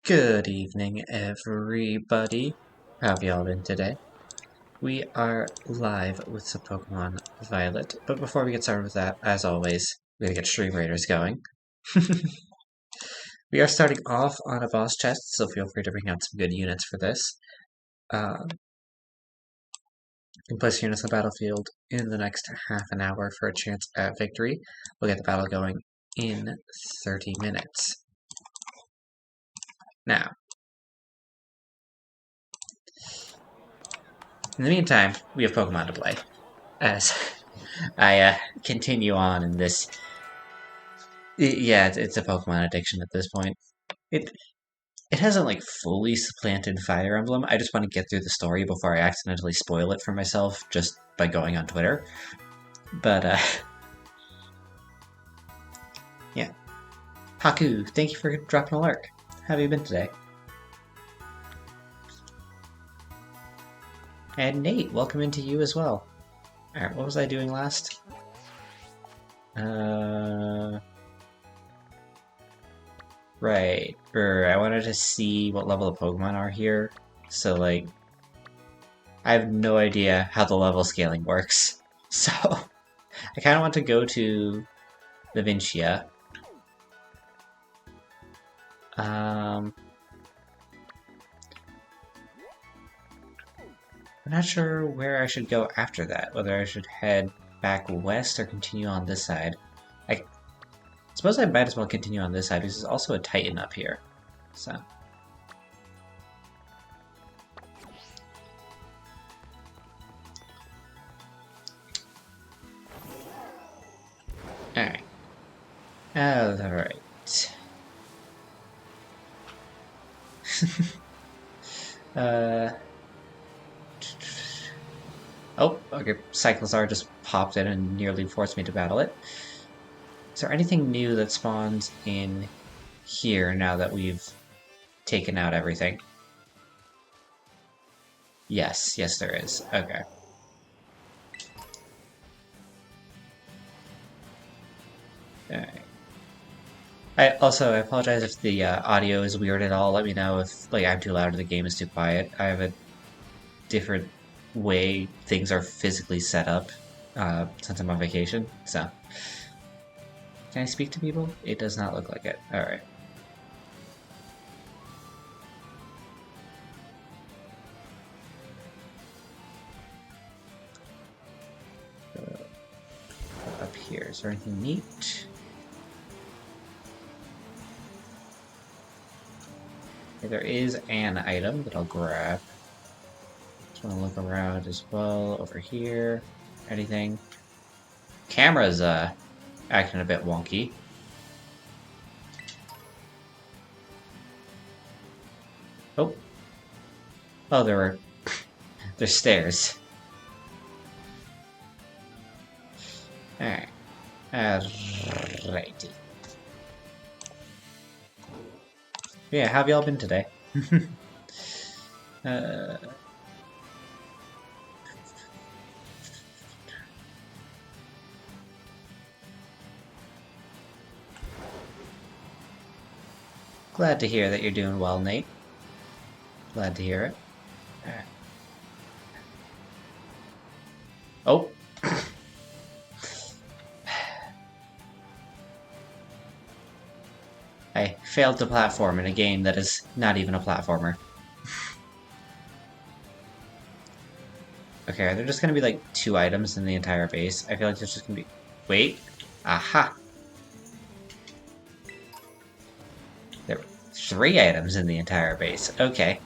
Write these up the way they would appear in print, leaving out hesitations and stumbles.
Good evening, everybody. How have y'all been today? We are live with some Pokemon Violet, but before we get started with that, as always, we gotta get Stream Raiders going. We are starting off on a boss chest, so feel free to bring out some good units for this. You can place units on the battlefield in the next half an hour for a chance at victory. We'll get the battle going in 30 minutes. Now, in the meantime, we have Pokemon to play, as I continue on in this. Yeah, it's a Pokemon addiction at this point. It it hasn't like fully supplanted Fire Emblem. I just want to get through the story before I accidentally spoil it for myself just by going on Twitter. But yeah. Haku, thank you for dropping a lurk. How have you been today? And Nate, welcome into you as well. Alright, what was I doing last? Right. I wanted to see what level the Pokemon are here. So, like, I have no idea how the level scaling works. So, I kind of want to go to the Vincia. I'm not sure where I should go after that. Whether I should head back west or continue on this side. I suppose I might as well continue on this side because there's also a Titan up here. So. Alright. Alright. Oh, okay. Cyclizar just popped in and nearly forced me to battle it. Is there anything new that spawns in here now that we've taken out everything? Yes, there is. Okay. Alright. I apologize if the audio is weird at all. Let me know if I'm too loud or the game is too quiet. I have a different way things are physically set up since I'm on vacation. So, can I speak to people? It does not look like it. All right. Up here, is there anything neat? Okay, there is an item that I'll grab. Just want to look around as well. Over here, anything? Camera's acting a bit wonky. Oh. Oh, there's stairs. Alright. Alrighty. Yeah, how have y'all been today? Glad to hear that you're doing well, Nate. Glad to hear it. Alright. Oh! I failed to platform in a game that is not even a platformer. Okay, are there just gonna be like 2 items in the entire base? I feel like there's just gonna be... Wait! Aha! There were 3 items in the entire base. Okay.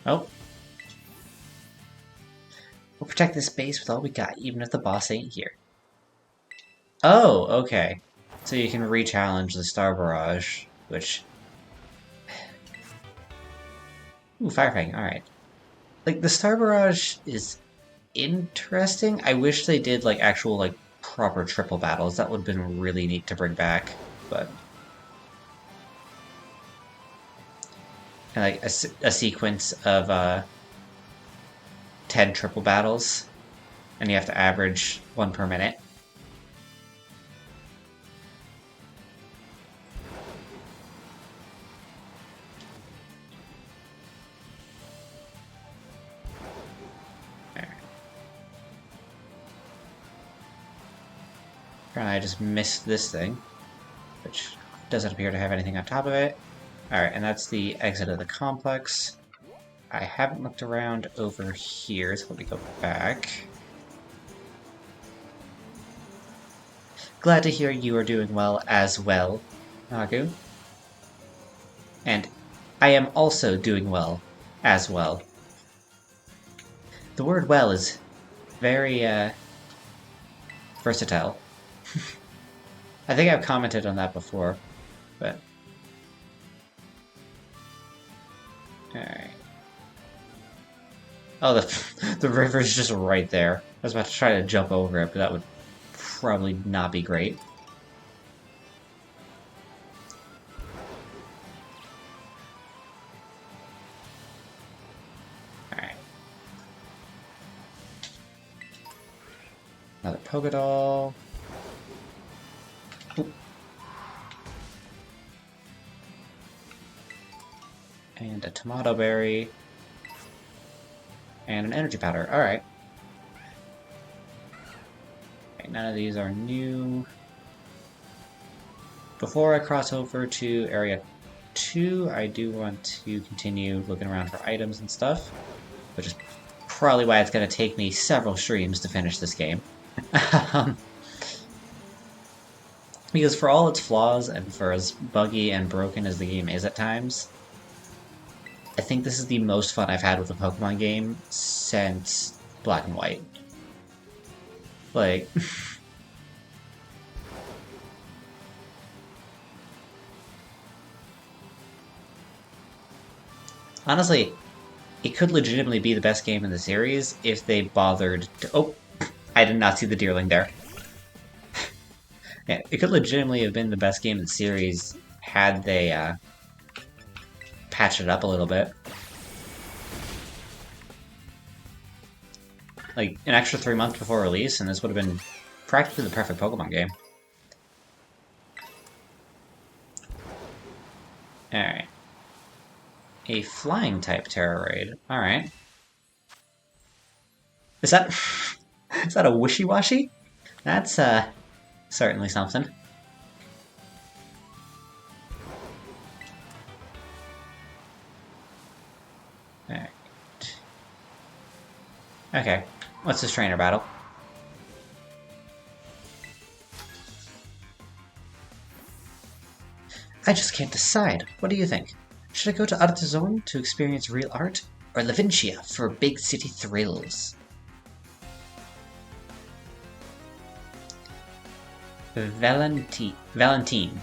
Oh. We'll protect this base with all we got, even if the boss ain't here. Oh, okay. So you can re-challenge the Star Barrage, which... Ooh, Fire Fang, alright. Like, the Star Barrage is interesting. I wish they did, like, actual, like, proper triple battles. That would have been really neat to bring back, but... And, like, a sequence of, 10 triple battles And you have to average 1 per minute. I just missed this thing, which doesn't appear to have anything on top of it. Alright, and that's the exit of the complex. I haven't looked around over here, so let me go back. Glad to hear you are doing well as well, Nagu. And I am also doing well as well. The word well is very, versatile. I think I've commented on that before, but... Alright. Oh, the river's just right there. I was about to try to jump over it, but that would probably not be great. Alright. Another Pokédoll. Oop. And a Tomato Berry. And an energy powder. Alright. Okay, none of these are new. Before I cross over to Area 2, I do want to continue looking around for items and stuff, which is probably why it's going to take me several streams to finish this game. Because for all its flaws, and for as buggy and broken as the game is at times, I think this is the most fun I've had with a Pokemon game since Black and White. Like... Honestly, it could legitimately be the best game in the series if they bothered to... Oh! I did not see the Deerling there. Yeah, it could legitimately have been the best game in the series had they, patched it up a little bit. Like, an extra 3 months before release, and this would have been practically the perfect Pokemon game. Alright. A flying type Terrorade. Alright. Is that... is that a Wishy-Washy? That's, certainly something. Alright. Okay. What's this trainer battle? I just can't decide. What do you think? Should I go to Artezone to experience real art? Or Levincia for big city thrills? Valentine. Valentine?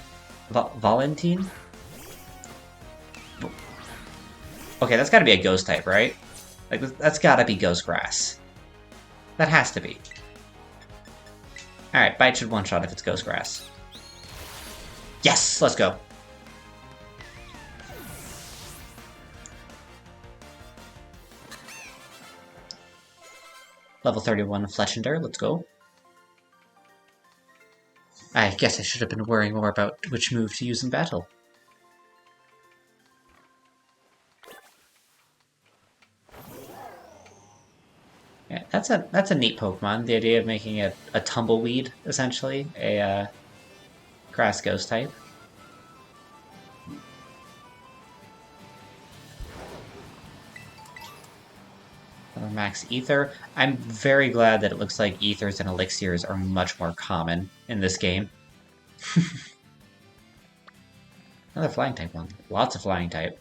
Okay, that's gotta be a ghost type, right? Like, that's gotta be Ghost Grass. That has to be. Alright, Bite should one-shot if it's Ghost Grass. Yes! Let's go! Level 31 Fletchinder, let's go. I guess I should have been worrying more about which move to use in battle. Yeah, that's a neat Pokemon. The idea of making it a tumbleweed, essentially, a grass ghost type. Max Ether. I'm very glad that it looks like Ethers and Elixirs are much more common in this game. Another flying type one. Lots of flying type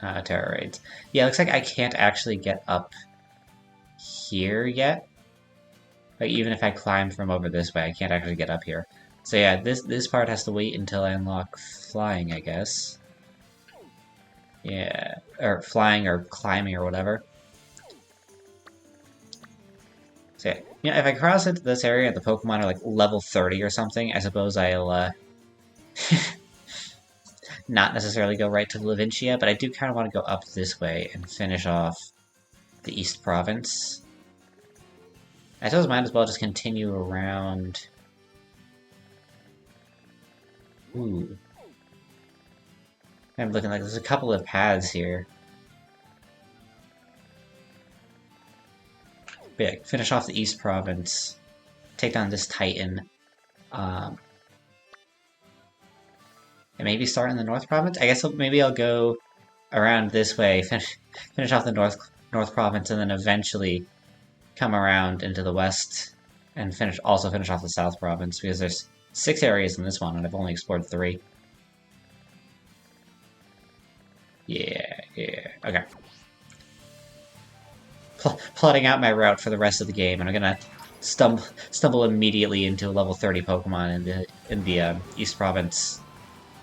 Terrorades. Yeah, it looks like I can't actually get up here yet. Like, even if I climb from over this way, I can't actually get up here. So yeah, this part has to wait until I unlock flying, I guess. Yeah, or flying or climbing or whatever. So yeah, you know, if I cross into this area and the Pokemon are like level 30 or something, I suppose I'll not necessarily go right to Levincia, but I do kind of want to go up this way and finish off the East Province. I suppose might as well just continue around. Ooh. I'm looking like there's a couple of paths here. But yeah, finish off the East Province. Take down this Titan. Um, and maybe start in the North Province? I guess maybe I'll go around this way, finish off the North Province, and then eventually come around into the West and also finish off the South Province, because there's 6 areas in this one, and I've only explored 3. Yeah. Okay. Plotting out my route for the rest of the game, and I'm gonna stumble immediately into a level 30 Pokemon in the East Province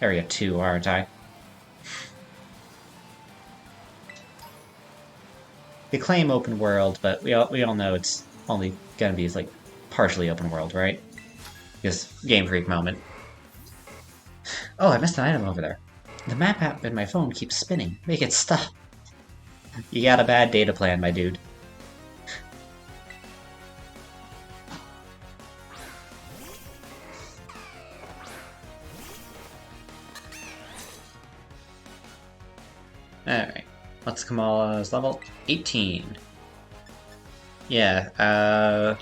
Area 2, aren't I? They claim open world, but we all know it's only gonna be like partially open world, right? This Game Freak moment. Oh, I missed an item over there. The map app in my phone keeps spinning. Make it stop. You got a bad data plan, my dude. Alright. What's Kamala's level? 18. Yeah,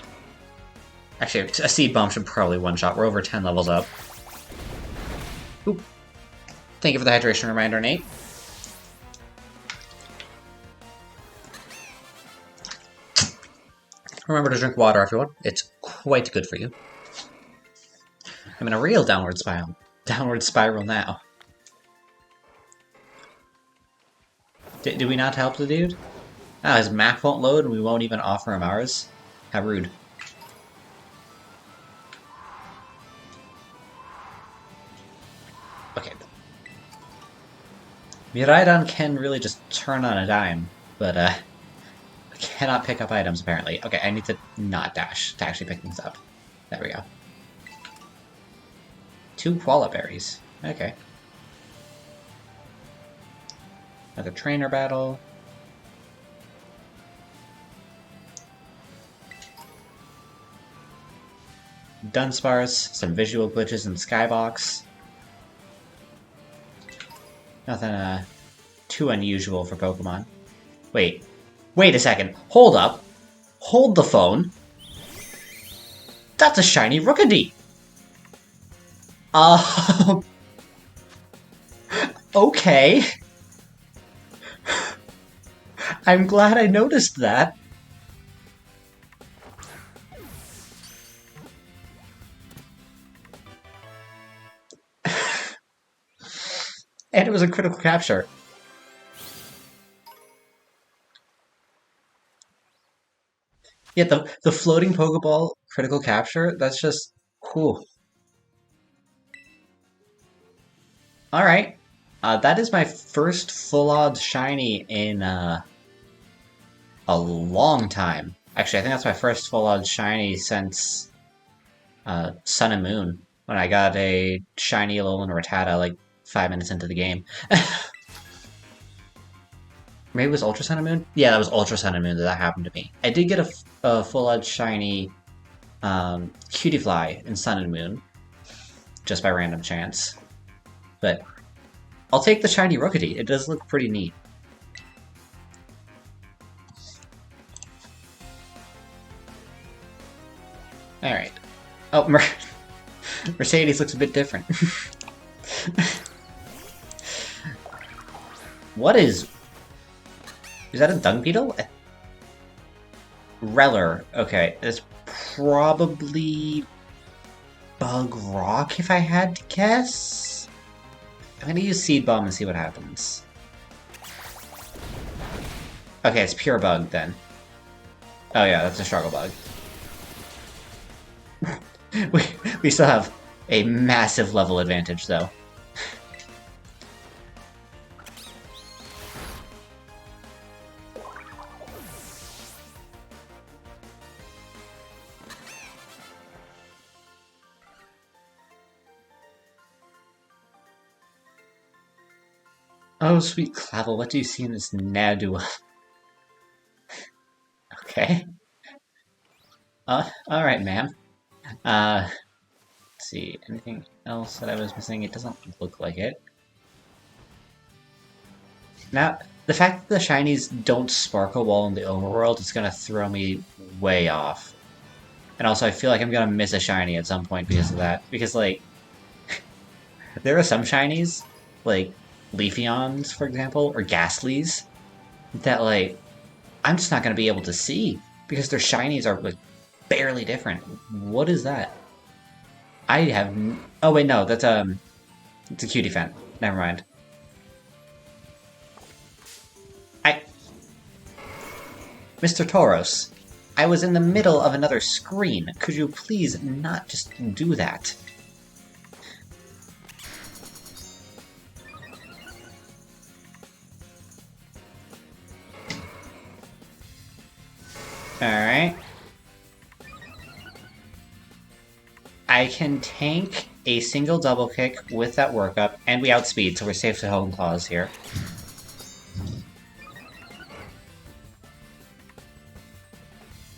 actually, a Seed Bomb should probably one-shot. We're over 10 levels up. Oop. Thank you for the hydration reminder, Nate. Remember to drink water, everyone. It's quite good for you. I'm in a real downward spiral. Downward spiral now. Did we not help the dude? Ah, his map won't load and we won't even offer him ours? How rude. Okay. Miraidon can really just turn on a dime, but I cannot pick up items apparently. Okay, I need to not dash to actually pick things up. There we go. 2 koala berries. Okay. Another trainer battle. Dunsparce, some visual glitches in Skybox. Nothing too unusual for Pokemon. Wait a second. Hold up. Hold the phone. That's a shiny Rookidee. Okay. I'm glad I noticed that. And it was a critical capture. Yeah, the floating Pokeball critical capture, that's just cool. Alright. That is my first full odds shiny in a long time. Actually, I think that's my first full odds shiny since Sun and Moon, when I got a shiny Alolan Rattata like 5 minutes into the game. Maybe it was Ultra Sun and Moon? Yeah, that was Ultra Sun and Moon that happened to me. I did get a full edge shiny Cutiefly in Sun and Moon, just by random chance. But I'll take the shiny Rookidee. It does look pretty neat. Alright. Oh, Mercedes looks a bit different. What is... Is that a dung beetle? Reller. Okay, it's probably Bug Rock if I had to guess? I'm gonna use Seed Bomb and see what happens. Okay, it's pure Bug then. Oh yeah, that's a Struggle Bug. we still have a massive level advantage though. Oh, sweet Clavel, what do you see in this Nadua? Okay. Alright, ma'am. Let's see, anything else that I was missing? It doesn't look like it. Now, the fact that the shinies don't sparkle while in the overworld is gonna throw me way off. And also, I feel like I'm gonna miss a shiny at some point because of that. Because, like, there are some shinies, like Leafeons, for example, or Ghastlies, that, like, I'm just not gonna be able to see because their shinies are, like, barely different. What is that? I have. Oh, wait, no, it's a cutie fan. Never mind. I. Mr. Tauros, I was in the middle of another screen. Could you please not just do that? Alright. I can tank a single double kick with that workup, and we outspeed, so we're safe to home claws here.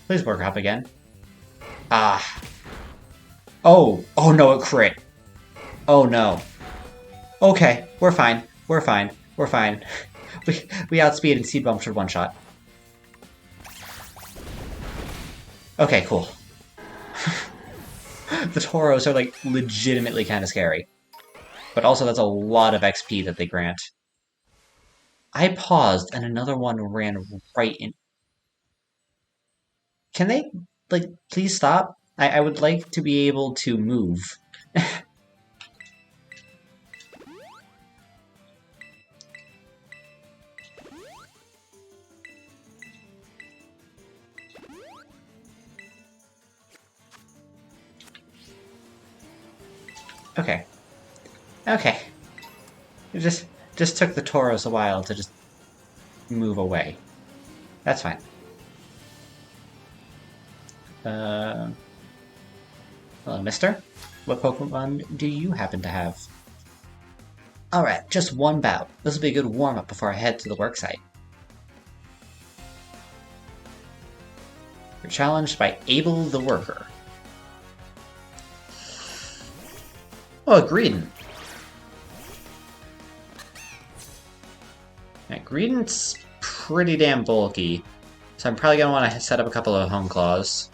Please work up again. Ah. Oh! Oh no, it crit! Oh no. Okay, we're fine. We're fine. We're fine. We outspeed and Seed Bomb should one-shot. Okay, cool. The Tauros are, like, legitimately kind of scary. But also, that's a lot of XP that they grant. I paused, and another one ran right in. Can they, like, please stop? I would like to be able to move. Okay. Okay. It just took the Tauros a while to just move away. That's fine. Hello, mister. What Pokemon do you happen to have? Alright, just one bout. This will be a good warm-up before I head to the worksite. You're challenged by Abel the Worker. Oh, Greedent. Yeah, Greedent's pretty damn bulky, so I'm probably going to want to set up a couple of Home Claws.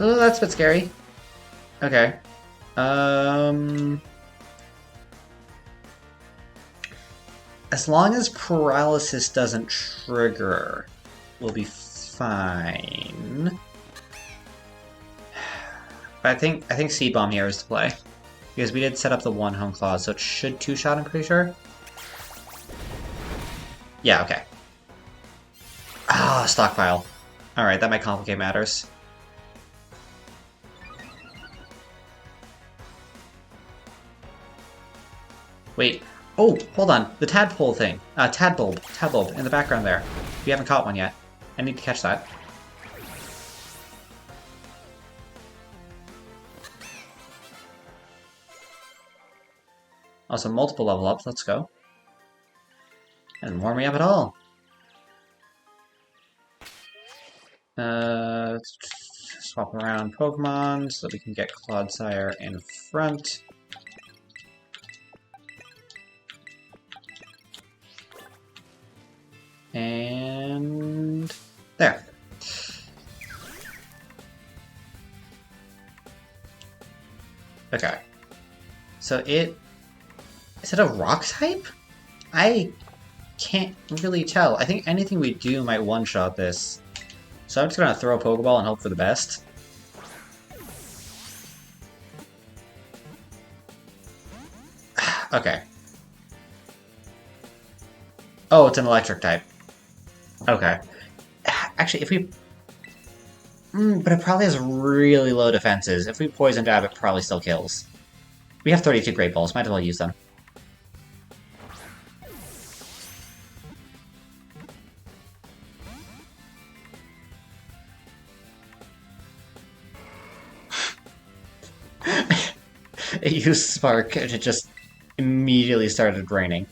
Oh, that's a bit scary. Okay. As long as paralysis doesn't trigger, we'll be fine. But I think Seed Bomb here is to play. Because we did set up the one Home Claw, so it should two-shot, I'm pretty sure. Yeah, okay. Ah, stockpile. Alright, that might complicate matters. Wait. Oh, hold on. The tadpole thing. Tadbulb in the background there. We haven't caught one yet. I need to catch that. Also, multiple level ups. Let's go. And warm me up at all. Swap around Pokemon so that we can get Clodsire in front. And there. Okay. So is it a rock type? I can't really tell. I think anything we do might one-shot this. So I'm just gonna throw a Pokeball and hope for the best. Okay. Oh, it's an electric type. Okay. Actually, if we... but it probably has really low defenses. If we Poison Jab, it probably still kills. We have 32 Great Balls. Might as well use them. It used Spark to just immediately immediately started raining.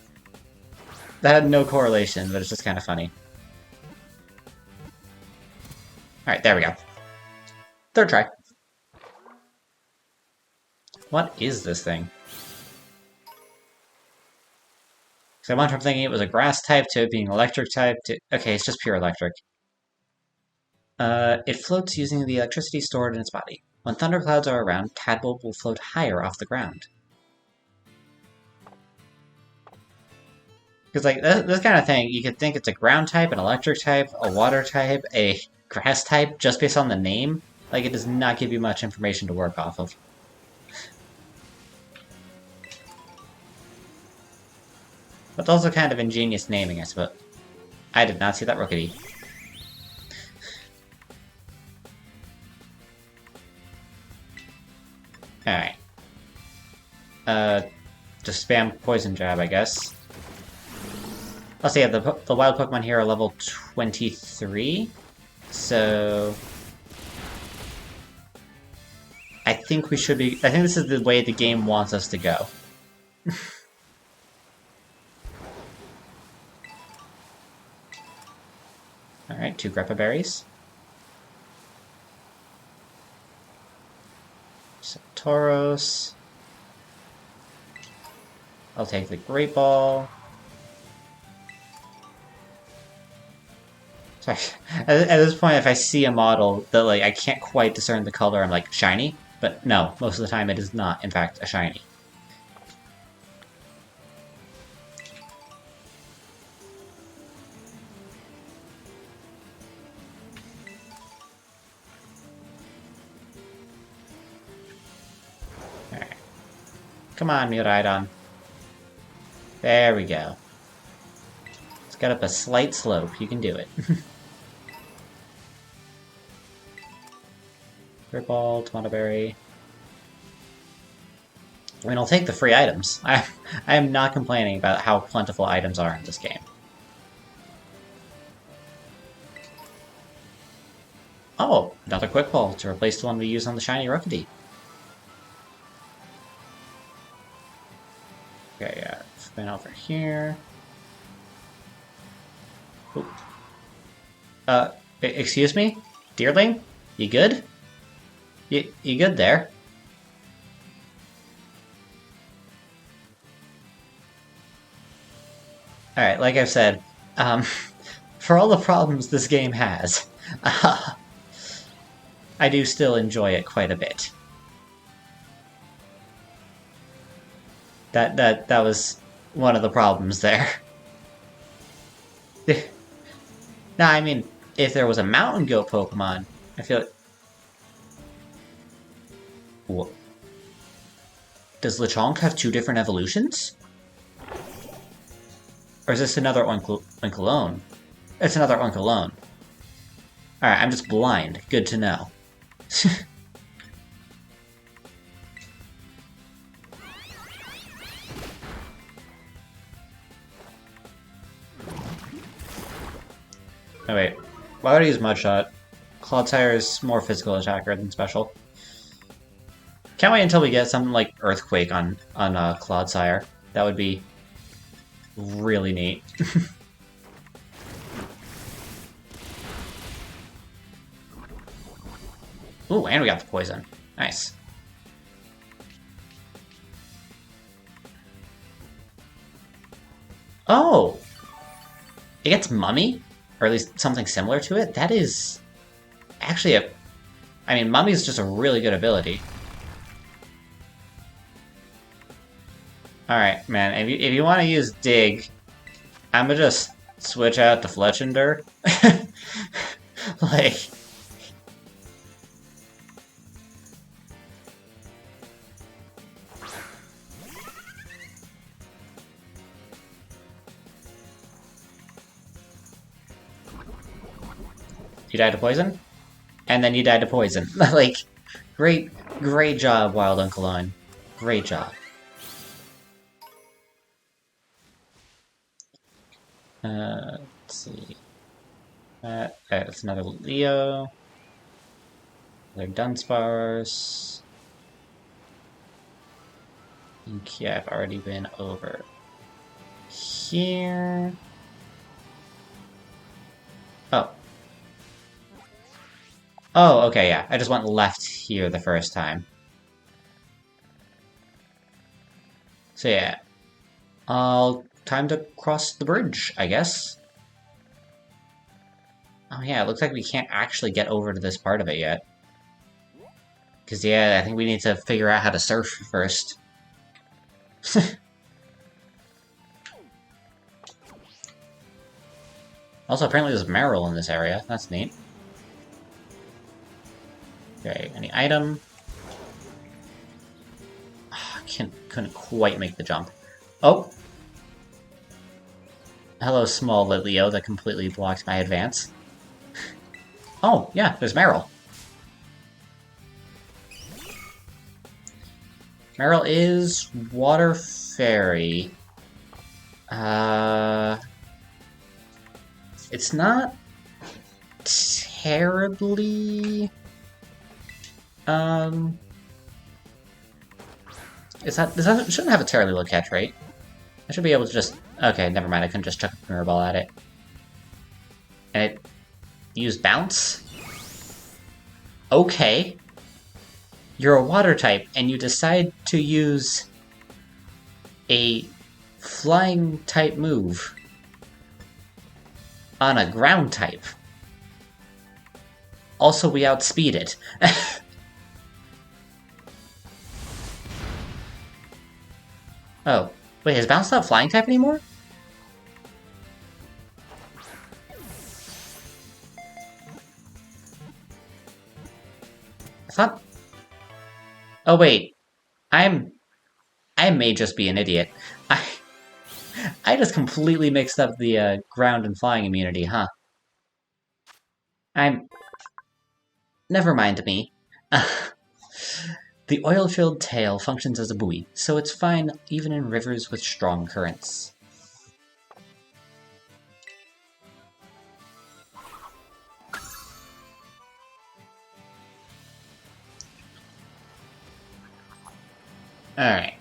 That had no correlation, but it's just kind of funny. Alright, there we go. Third try. What is this thing? So I went from thinking it was a grass type to it being electric type to... Okay, it's just pure electric. It floats using the electricity stored in its body. When thunderclouds are around, Tadpole will float higher off the ground. Because, like, this kind of thing, you could think it's a ground type, an electric type, a water type, a grass type, just based on the name. Like, it does not give you much information to work off of. But it's also kind of ingenious naming, I suppose. I did not see that Rookity. Alright. Just spam Poison Jab, I guess. Let's see, the wild Pokemon here are level 23, so... I think we should be... I think this is the way the game wants us to go. Alright, 2 Greppa Berries. Tauros. I'll take the Great Ball. Sorry. At this point, if I see a model that like I can't quite discern the color, I'm like, shiny? But no, most of the time it is not, in fact, a shiny. Alright. Come on, Miraidon. There we go. It's got up a slight slope. You can do it. Great Ball, Tomato Berry. I mean, I'll take the free items. I am not complaining about how plentiful items are in this game. Oh, another Quick Ball to replace the one we used on the shiny Rookity. Okay, yeah, spin over here. Oop. Excuse me? Deerling? You good? You good there? Alright, like I've said, for all the problems this game has, I do still enjoy it quite a bit. That was one of the problems there. Now, I mean, if there was a Mountain Goat Pokemon, I feel like... What? Does Lechonk have 2 different evolutions? Or is this another Oinkologne? It's another Oinkologne. Alright, I'm just blind. Good to know. Oh wait, why would I use Mudshot? Clodsire is more physical attacker than special. Can't wait until we get something like Earthquake on Clodsire. That would be really neat. Ooh, and we got the poison. Nice. Oh! It gets Mummy? Or at least something similar to it? That is... actually a... I mean, Mummy is just a really good ability. Alright, man, if you want to use Dig, I'm gonna just switch out to Fletchinder. Like... You died to poison? And then you died to poison. Like, great job, Wild Uncleline. Great job. Let's see. That's another Leo. Another Dunsparce. Okay, I've already been over here. Oh. Oh, okay, yeah. I just went left here the first time. So yeah. Time to cross the bridge, I guess. Oh yeah, it looks like we can't actually get over to this part of it yet. Because yeah, I think we need to figure out how to surf first. Also, apparently there's Meryl in this area. That's neat. Okay, any item? Oh, couldn't quite make the jump. Oh! Hello, small Lilio that completely blocked my advance. Oh, yeah, there's Meryl. Meryl is Water Fairy. It's not terribly... This shouldn't have a terribly low catch rate. I should be able to just... Okay, never mind, I couldn't just chuck a mirror ball at it. And it used bounce? Okay. You're a water type, and you decide to use a flying type move on a ground type. Also, we outspeed it. Oh. Wait, is bounce not flying type anymore? I thought... Oh wait. I may just be an idiot. I just completely mixed up the ground and flying immunity, huh? Never mind me. The oil-filled tail functions as a buoy, so it's fine even in rivers with strong currents. Alright.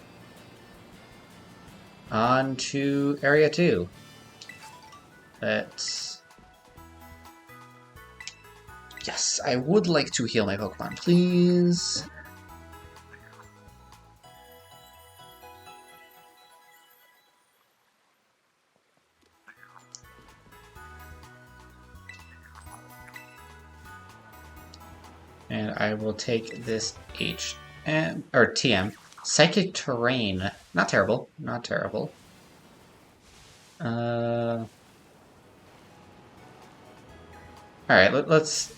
On to Area 2. Let's... Yes, I would like to heal my Pokemon, please. And I will take this TM. Psychic Terrain. Not terrible. Not terrible. Alright, let's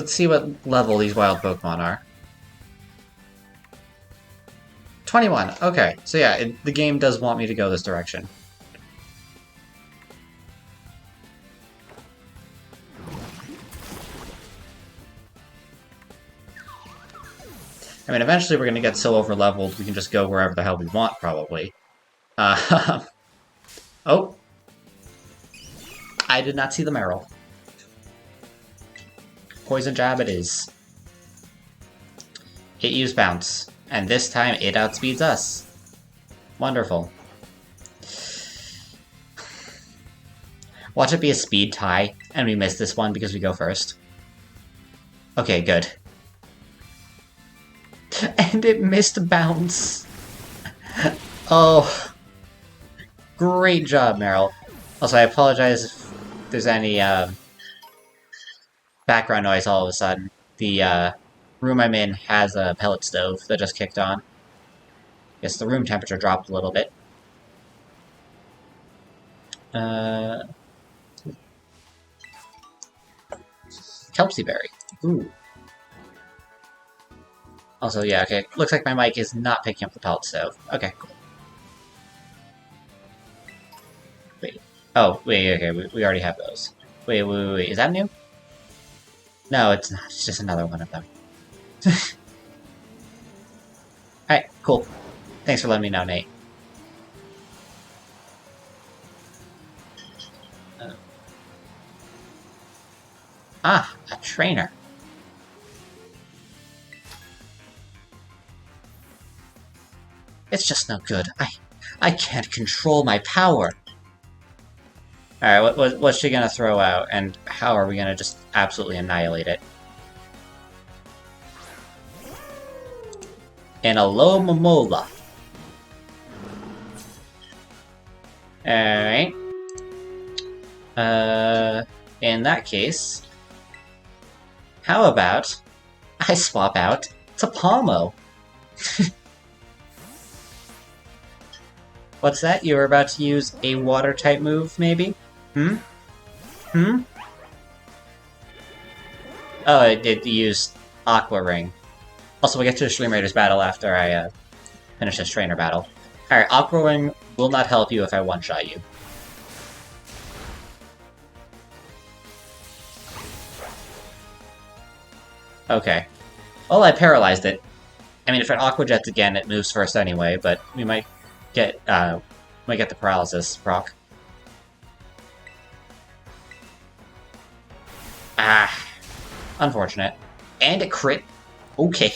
see what level these wild Pokemon are. 21. Okay, so yeah, the game does want me to go this direction. I mean, eventually we're going to get so over-leveled we can just go wherever the hell we want, probably. Oh. I did not see the Meryl. Poison Jab it is. It used Bounce, and this time it outspeeds us. Wonderful. Watch it be a speed tie, and we miss this one because we go first. Okay, good. And it missed Bounce. Oh. Great job, Meryl. Also, I apologize if there's any background noise all of a sudden. The room I'm in has a pellet stove that just kicked on. Guess the room temperature dropped a little bit. Kelpsie Berry. Ooh. Also, yeah, okay. Looks like my mic is not picking up the pellet stove. Okay, cool. Wait. Oh, wait, okay, we already have those. Wait, is that new? No, it's not. It's just another one of them. Alright, cool. Thanks for letting me know, Nate. Ah, a trainer. It's just no good. I can't control my power. Alright, what's she gonna throw out, and how are we gonna just absolutely annihilate it? An Alomomola. Alright. In that case, how about I swap out to Palmo? What's that? You were about to use a water-type move, maybe? Hmm? Oh, it used Aqua Ring. Also, we'll get to the Stream Raiders battle after I finish this trainer battle. Alright, Aqua Ring will not help you if I one-shot you. Okay. Well, I paralyzed it. I mean, if it Aqua Jets again, it moves first anyway, but we might get the paralysis proc. Ah, unfortunate. And a crit. Okay.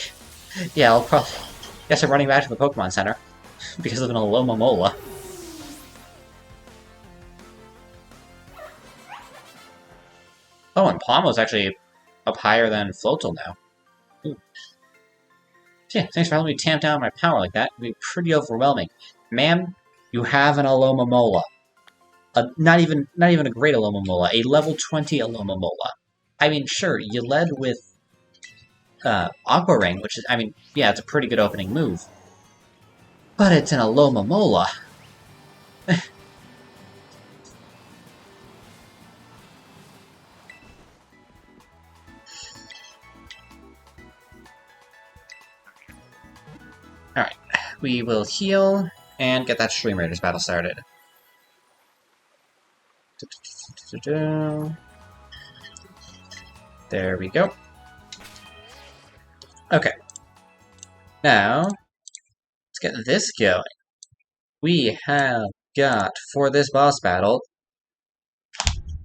Yeah, I'll probably guess I'm running back to the Pokemon Center because of an Alomomola. Oh, and Palmo's actually up higher than Floatzel now. Ooh. Yeah, thanks for helping me tamp down my power like that. It'd be pretty overwhelming. Ma'am, you have an Alomomola. Not even a great Alomomola, a level 20 Alomomola. I mean, sure, you led with Aqua Ring, which is, I mean, yeah, it's a pretty good opening move. But it's an Alomomola. Alright, we will heal and get that Stream Raiders battle started. There we go. Okay. Now, let's get this going. We have got, for this boss battle,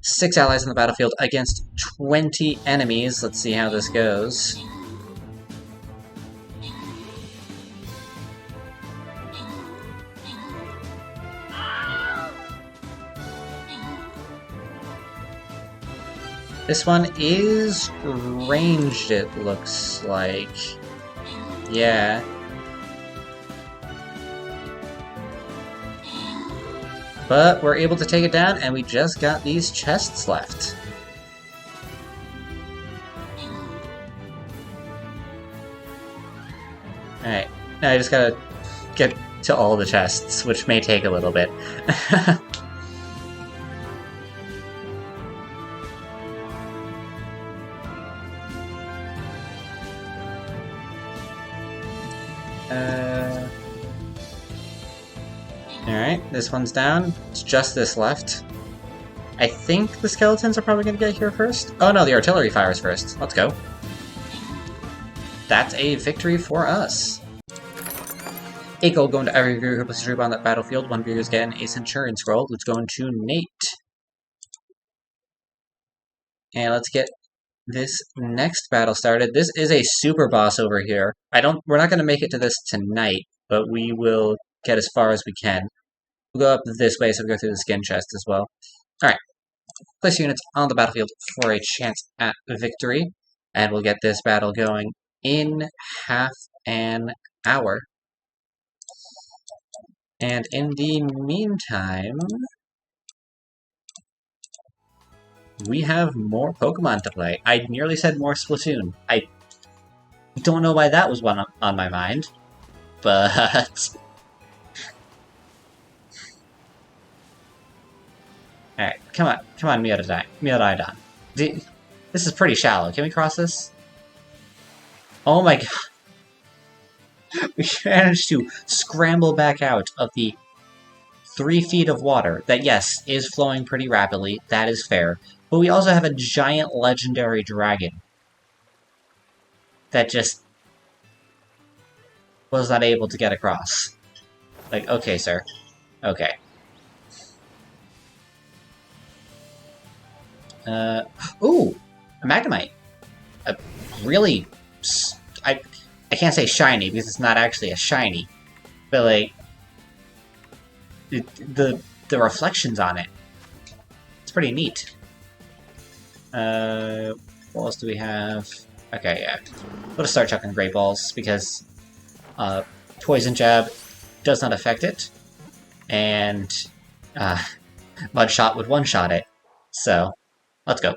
6 allies on the battlefield against 20 enemies. Let's see how this goes. This one is ranged, it looks like. Yeah. But we're able to take it down, and we just got these chests left. Alright, now I just gotta get to all the chests, which may take a little bit. Alright, this one's down. It's just this left. I think the skeletons are probably going to get here first. Oh no, the artillery fires first. Let's go. That's a victory for us. A gold going to every viewer who places a troop on that battlefield. One viewer is getting a Centurion scroll. Let's go into Nate. And let's get this next battle started. This is a super boss over here. We're not going to make it to this tonight, but we will get as far as we can. We'll go up this way so we go through the skin chest as well. Alright. Place units on the battlefield for a chance at victory. And we'll get this battle going in half an hour. And in the meantime, we have more Pokemon to play. I nearly said more Splatoon. I don't know why that was one on my mind, but... Alright, come on, Mioraidon. This is pretty shallow. Can we cross this? Oh my god. We managed to scramble back out of the 3 feet of water that, yes, is flowing pretty rapidly. That is fair. But we also have a giant legendary dragon that just was not able to get across. Like, okay, sir. Okay. Ooh! A Magnemite! A really... I can't say shiny, because it's not actually a shiny. But, like, the reflections on it. It's pretty neat. What else do we have? Okay, yeah. We'll just start chucking Great Balls, because Poison Jab does not affect it, and Mud Shot would one-shot it. So, let's go.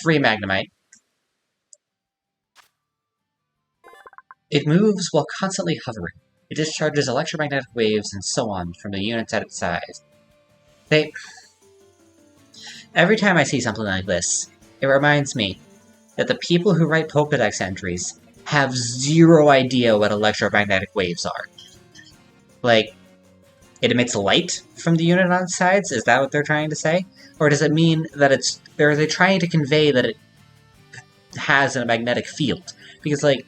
Free Magnemite. It moves while constantly hovering. It discharges electromagnetic waves and so on from the units at its size. Every time I see something like this, it reminds me that the people who write Pokédex entries have zero idea what electromagnetic waves are. Like, it emits light from the unit on its sides? Is that what they're trying to say? Or does it mean that it's... or are they trying to convey that it has a magnetic field? Because, like...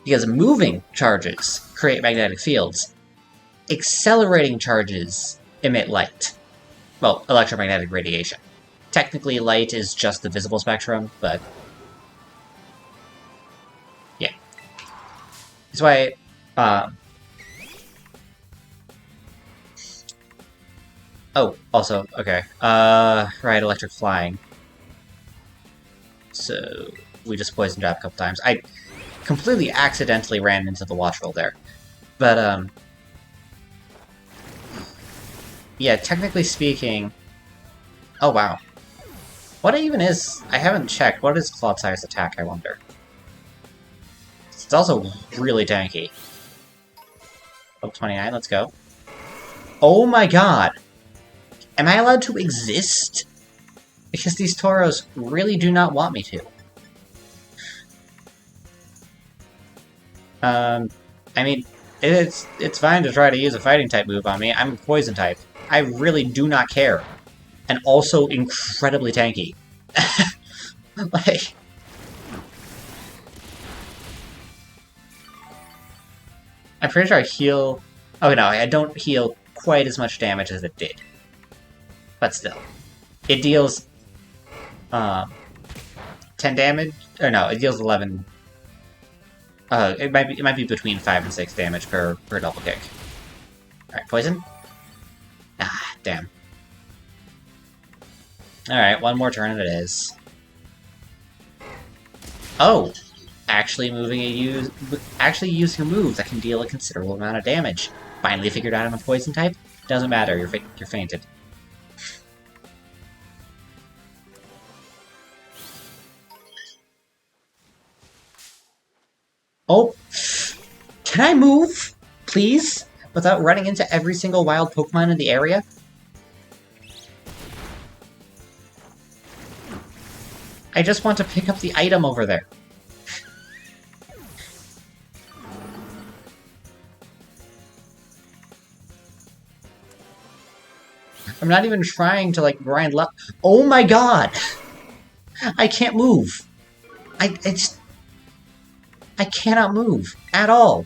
because moving charges create magnetic fields. Accelerating charges emit light. Well, electromagnetic radiation. Technically, light is just the visible spectrum, but... yeah. That's why... oh, also, okay. Right, electric flying. So, we just Poison Jab a couple times. I completely accidentally ran into the watch roll there. But, yeah, technically speaking... oh, wow. What even is... I haven't checked. What is Clodsai's attack, I wonder? It's also really tanky. Level 29, let's go. Oh my god! Am I allowed to exist? Because these Tauros really do not want me to. I mean, it's fine to try to use a fighting type move on me. I'm a poison type. I really do not care. And also incredibly tanky. Like... I'm pretty sure I heal... oh no, I don't heal quite as much damage as it did. But still. It deals... 10 damage? Or no, it deals 11... it might be between 5 and 6 damage per double kick. Alright, poison? Ah, damn. Alright, one more turn and it is. Oh! Actually using a move that can deal a considerable amount of damage. Finally figured out I'm a poison type? Doesn't matter, you're fainted. Oh! Can I move? Please? Without running into every single wild Pokemon in the area? I just want to pick up the item over there. I'm not even trying to, like, grind luck. Oh my god! I can't move. I cannot move. At all.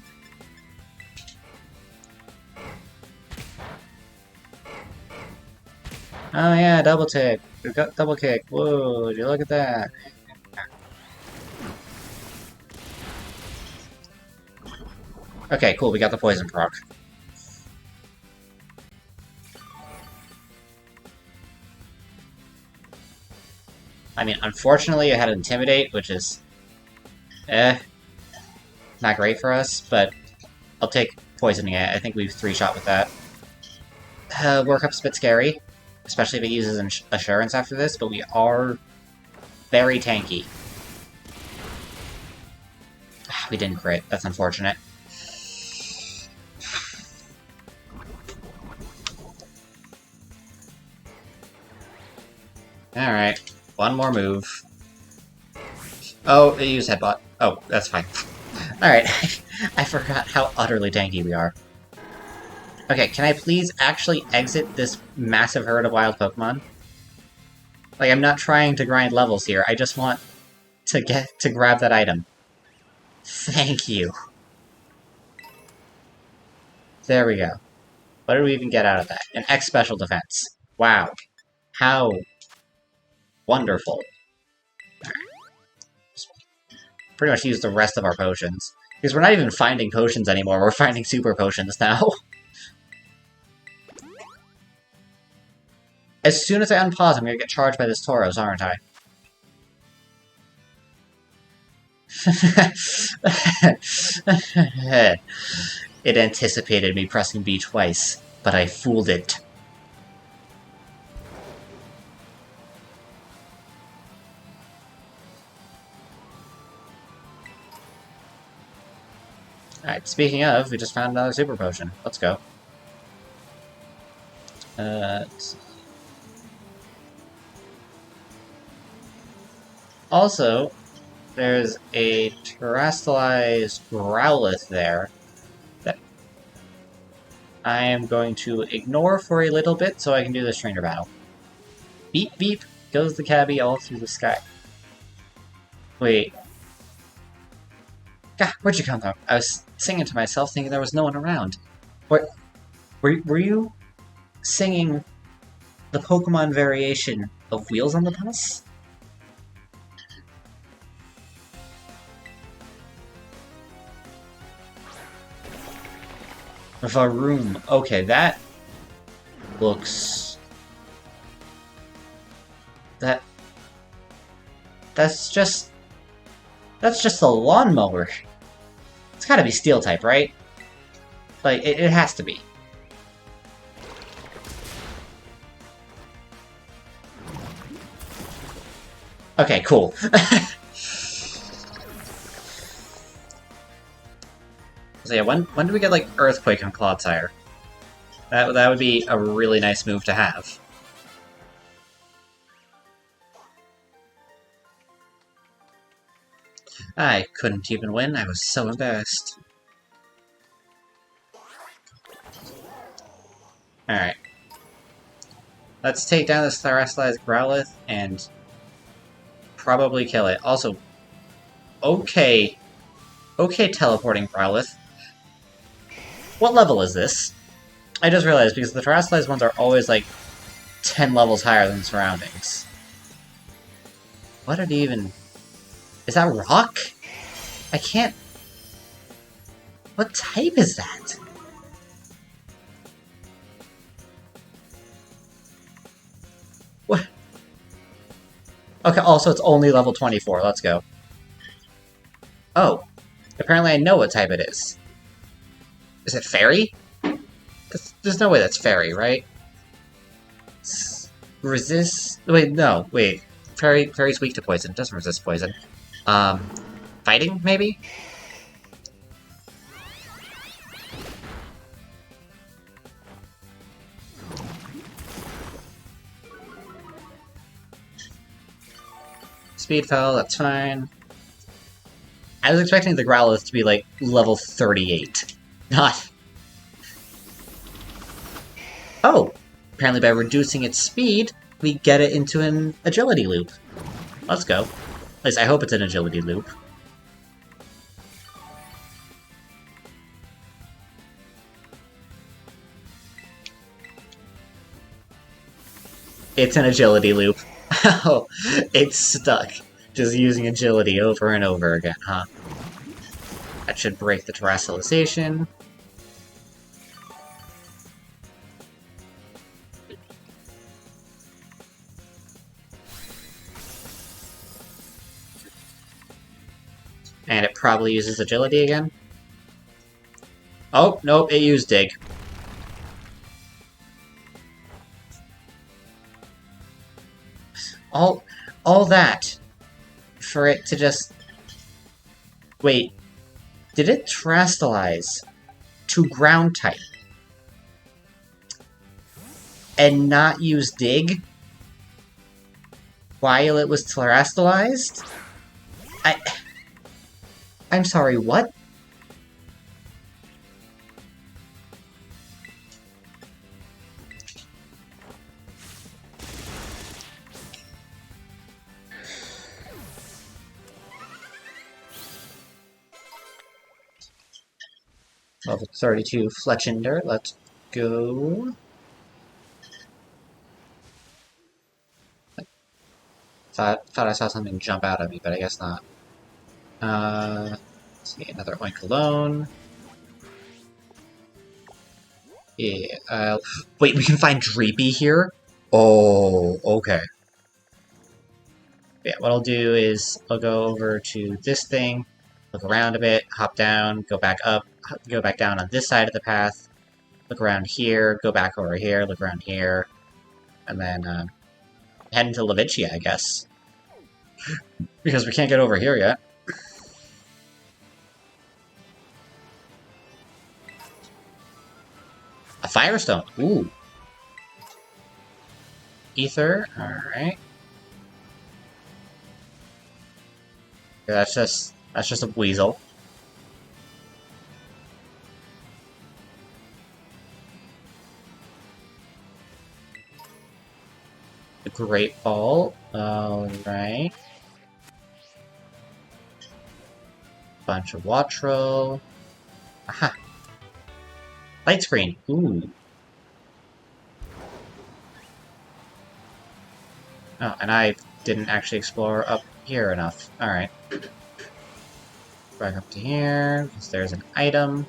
Oh yeah, double tick. Double kick. Whoa, would you look at that? Okay, cool, we got the poison proc. I mean, unfortunately, I had Intimidate, which is... not great for us, but I'll take poisoning it. I think we've 3-shot with that. Work Up's a bit scary, especially if it uses Assurance after this, but we are very tanky. We didn't crit. That's unfortunate. Alright. One more move. Oh, it used Headbutt. Oh, that's fine. Alright. I forgot how utterly tanky we are. Okay, can I please actually exit this massive herd of wild Pokemon? Like, I'm not trying to grind levels here, I just want to grab that item. Thank you. There we go. What did we even get out of that? An X special defense. Wow. How wonderful. pretty much use the rest of our potions. Because we're not even finding potions anymore, we're finding super potions now. As soon as I unpause, I'm gonna get charged by this Tauros, aren't I? It anticipated me pressing B twice, but I fooled it. Alright, speaking of, we just found another super potion. Let's go. Also, there's a terastallized Growlithe there that I am going to ignore for a little bit so I can do this trainer battle. Beep beep goes the cabbie all through the sky. Wait. God, where'd you come from? I was singing to myself thinking there was no one around. What? Were you singing the Pokemon variation of Wheels on the Bus? Varoom. Okay, that looks... That's just a lawnmower. It's gotta be steel type, right? Like, it has to be. Okay, cool. So yeah, when do we get, like, Earthquake on Clodsire? That would be a really nice move to have. I couldn't even win, I was so embarrassed. Alright. Let's take down this Terastallized Growlithe and probably kill it. Also, okay, teleporting Growlithe. What level is this? I just realized, because the Terastallized ones are always, like, 10 levels higher than surroundings. What did he even... Is that rock? I can't... What type is that? What? Okay, also it's only level 24, let's go. Oh. Apparently I know what type it is. Is it Fairy? There's no way that's Fairy, right? Resist... Wait, no, wait. Fairy's weak to poison, doesn't resist poison. Fighting, maybe? Speed fell, that's fine. I was expecting the Growlithe to be, like, level 38. Not... Oh! Apparently by reducing its speed, we get it into an agility loop. Let's go. At least I hope it's an agility loop. It's an agility loop. Oh, it's stuck. Just using agility over and over again, huh? That should break the terastallization. And it probably uses agility again. Oh, nope, it used dig. All that for it to just... Wait, did it terastallize to ground type and not use dig while it was terastallized? I'm sorry, what? Level 32 Fletchinder, let's go. Thought I saw something jump out at me, but I guess not. Let's see, another Oink Alone. Yeah, wait, we can find Dreepy here? Oh, okay. Yeah, what I'll do is I'll go over to this thing, look around a bit, hop down, go back up, go back down on this side of the path, look around here, go back over here, look around here, and then head into Levitia, I guess. Because we can't get over here yet. A Firestone! Ooh. Ether, alright. That's just a weasel. The Great Ball. Alright. Bunch of Watro. Aha. Light Screen. Ooh. Oh, and I didn't actually explore up here enough. Alright. Back up to here, because there's an item.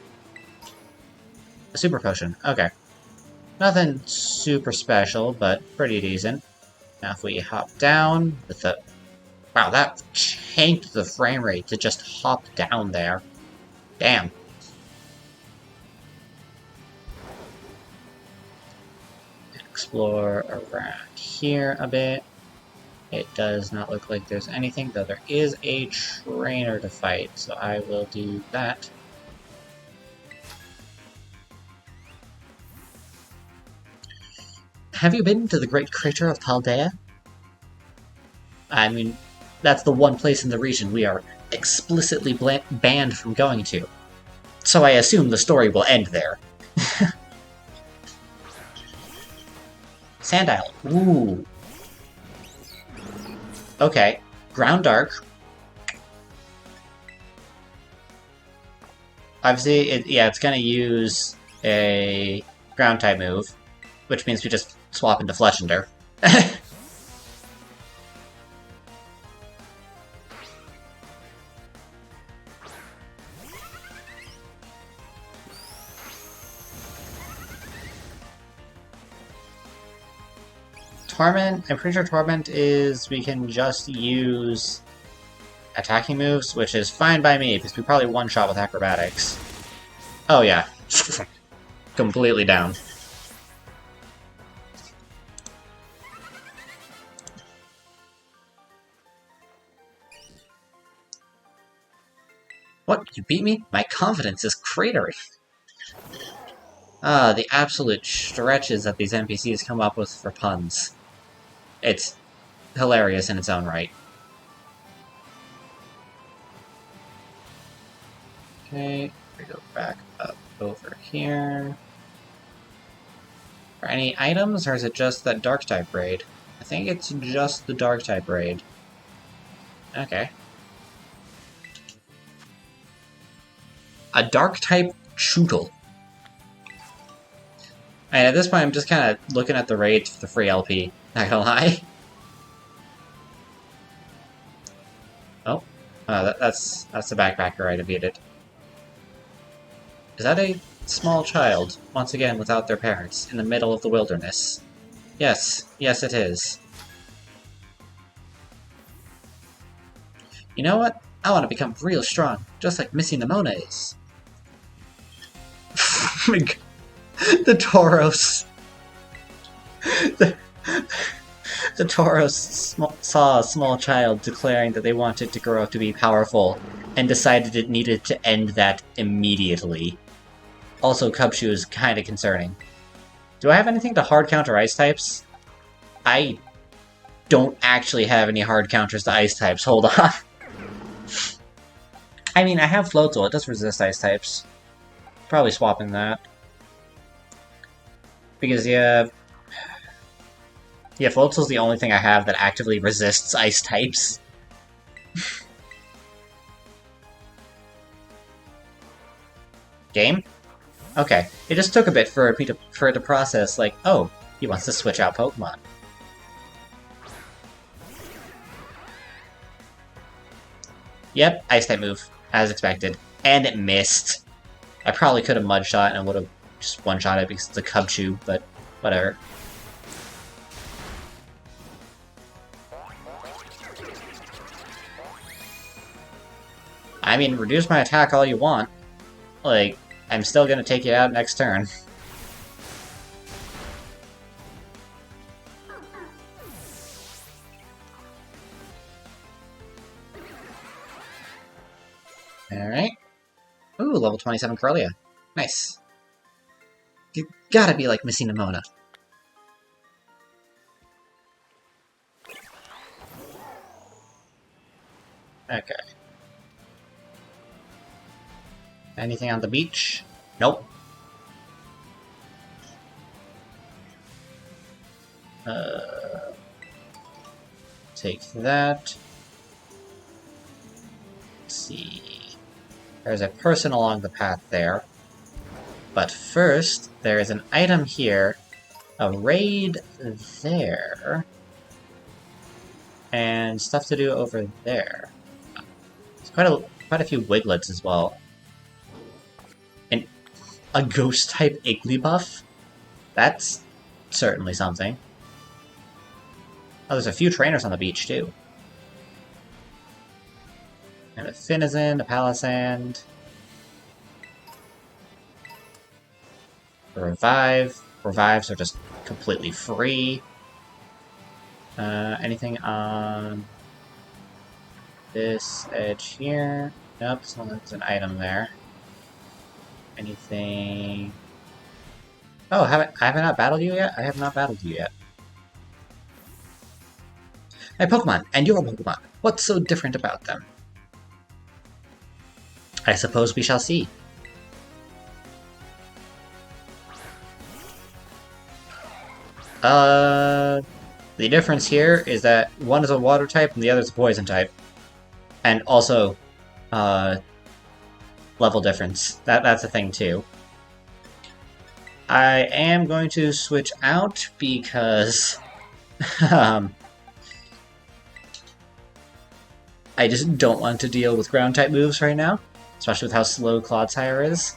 A Super Potion. Okay. Nothing super special, but pretty decent. Now if we hop down with the... Wow, that tanked the frame rate to just hop down there. Damn. Explore around here a bit. It does not look like there's anything, though there is a trainer to fight, so I will do that. Have you been to the Great Crater of Paldea? I mean, that's the one place in the region we are explicitly banned from going to. So I assume the story will end there. Sand Isle. Ooh. Okay. Ground Dark. Obviously, it's gonna use a Ground type move, which means we just swap into Fletchender. Torment, I'm pretty sure Torment is we can just use attacking moves, which is fine by me, because we probably one-shot with Acrobatics. Oh yeah. Completely down. What? You beat me? My confidence is cratering. Ah, the absolute stretches that these NPCs come up with for puns. It's hilarious in its own right. Okay, we go back up over here. Are any items, or is it just that Dark-type raid? I think it's just the Dark-type raid. Okay. A Dark-type Chootle. And at this point, I'm just kind of looking at the raids for the free LP. Not gonna lie. Oh, that's the backpacker I defeated. Is that a small child, once again without their parents, in the middle of the wilderness? Yes, yes it is. You know what? I want to become real strong, just like Missy Nimona is. The Tauros. The Tauros saw a small child declaring that they wanted to grow up to be powerful, and decided it needed to end that immediately. Also, Cubchoo is kind of concerning. Do I have anything to hard counter ice types? I don't actually have any hard counters to ice types, hold on. I mean, I have Floatzel, it does resist ice types. Probably swapping that. Because, yeah, Floatzel's the only thing I have that actively resists ice types. Game? Okay. It just took a bit for it to process, like, oh, he wants to switch out Pokemon. Yep, ice type move, as expected. And it missed. I probably could have mud shot and would have just one shot it because it's a Cubchoo, but whatever. I mean, reduce my attack all you want. Like, I'm still gonna take you out next turn. Alright. Ooh, level 27 Corellia. Nice. You gotta be like Missy Nimona. Okay. Anything on the beach? Nope. Take that. Let's see. There's a person along the path there. But first, there is an item here, a raid there, and stuff to do over there. There's quite a few Wiglets as well. And a ghost-type Igglybuff? That's certainly something. Oh, there's a few trainers on the beach, too. And a Finizen, a Palisand. A Revive. Revives are just completely free. Anything on this edge here? Nope, so there's an item there. Anything... Oh, have I not battled you yet? I have not battled you yet. My Pokemon, and your Pokemon. What's so different about them? I suppose we shall see. The difference here is that one is a water type and the other is a poison type. And also, level difference. That's a thing too. I am going to switch out because I just don't want to deal with ground type moves right now, especially with how slow Clodsire is.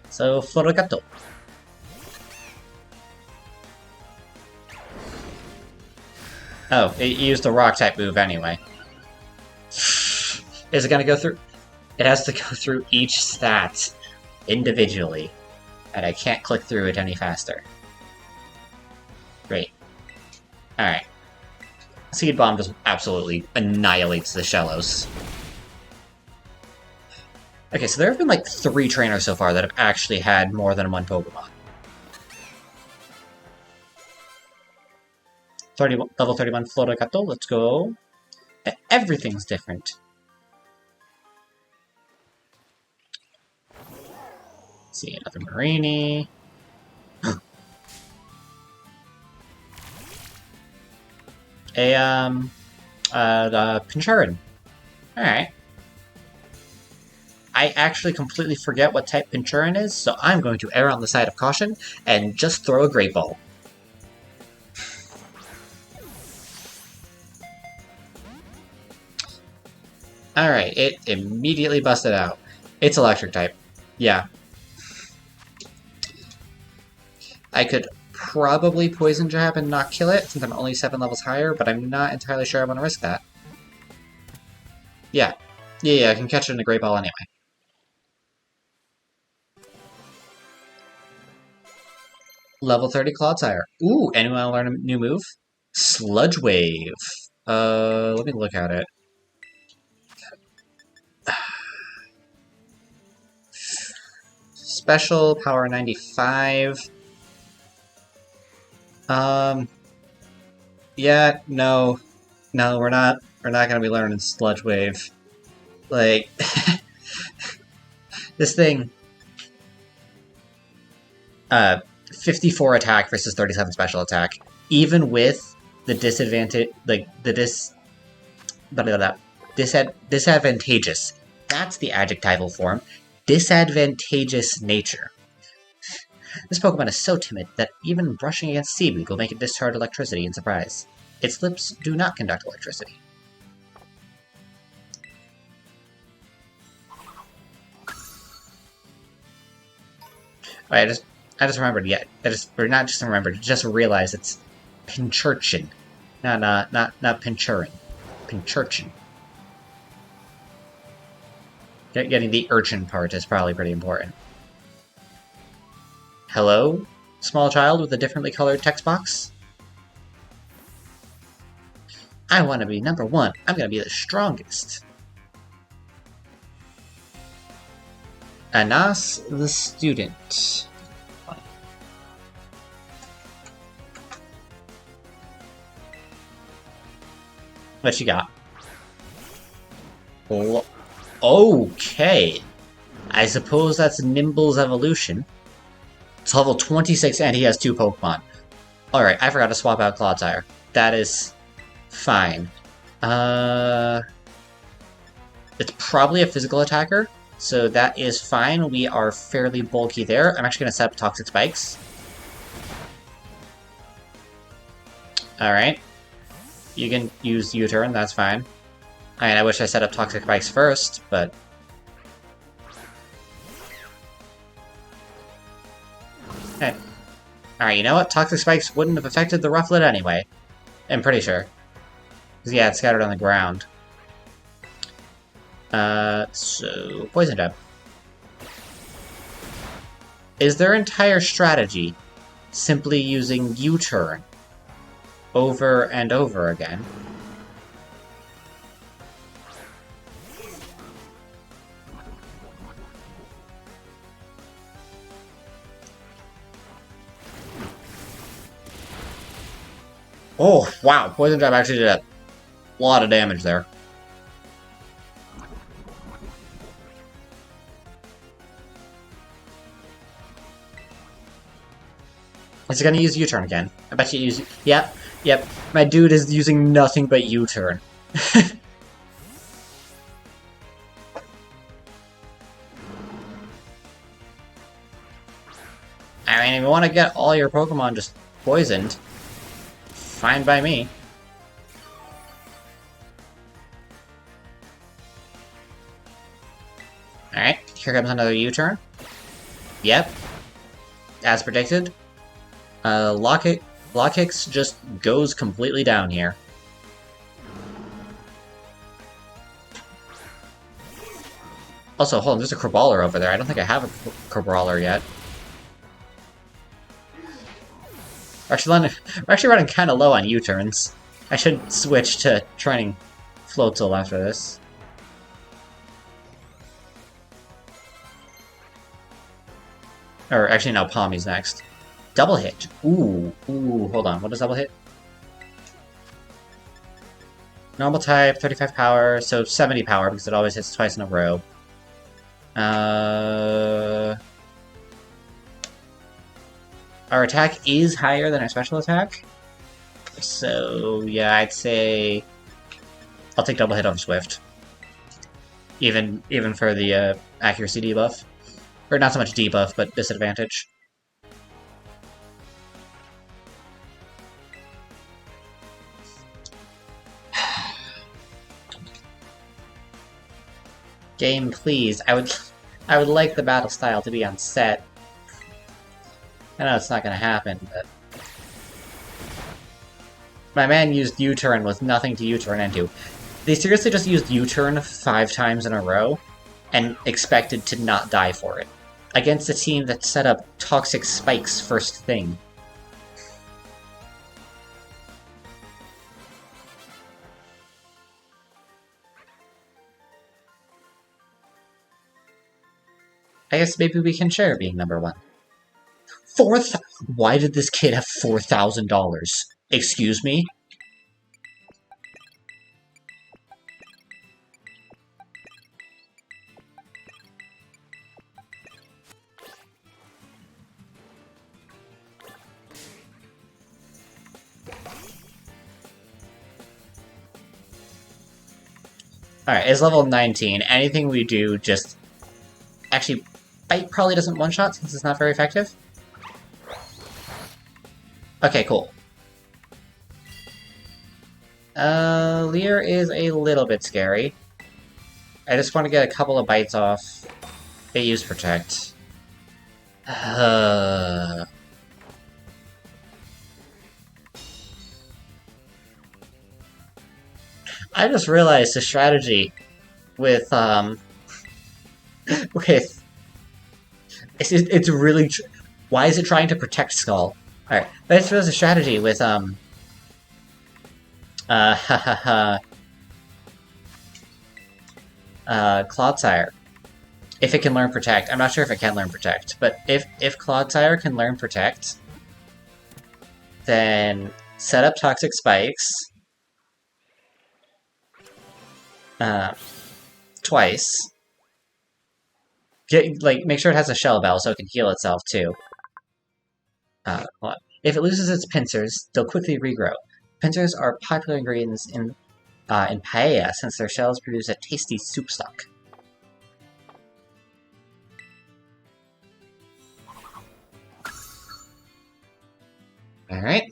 So, Florigato. Oh, it used the rock type move anyway. Is it gonna go through? It has to go through each stat individually, and I can't click through it any faster. Great. Alright. Seed Bomb just absolutely annihilates the Shellos. Okay, so there have been like 3 trainers so far that have actually had more than one Pokemon. Level 31 Florigato, let's go. Everything's different. Let's see, another Marini. The Pinchurin. Alright. I actually completely forget what type Pinchurin is, so I'm going to err on the side of caution and just throw a Great Ball. Alright, it immediately busted out. It's electric type. Yeah. I could probably Poison Jab and not kill it, since I'm only 7 levels higher, but I'm not entirely sure I want to risk that. Yeah. Yeah, I can catch it in a Great Ball anyway. Level 30 Clodsire. Ooh, anyone want to learn a new move? Sludge Wave. Let me look at it. Special, power 95. Yeah, no. No, we're not gonna be learning Sludge Wave. Like, this thing... 54 attack versus 37 special attack. Even with the disadvantage... Like, the disadvantageous. That's the adjectival form. Disadvantageous nature. This Pokemon is so timid that even brushing against seaweed will make it discharge electricity in surprise. Its lips do not conduct electricity. Oh, I just remembered. Yeah, or not just remembered. Just realized it's Pinchurchin, not Pinchurin, Pinchurchin. Getting the urchin part is probably pretty important. Hello, small child with a differently colored text box. I want to be number one. I'm gonna be the strongest. Anas the student. What you got? Okay. I suppose that's Nimble's evolution. It's level 26 and he has 2 Pokemon. Alright, I forgot to swap out Clodsire. That is fine. It's probably a physical attacker, so that is fine. We are fairly bulky there. I'm actually going to set up Toxic Spikes. Alright. You can use U-turn, that's fine. I mean, I wish I set up Toxic Spikes first, but... Okay. Alright, you know what? Toxic Spikes wouldn't have affected the Rufflet anyway. I'm pretty sure. Because, yeah, it's scattered on the ground. So... Poison Jab. Is their entire strategy simply using U-turn over and over again? Oh, wow. Poison Jab actually did a lot of damage there. Is he gonna use U-turn again? I bet you use... Yep. My dude is using nothing but U-turn. I mean, if you want to get all your Pokemon just poisoned, fine by me. Alright, here comes another U-turn. Yep. As predicted. Lockix just goes completely down here. Also, hold on, there's a Crabrawler over there. I don't think I have a Crabrawler yet. We're actually running kind of low on U-turns. I should switch to trying Floatzel after this. Or actually, no, Palmy's next. Double hit. Ooh, hold on. What does double hit? Normal type, 35 power, so 70 power because it always hits twice in a row. Our attack is higher than our special attack. So, yeah, I'd say I'll take double hit over Swift. Even for the accuracy debuff. Or not so much debuff, but disadvantage. Game, please. I would like the battle style to be on set. I know it's not gonna happen, but... My man used U-turn with nothing to U-turn into. They seriously just used U-turn 5 times in a row, and expected to not die for it. Against a team that set up Toxic Spikes first thing. I guess maybe we can share being number 1. Why did this kid have $4,000? Excuse me? Alright, it's level 19. Anything we do just... Actually, Bite probably doesn't one-shot since it's not very effective. Okay, cool. Leer is a little bit scary. I just want to get a couple of bites off. They use Protect. I just realized the strategy with with it's really why is it trying to protect Skull? All right, I just realized the strategy with ha ha ha Clodsire. If it can learn Protect, I'm not sure if it can learn Protect, but if Clodsire can learn Protect, then set up Toxic Spikes uh, twice. Make sure it has a Shell Bell so it can heal itself too. If it loses its pincers, they'll quickly regrow. Pincers are popular ingredients in paella since their shells produce a tasty soup stock. Alright.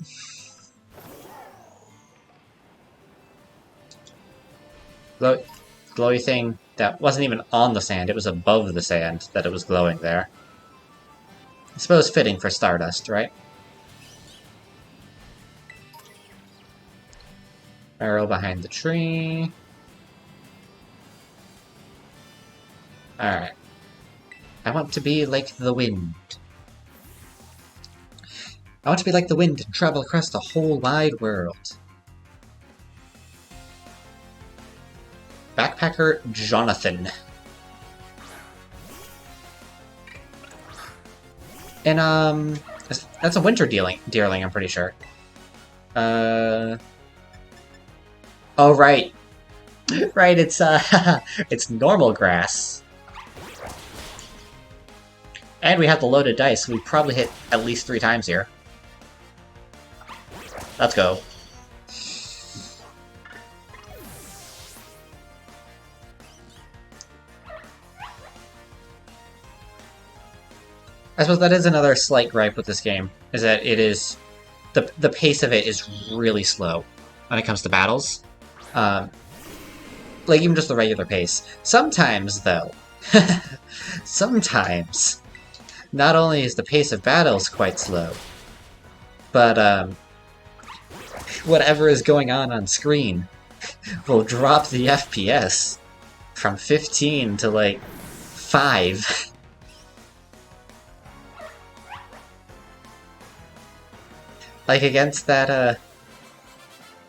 Glowy thing that wasn't even on the sand, it was above the sand that it was glowing there. I suppose fitting for Stardust, right? Arrow behind the tree. Alright. I want to be like the wind. I want to be like the wind and travel across the whole wide world. Backpacker Jonathan. And, that's a winter deerling, I'm pretty sure. Oh, right. Right, it's, it's normal grass. And we have the loaded dice, so we probably hit at least 3 times here. Let's go. I suppose that is another slight gripe with this game, is that it is... The pace of it is really slow when it comes to battles. Like, even just the regular pace. Sometimes, though, sometimes, not only is the pace of battles quite slow, but, whatever is going on screen will drop the FPS from 15 to, like, 5. Like, against that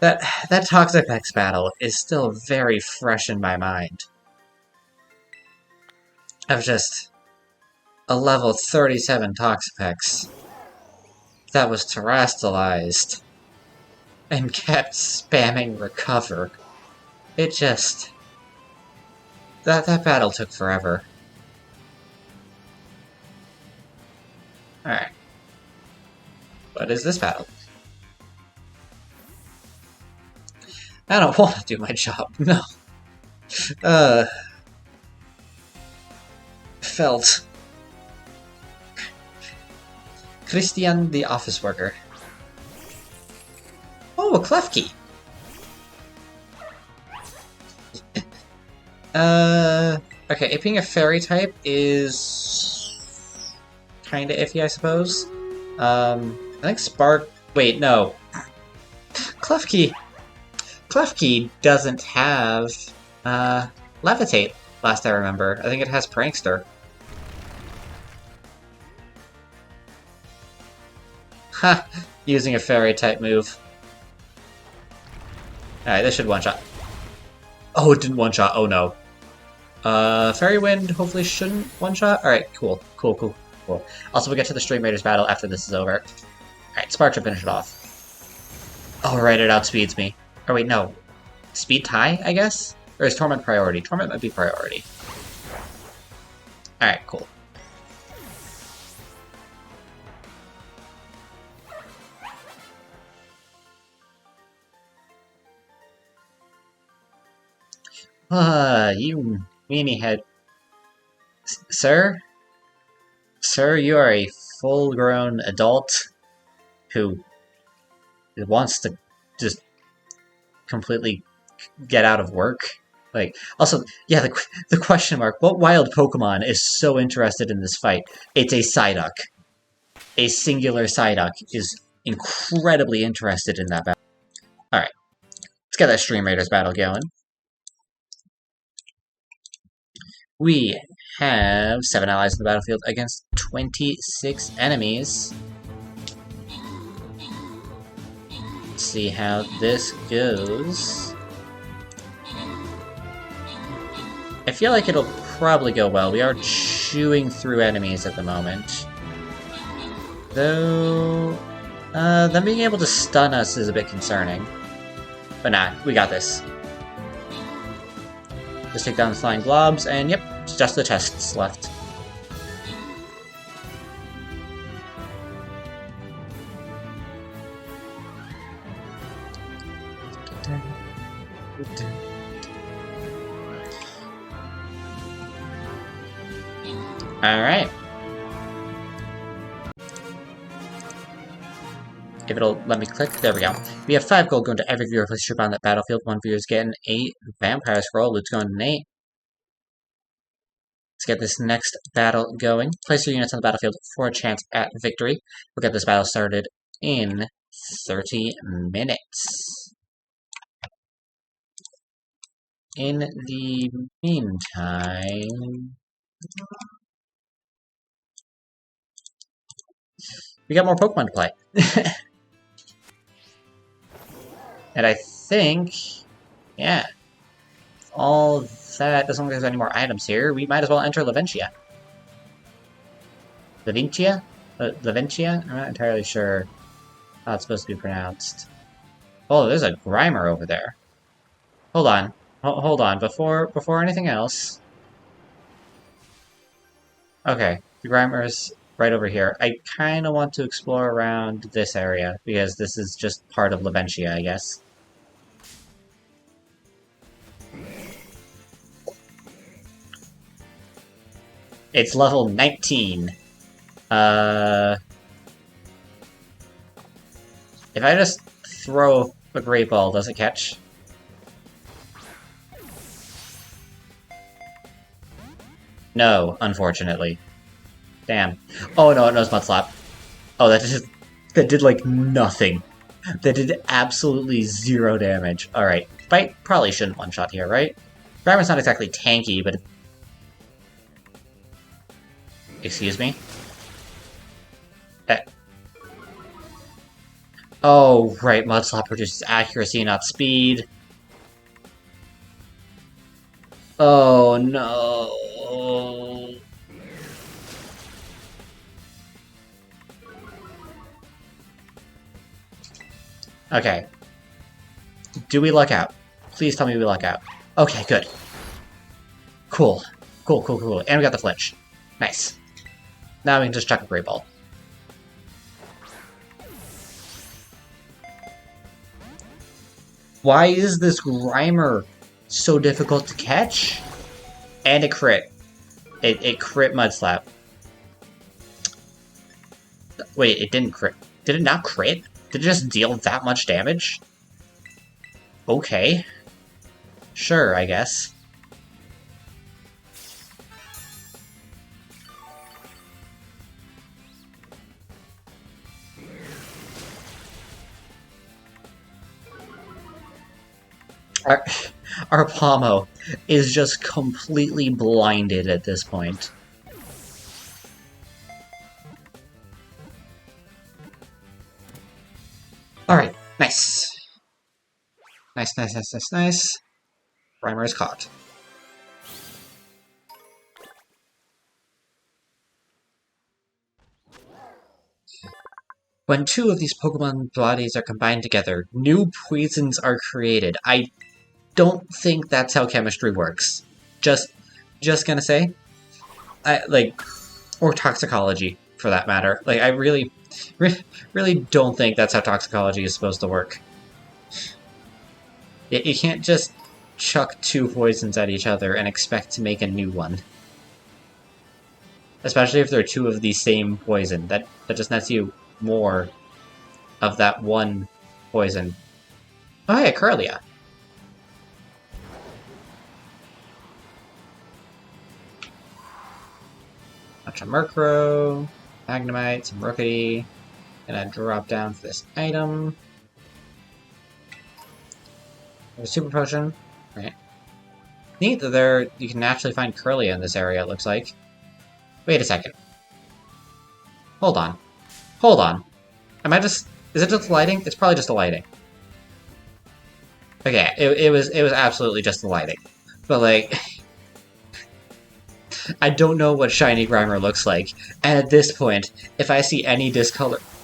Toxapex battle is still very fresh in my mind. Of just a level 37 Toxapex that was terastallized and kept spamming recover. It just... That battle took forever. Alright. What is this battle? I don't want to do my job, no. Felt. Christian the office worker. Oh, a Klefki! Okay, it being a fairy type is... kinda iffy, I suppose. I think Spark... Wait, no. Klefki doesn't have, Levitate, last I remember. I think it has Prankster. Ha! Using a fairy-type move. Alright, this should one-shot. Oh, it didn't one-shot. Oh, no. Fairy Wind hopefully shouldn't one-shot. Alright, cool. Cool. Also, we'll get to the Stream Raiders battle after this is over. Alright, Spark should finish it off. Oh, right, it outspeeds me. Oh, wait, no. Speed tie, I guess? Or is Torment priority? Torment might be priority. Alright, cool. You meanie head. Sir? Sir, you are a full-grown adult who wants to just completely get out of work. Like, also, yeah, the question mark. What wild Pokemon is so interested in this fight? It's a Psyduck. A singular Psyduck is incredibly interested in that battle. Alright, let's get that Stream Raiders battle going. We have 7 allies in the battlefield against 26 enemies. Let's see how this goes. I feel like it'll probably go well. We are chewing through enemies at the moment. Though, them being able to stun us is a bit concerning. But nah, we got this. Just take down the flying globs, and yep, it's just the chests left. Alright. If it'll let me click, there we go. We have 5 gold going to every viewer placed a trip on that battlefield. 1 viewer's getting a vampire scroll. Loot's going to 8. Let's get this next battle going. Place your units on the battlefield for a chance at victory. We'll get this battle started in 30 minutes. In the meantime, we got more Pokemon to play. And I think, yeah, all that doesn't look like there's any more items here. We might as well enter Laventia. Laventia? Laventia? I'm not entirely sure how it's supposed to be pronounced. Oh, there's a Grimer over there. Hold on. Hold on. Before anything else. Okay, the Grimer's right over here. I kind of want to explore around this area, because this is just part of Laventia, I guess. It's level 19. If I just throw a Great Ball, does it catch? No, unfortunately. Damn. Oh no, it knows Mud Slap. Oh, that did like nothing. That did absolutely 0 damage. Alright, Bite probably shouldn't one-shot here, right? Grimer's not exactly tanky, but... Excuse me? Oh, right, Mud Slap reduces accuracy, not speed. Oh, no. Okay. Do we luck out? Please tell me we luck out. Okay, good. Cool. Cool. And we got the flinch. Nice. Now we can just chuck a Great Ball. Why is this Grimer so difficult to catch? And it crit. It crit Mud Slap. Wait, it didn't crit. Did it not crit? Did it just deal that much damage? Okay. Sure, I guess. Our Pomo is just completely blinded at this point. Alright, nice. Nice. Grimer is caught. When 2 of these Pokemon bodies are combined together, new poisons are created. I don't think that's how chemistry works. Just gonna say. Or toxicology, for that matter. Like, I really don't think that's how toxicology is supposed to work. You can't just chuck 2 poisons at each other and expect to make a new one. Especially if they're 2 of the same poison. That just nets you more of that one poison. Oh, hey, Corellia. of Murkrow, Magnemite, some Rookity. Gonna drop down for this item. A Super Potion. Right. Neat that you can actually find Curlia in this area, it looks like. Wait a second. Hold on. Hold on. Am I just... Is it just the lighting? It's probably just the lighting. Okay, it was absolutely just the lighting. But like... I don't know what Shiny Grimer looks like. And at this point, if I see any discoloration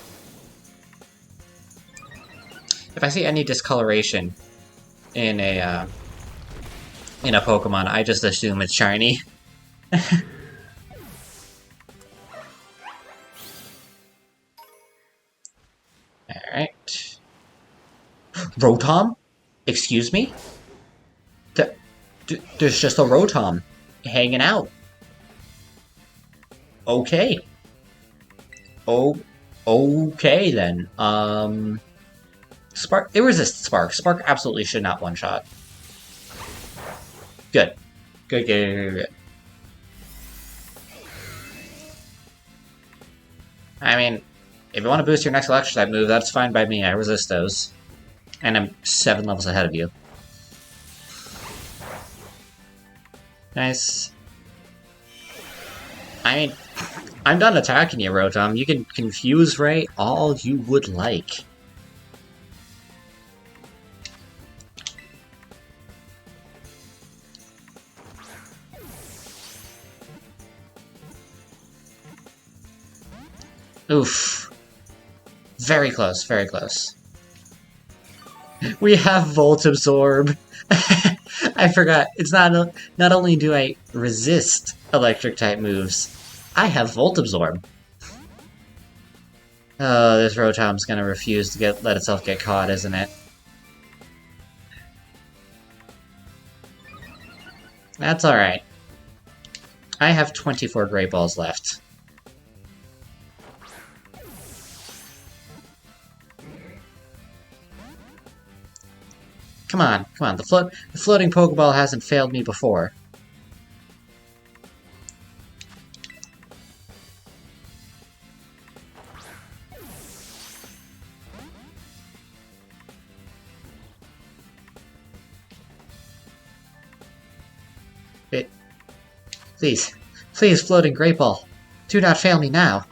in a Pokemon, I just assume it's shiny. Alright. Rotom? Excuse me? There's just a Rotom hanging out. Okay. Oh, okay then. Spark. It resists Spark. Spark absolutely should not one-shot. Good. Good. I mean, if you want to boost your next electric type move, that's fine by me. I resist those. And I'm 7 levels ahead of you. Nice. I mean, I'm done attacking you, Rotom. You can confuse Ray all you would like. Oof. Very close, very close. We have Volt Absorb. I forgot. It's not only do I resist electric type moves, I have Volt Absorb. Oh, this Rotom's gonna refuse to let itself get caught, isn't it? That's alright. I have 24 Great Balls left. Come on, come on. The floating Pokeball hasn't failed me before. Please, please, floating Great Ball. Do not fail me now.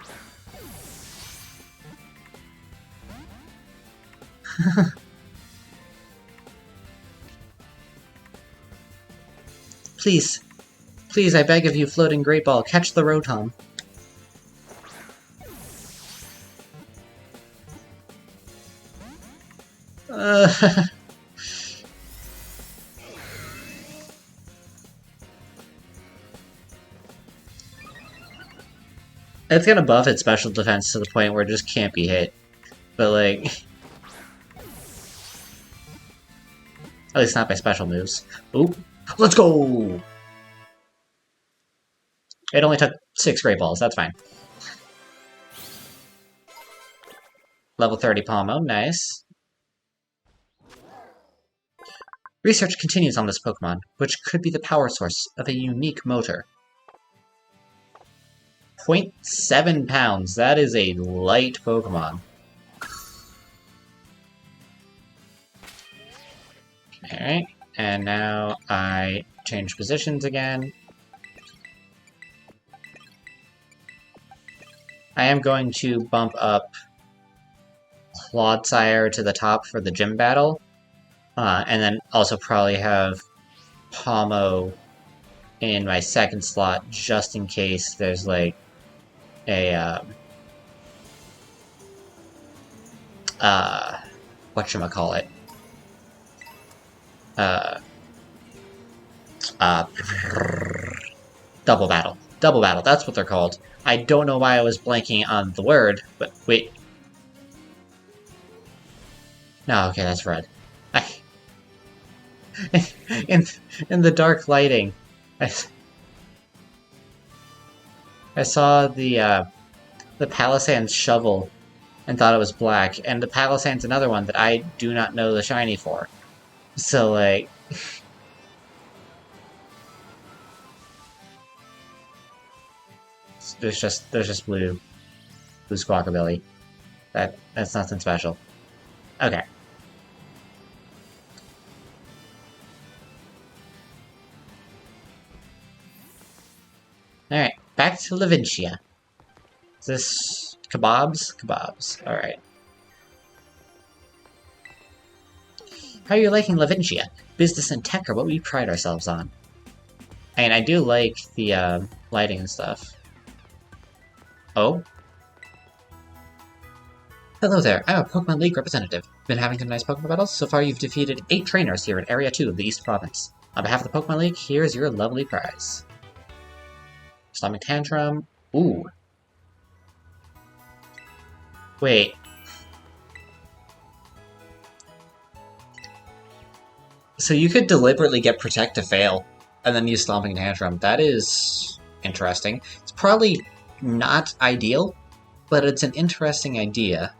Please, please, I beg of you, floating Great Ball, catch the Rotom. It's gonna buff its special defense to the point where it just can't be hit. But, like... At least not by special moves. Oop. Let's go! It only took 6 Great Balls, that's fine. Level 30 Palmo, nice. Research continues on this Pokemon, which could be the power source of a unique motor. 0.7 pounds, that is a light Pokemon. Alright, and now I change positions again. I am going to bump up Clodsire to the top for the gym battle, and then also probably have Palmo in my second slot just in case there's like a whatchamacallit? Double battle. Double battle, that's what they're called. I don't know why I was blanking on the word, but wait. No, okay, that's red. In the dark lighting, I saw the Palisand's shovel and thought it was black, and the Palisand's another one that I do not know the shiny for. So, like... there's just blue Squawkabilly. That's nothing special. Okay. Alright, back to Lavincia. Is this kebabs? Kebabs. Alright. How are you liking Lavincia? Business and tech are what we pride ourselves on. And I do like the lighting and stuff. Oh? Hello there, I'm a Pokemon League representative. Been having some nice Pokemon battles? So far you've defeated 8 trainers here in Area 2 of the East Province. On behalf of the Pokemon League, here's your lovely prize. Stomping Tantrum. Ooh. Wait. So you could deliberately get Protect to fail, and then use Stomping Tantrum. That is interesting. It's probably not ideal, but it's an interesting idea.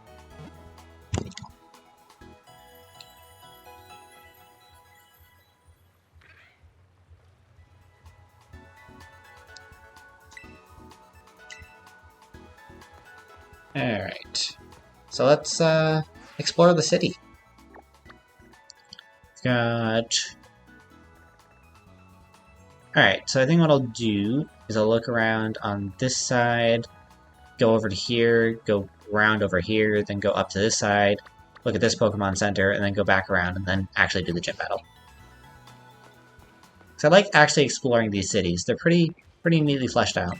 Alright. So let's explore the city. Got... Alright, so I think what I'll do is I'll look around on this side, go over to here, go around over here, then go up to this side, look at this Pokemon Center, and then go back around and then actually do the gym battle. So I like actually exploring these cities. They're pretty neatly fleshed out.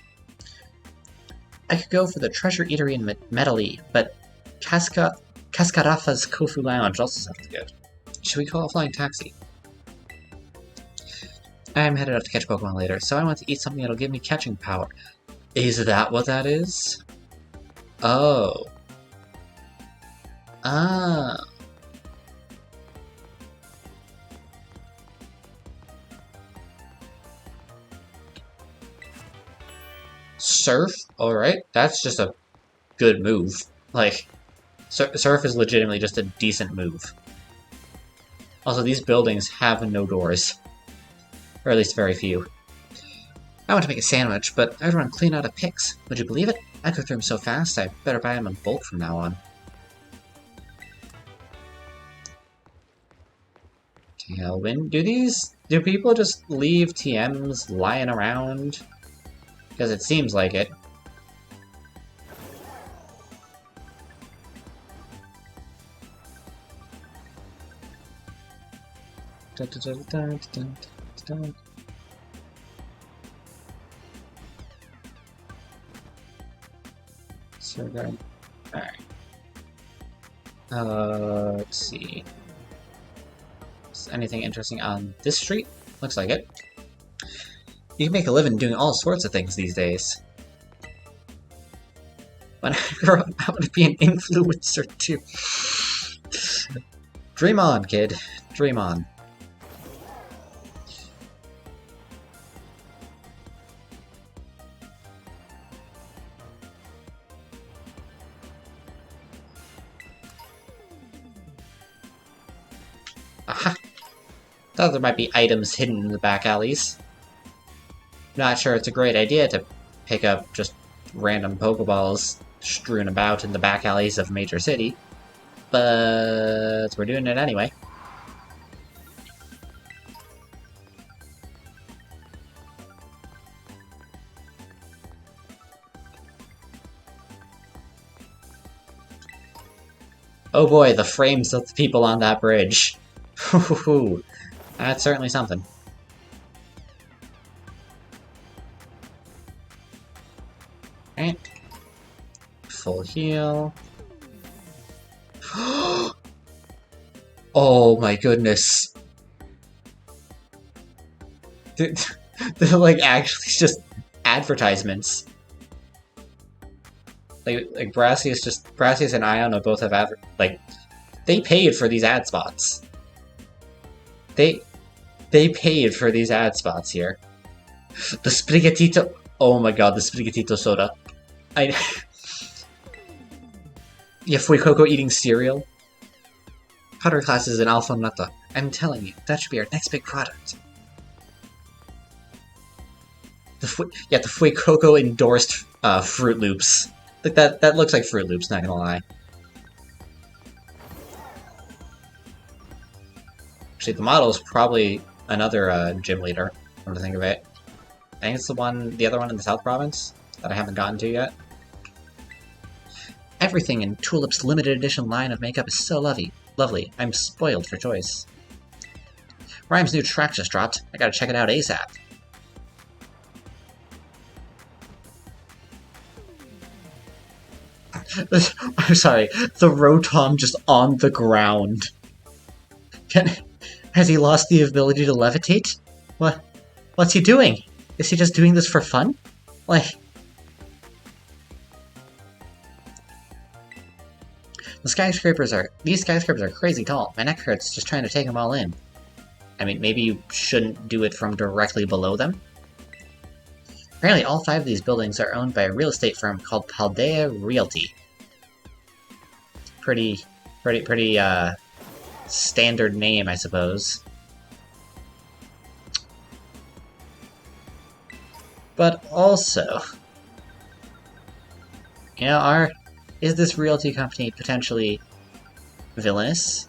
I could go for the Treasure Eatery in Medellin, but Cascarafa's Kofu Lounge also sounds good. Should we call a flying taxi? I'm headed out to catch Pokemon later, so I want to eat something that'll give me catching power. Is that what that is? Oh. Ah. Surf? Alright, that's just a good move. Like, Surf is legitimately just a decent move. Also, these buildings have no doors. Or at least very few. I want to make a sandwich, but I'd run clean out of picks. Would you believe it? I go through them so fast, I better buy them in bulk from now on. Tailwind? Do people just leave TMs lying around? Because it seems like it. So good. Alright. Let's see. Is anything interesting on this street? Looks like it. You can make a living doing all sorts of things these days. When I grow up, I want to be an influencer too. Dream on, kid. Dream on. Aha! Thought there might be items hidden in the back alleys. Not sure it's a great idea to pick up just random Pokeballs strewn about in the back alleys of a major city, but we're doing it anyway. Oh boy, the frames of the people on that bridge. That's certainly something. Right. Full heal. Oh my goodness. They're like actually just advertisements. Like Brassius and Iono both have they paid for these ad spots. They paid for these ad spots here. The Sprigatito. Oh my god, the Sprigatito soda. Yeah, Fuecoco eating cereal. Powder classes in Alpha Nutta. I'm telling you, that should be our next big product. The Fuecoco endorsed Fruit Loops. Like that looks like Fruit Loops, not gonna lie. Actually, the model is probably another gym leader, come to think of it. I think it's the other one in the South Province that I haven't gotten to yet. Everything in Tulip's limited edition line of makeup is so lovely. I'm spoiled for choice. Rhyme's new track just dropped. I gotta check it out ASAP. I'm sorry, the Rotom just on the ground. Has he lost the ability to levitate? What's he doing? Is he just doing this for fun? Like... These skyscrapers are crazy tall. My neck hurts just trying to take them all in. I mean, maybe you shouldn't do it from directly below them? Apparently all 5 of these buildings are owned by a real estate firm called Paldea Realty. Pretty, standard name, I suppose. But also... You know, is this realty company potentially villainous?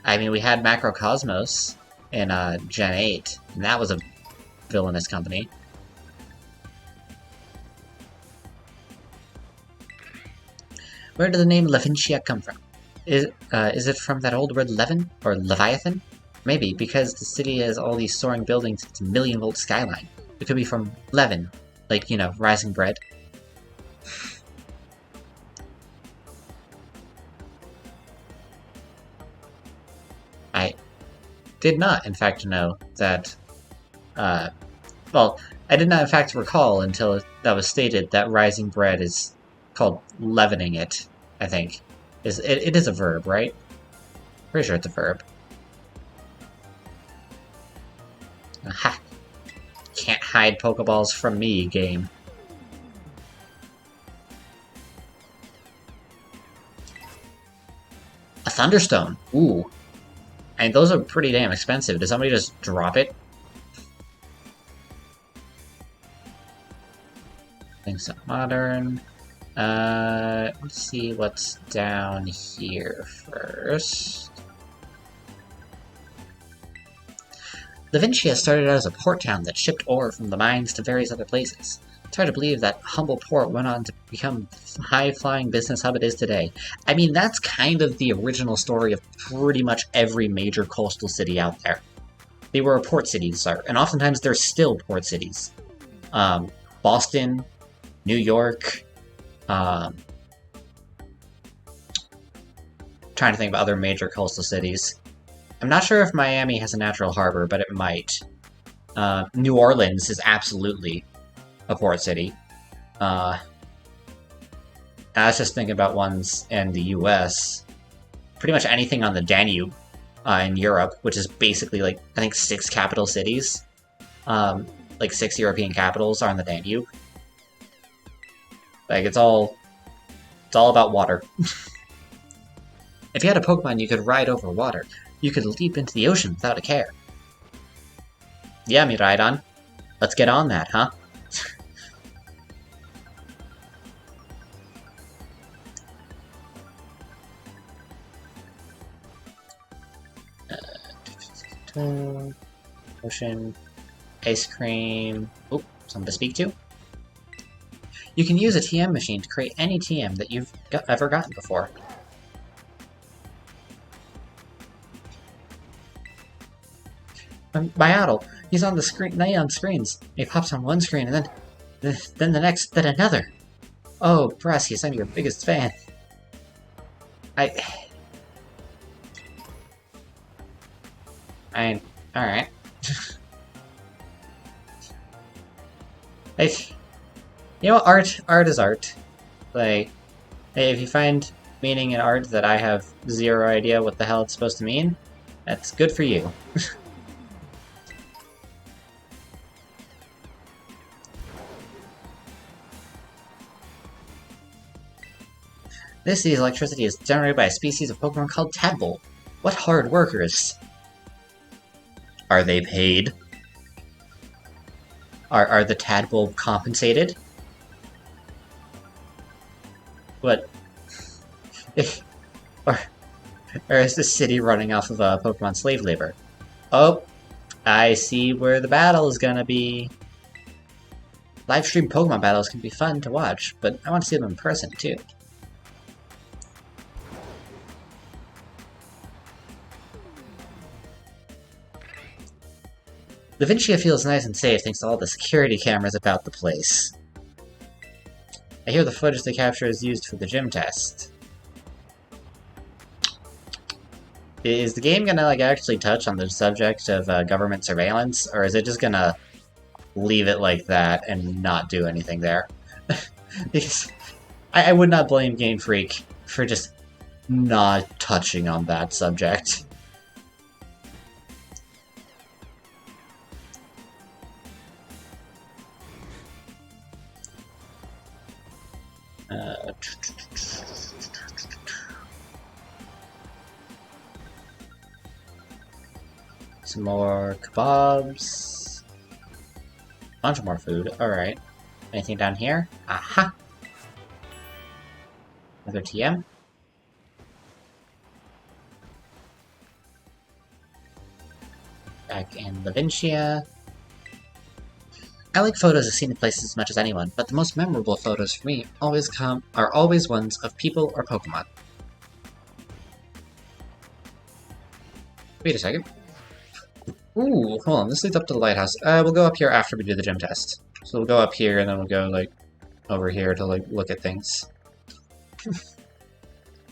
I mean, we had Macrocosmos in Gen 8, and that was a villainous company. Where did the name Levincia come from? Is it from that old word Levin? Or Leviathan? Maybe, because the city has all these soaring buildings, it's a million-volt skyline. It could be from Levin, like, you know, rising bread. I did not, in fact, know that, well, I did not, in fact, recall until that was stated that rising bread is called leavening it, I think. It is a verb, right? Pretty sure it's a verb. Aha! Can't hide Pokeballs from me, game. A Thunderstone! Ooh. And those are pretty damn expensive. Did somebody just drop it? Things so modern. Let's see what's down here first. Levincia started out as a port town that shipped ore from the mines to various other places. It's hard to believe that humble port went on to become the high-flying business hub it is today. I mean, that's kind of the original story of pretty much every major coastal city out there. They were a port city to start, and oftentimes they're still port cities. Boston, New York, trying to think of other major coastal cities. I'm not sure if Miami has a natural harbor, but it might. New Orleans is absolutely a port city. I was just thinking about ones in the US. Pretty much anything on the Danube in Europe, which is basically, like, I think 6 capital cities. Like 6 European capitals are on the Danube. Like, it's all about water. If you had a Pokemon you could ride over water, you could leap into the ocean without a care. Yeah, Miraidon. Let's get on that, huh? Ocean, ice cream. Oh, something to speak to. You can use a TM machine to create any TM that you've ever gotten before. Biottle, he's on the screen, neon screens. He pops on one screen and then the next, then another. Oh, Brassius, I'm your biggest fan. Alright. You know, art is art. Like, hey, if you find meaning in art that I have zero idea what the hell it's supposed to mean, that's good for you. This city's electricity is generated by a species of Pokemon called Tadpole. What hard workers! Are they paid? Are the Tadpole compensated? What? or, or is the city running off of Pokemon slave labor? Oh, I see where the battle is gonna be. Live stream Pokemon battles can be fun to watch, but I want to see them in person too. Lavincia feels nice and safe thanks to all the security cameras about the place. I hear the footage they capture is used for the gym test. Is the game gonna actually touch on the subject of government surveillance, or is it just gonna leave it like that and not do anything there? Because I would not blame Game Freak for just not touching on that subject. Some more kebabs. Bunch of more food. Alright. Anything down here? Aha! Another TM. Back in Lavincia. I like photos of scenic places as much as anyone, but the most memorable photos for me are always ones of people or Pokemon. Wait a second. Ooh, hold on, this leads up to the lighthouse. We'll go up here after we do the gym test. So we'll go up here and then we'll go, like, over here to, like, look at things.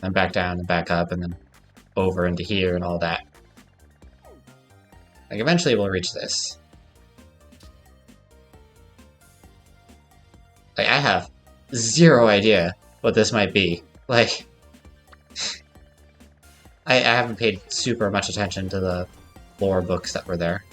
And back down and back up and then over into here and all that. Like, eventually we'll reach this. Like, I have zero idea what this might be. Like, I haven't paid super much attention to the lore books that were there.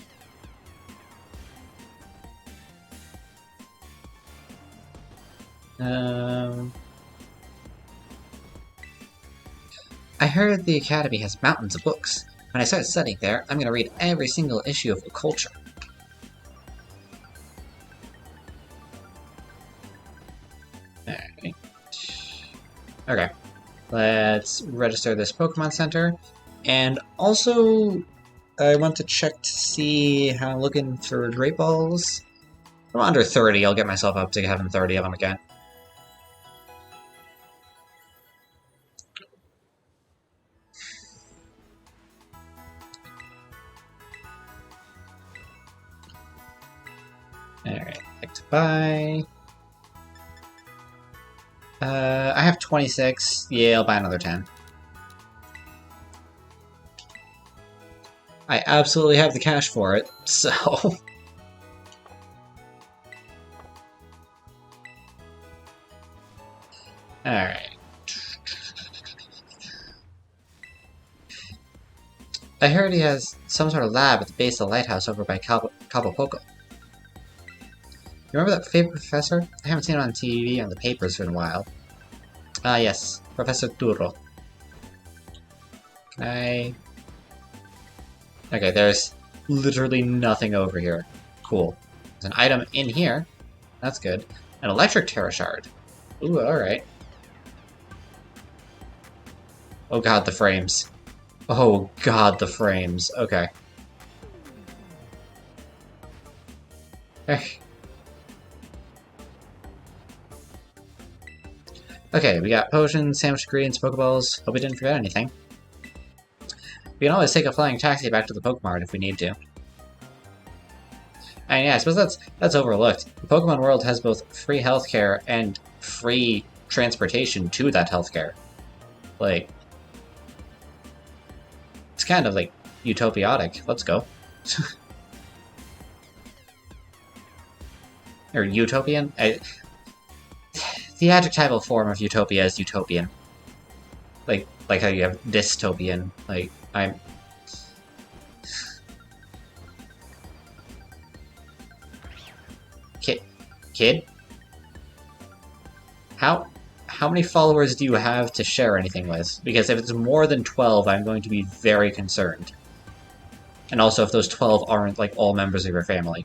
I heard the Academy has mountains of books. When I start studying there, I'm gonna read every single issue of culture. Alright. Okay. Let's register this Pokemon Center. And also, I want to check to see how I'm looking for Great Balls. If I'm under 30, I'll get myself up to having 30 of them again. Alright, like to buy. I have 26. Yeah, I'll buy another 10. I absolutely have the cash for it, so... Alright. I heard he has some sort of lab at the base of the lighthouse over by Cabo Poco. You remember that favorite professor? I haven't seen him on TV or in the papers for a while. Ah, yes. Professor Turro. Can I... Okay, there's literally nothing over here. Cool. There's an item in here. That's good. An electric Terra Shard. Ooh, alright. Oh god, the frames. Oh god, the frames. Okay. Okay, we got potions, sandwich ingredients, Pokeballs. Hope we didn't forget anything. We can always take a flying taxi back to the Pokemart if we need to. And yeah, I suppose that's overlooked. The Pokemon world has both free healthcare and free transportation to that healthcare. Like, it's kind of like utopiotic. Let's go. Or utopian? The adjectival form of utopia is utopian. Like how you have dystopian. Like, I'm... Kid? How many followers do you have to share anything with? Because if it's more than 12, I'm going to be very concerned. And also if those 12 aren't, like, all members of your family.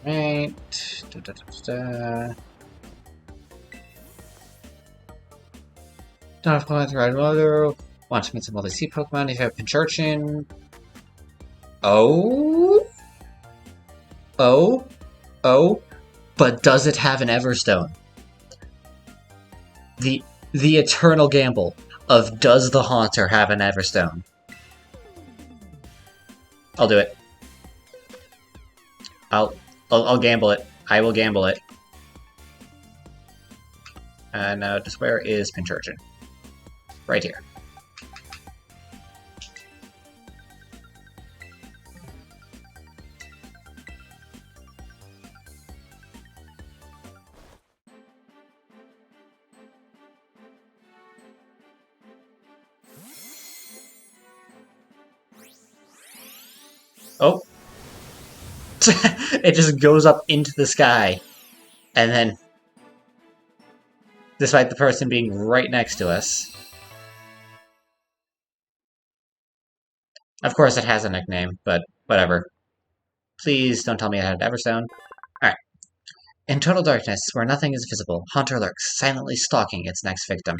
Alright. Da, da, da, da. Don't have Pokemon to ride Mother. Want to meet some other sea Pokemon if you have Pincurchin. Oh? Oh? Oh? But does it have an Everstone? The eternal gamble of does the Haunter have an Everstone? I'll do it. I'll gamble it. I will gamble it. Now, just where is Pincurchin? Right here. Oh. It just goes up into the sky. And then, despite the person being right next to us. Of course it has a nickname, but whatever. Please don't tell me it had Everstone. Alright. In total darkness, where nothing is visible, Haunter lurks, silently stalking its next victim.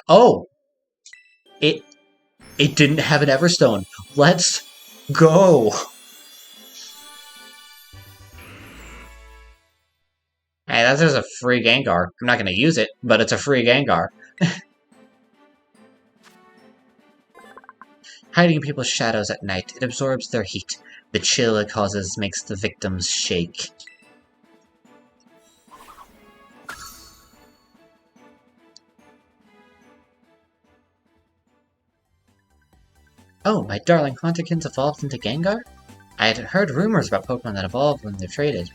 Oh! It didn't have an Everstone. Let's go! Hey, that's just a free Gengar. I'm not gonna use it, but it's a free Gengar. Hiding in people's shadows at night, it absorbs their heat. The chill it causes makes the victims shake. Oh, my darling Hauntikins evolved into Gengar? I had heard rumors about Pokemon that evolve when they're traded.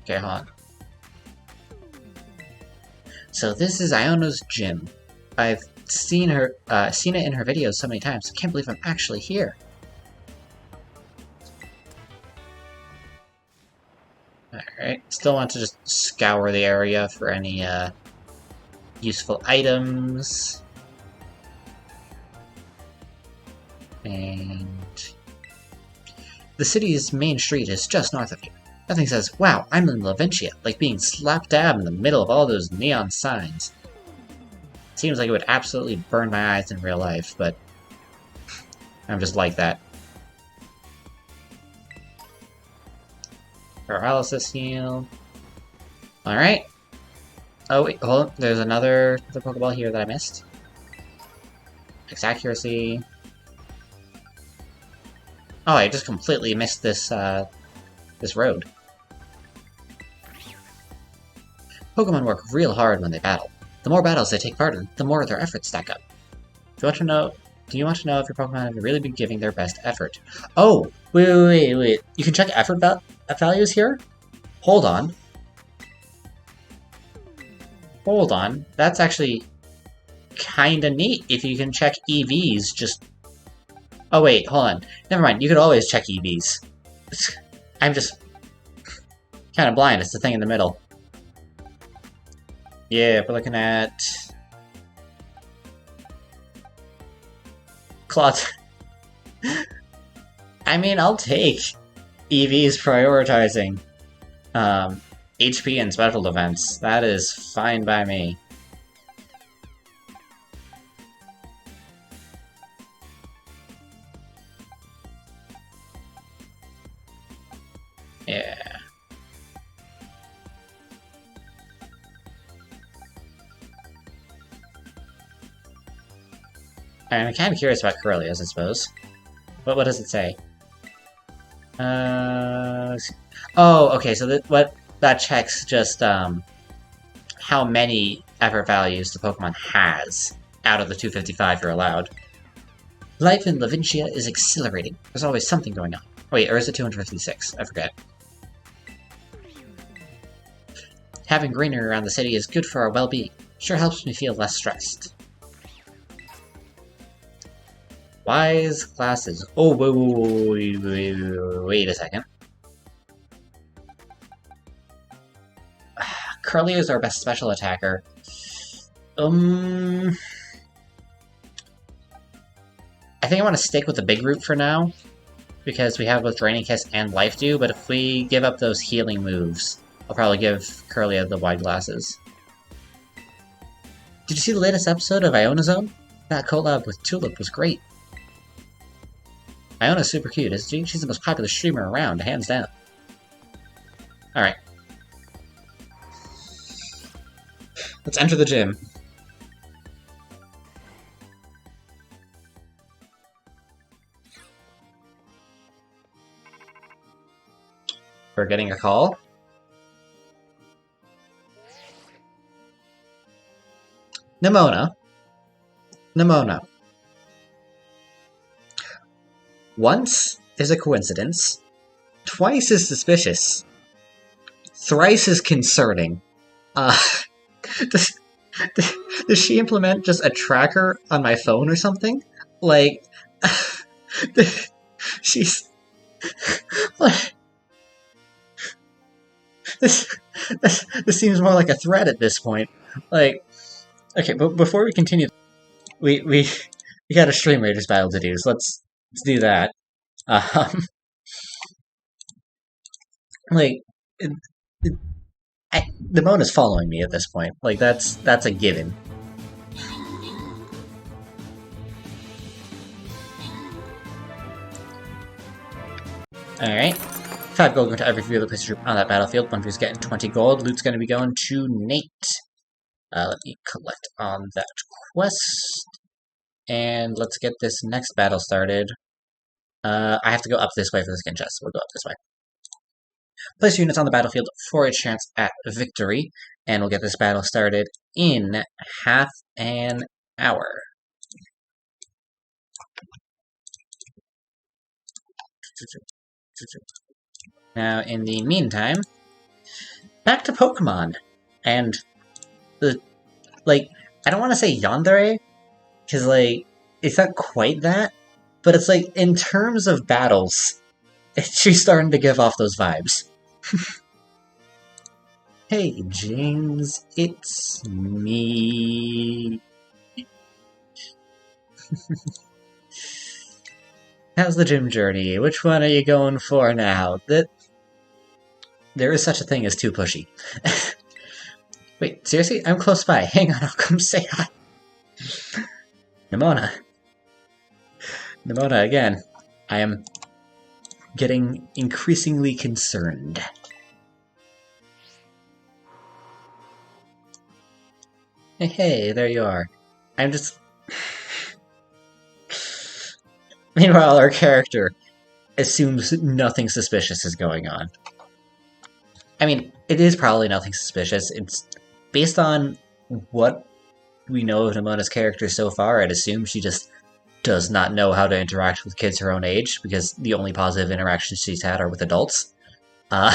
Okay, hold on. So this is Iono's gym. I've seen it in her videos so many times. I can't believe I'm actually here. Alright, still want to just scour the area for any useful items. And the city's main street is just north of here. Nothing says, wow, I'm in Laventia, like being slap dab in the middle of all those neon signs. Seems like it would absolutely burn my eyes in real life, but I'm just like that. Paralysis heal. Alright. Oh, wait, hold on. There's another Pokeball here that I missed. X accuracy. Oh, I just completely missed this, this road. Pokemon work real hard when they battle. The more battles they take part in, the more their efforts stack up. Do you want to know if your Pokemon have really been giving their best effort? Oh! Wait. You can check effort values here? Hold on. Hold on. That's actually kinda neat if you can check EVs just... Oh wait, hold on. Never mind, you could always check EVs. I'm just kinda blind, it's the thing in the middle. Yeah, we're looking at... Clots. I mean, I'll take EVs prioritizing HP and special events. That is fine by me. Yeah. I'm kind of curious about Corellios, I suppose. What does it say? Oh, okay, so what that checks just how many effort values the Pokemon has out of the 255 you're allowed. Life in Laventia is exhilarating. There's always something going on. Wait, or is it 256? I forget. Having greenery around the city is good for our well-being. Sure helps me feel less stressed. Wise glasses. Oh, wait a second. Curly is our best special attacker. I think I want to stick with the big root for now, because we have both Draining Kiss and Life Dew, but if we give up those healing moves, I'll probably give Curlia the wide glasses. Did you see the latest episode of Iona Zone? That collab with Tulip was great. Iona's super cute, isn't she? She's the most popular streamer around, hands down. Alright. Let's enter the gym. We're getting a call. Nimona. Once is a coincidence. Twice is suspicious. Thrice is concerning. Does she implement just a tracker on my phone or something? Like, she's... This seems more like a threat at this point. Like, okay, but before we continue, we got a Stream Raiders battle to do, so let's do that. Like, Nimona's following me at this point. Like, that's a given. Alright. 5 gold going to every field places on that battlefield. One who's getting 20 gold. Loot's going to be going to Nate. Let me collect on that quest. And let's get this next battle started. I have to go up this way for the skin chest, so we'll go up this way. Place units on the battlefield for a chance at victory, and we'll get this battle started in half an hour. Now, in the meantime, back to Pokémon, and I don't want to say yandere, because, it's not quite that, but it's in terms of battles, she's starting to give off those vibes. Hey, James, it's me. How's the gym journey? Which one are you going for now? There is such a thing as too pushy. Wait, seriously? I'm close by. Hang on, I'll come say hi. Nimona again. I am getting increasingly concerned. Hey, there you are. I'm just... Meanwhile, our character assumes nothing suspicious is going on. I mean, it is probably nothing suspicious. It's based on what we know of Nimona's character so far, I'd assume she just does not know how to interact with kids her own age, because the only positive interactions she's had are with adults. Look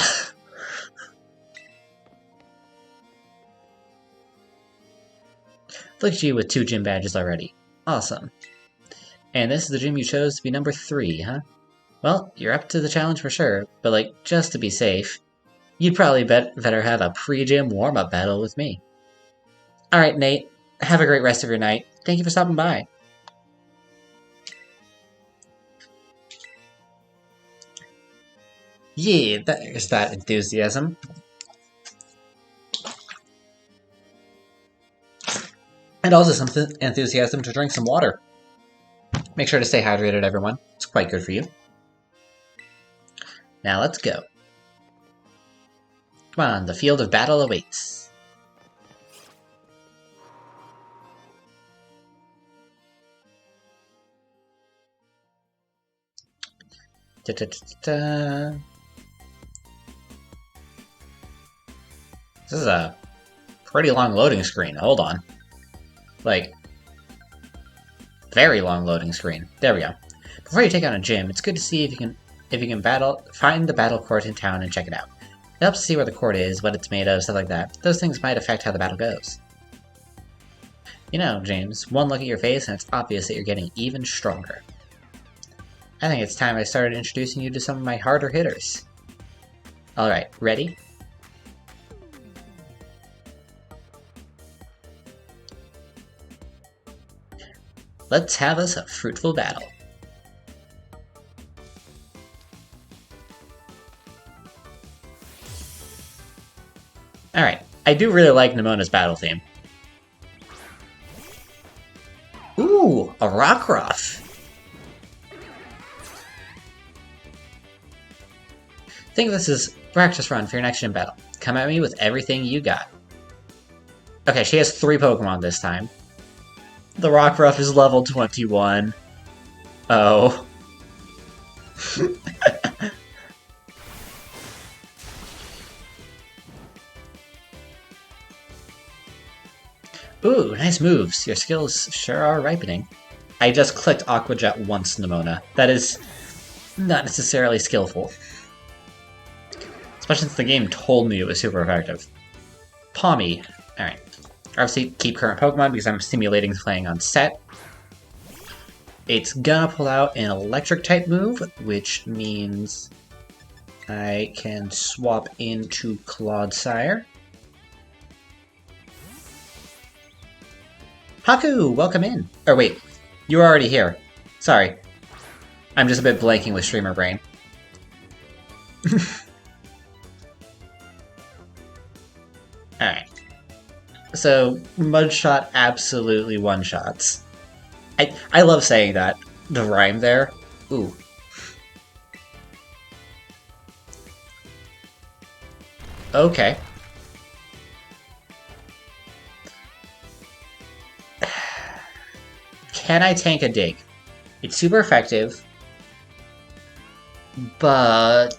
at you with 2 gym badges already. Awesome. And this is the gym you chose to be number 3, huh? Well, you're up to the challenge for sure, but just to be safe, you'd probably better have a pre-gym warm-up battle with me. Alright, Nate. Have a great rest of your night. Thank you for stopping by. Yeah, there's that enthusiasm. And also some enthusiasm to drink some water. Make sure to stay hydrated, everyone. It's quite good for you. Now let's go. Come on, the field of battle awaits. Da-da-da-da. This is a pretty long loading screen. Hold on. Very long loading screen. There we go. Before you take on a gym, it's good to see if you can find the battle court in town and check it out. It helps to see where the court is, what it's made of, stuff like that. Those things might affect how the battle goes. You know, James, one look at your face and it's obvious that you're getting even stronger. I think it's time I started introducing you to some of my harder hitters. Alright, ready? Let's have us a fruitful battle. Alright, I do really like Nemona's battle theme. Ooh, a Rockruff! Think of this as practice run for your next gym battle. Come at me with everything you got. Okay, she has 3 Pokemon this time. The Rockruff is level 21. Oh. Ooh, nice moves. Your skills sure are ripening. I just clicked Aqua Jet once, Nemona. That is not necessarily skillful. Especially since the game told me it was super effective. Palmy. Alright. Obviously, keep current Pokemon because I'm simulating playing on set. It's gonna pull out an electric type move, which means I can swap into Clodsire. Haku, welcome in. Or wait, you were already here. Sorry. I'm just a bit blanking with streamer brain. Alright. So, Mudshot absolutely one-shots. I love saying that. The rhyme there. Ooh. Okay. Can I tank a dig? It's super effective, but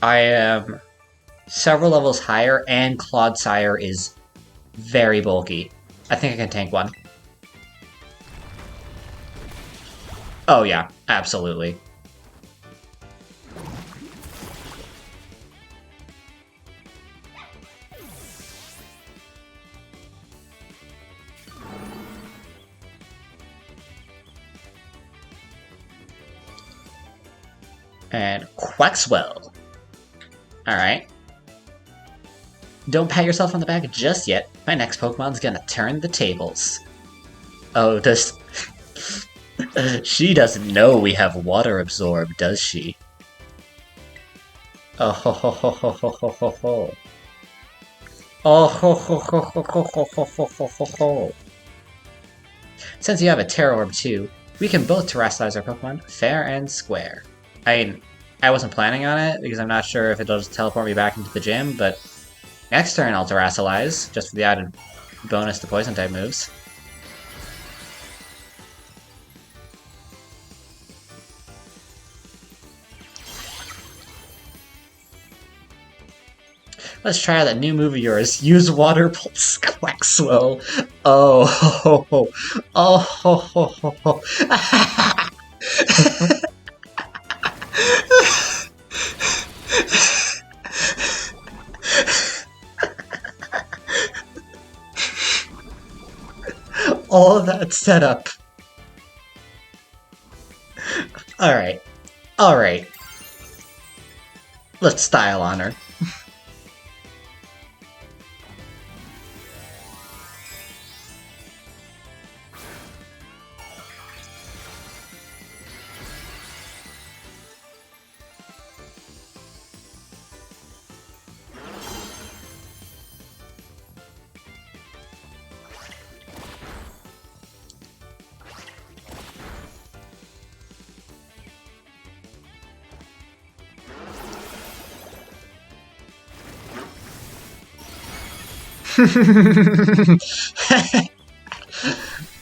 I am several levels higher, and Clodsire is very bulky. I think I can tank one. Oh yeah, absolutely. And Quaxwell. Alright. Don't pat yourself on the back just yet. My next Pokemon's gonna turn the tables. Oh, does... She doesn't know we have Water Absorb, does she? Oh ho ho ho ho ho ho ho ho. Oh ho ho ho ho ho ho ho ho ho ho ho. Since you have a Terra Orb too, we can both terrestrialize our Pokemon fair and square. I wasn't planning on it, because I'm not sure if it'll just teleport me back into the gym, but next turn I'll terrestrialize, just for the added bonus to Poison-type moves. Let's try that new move of yours. Use Water Pulse Quaxwell. Oh, ho, ho, ho. Oh, ho, ho, ho, ho. All of that setup. Alright. Alright. Let's style on her.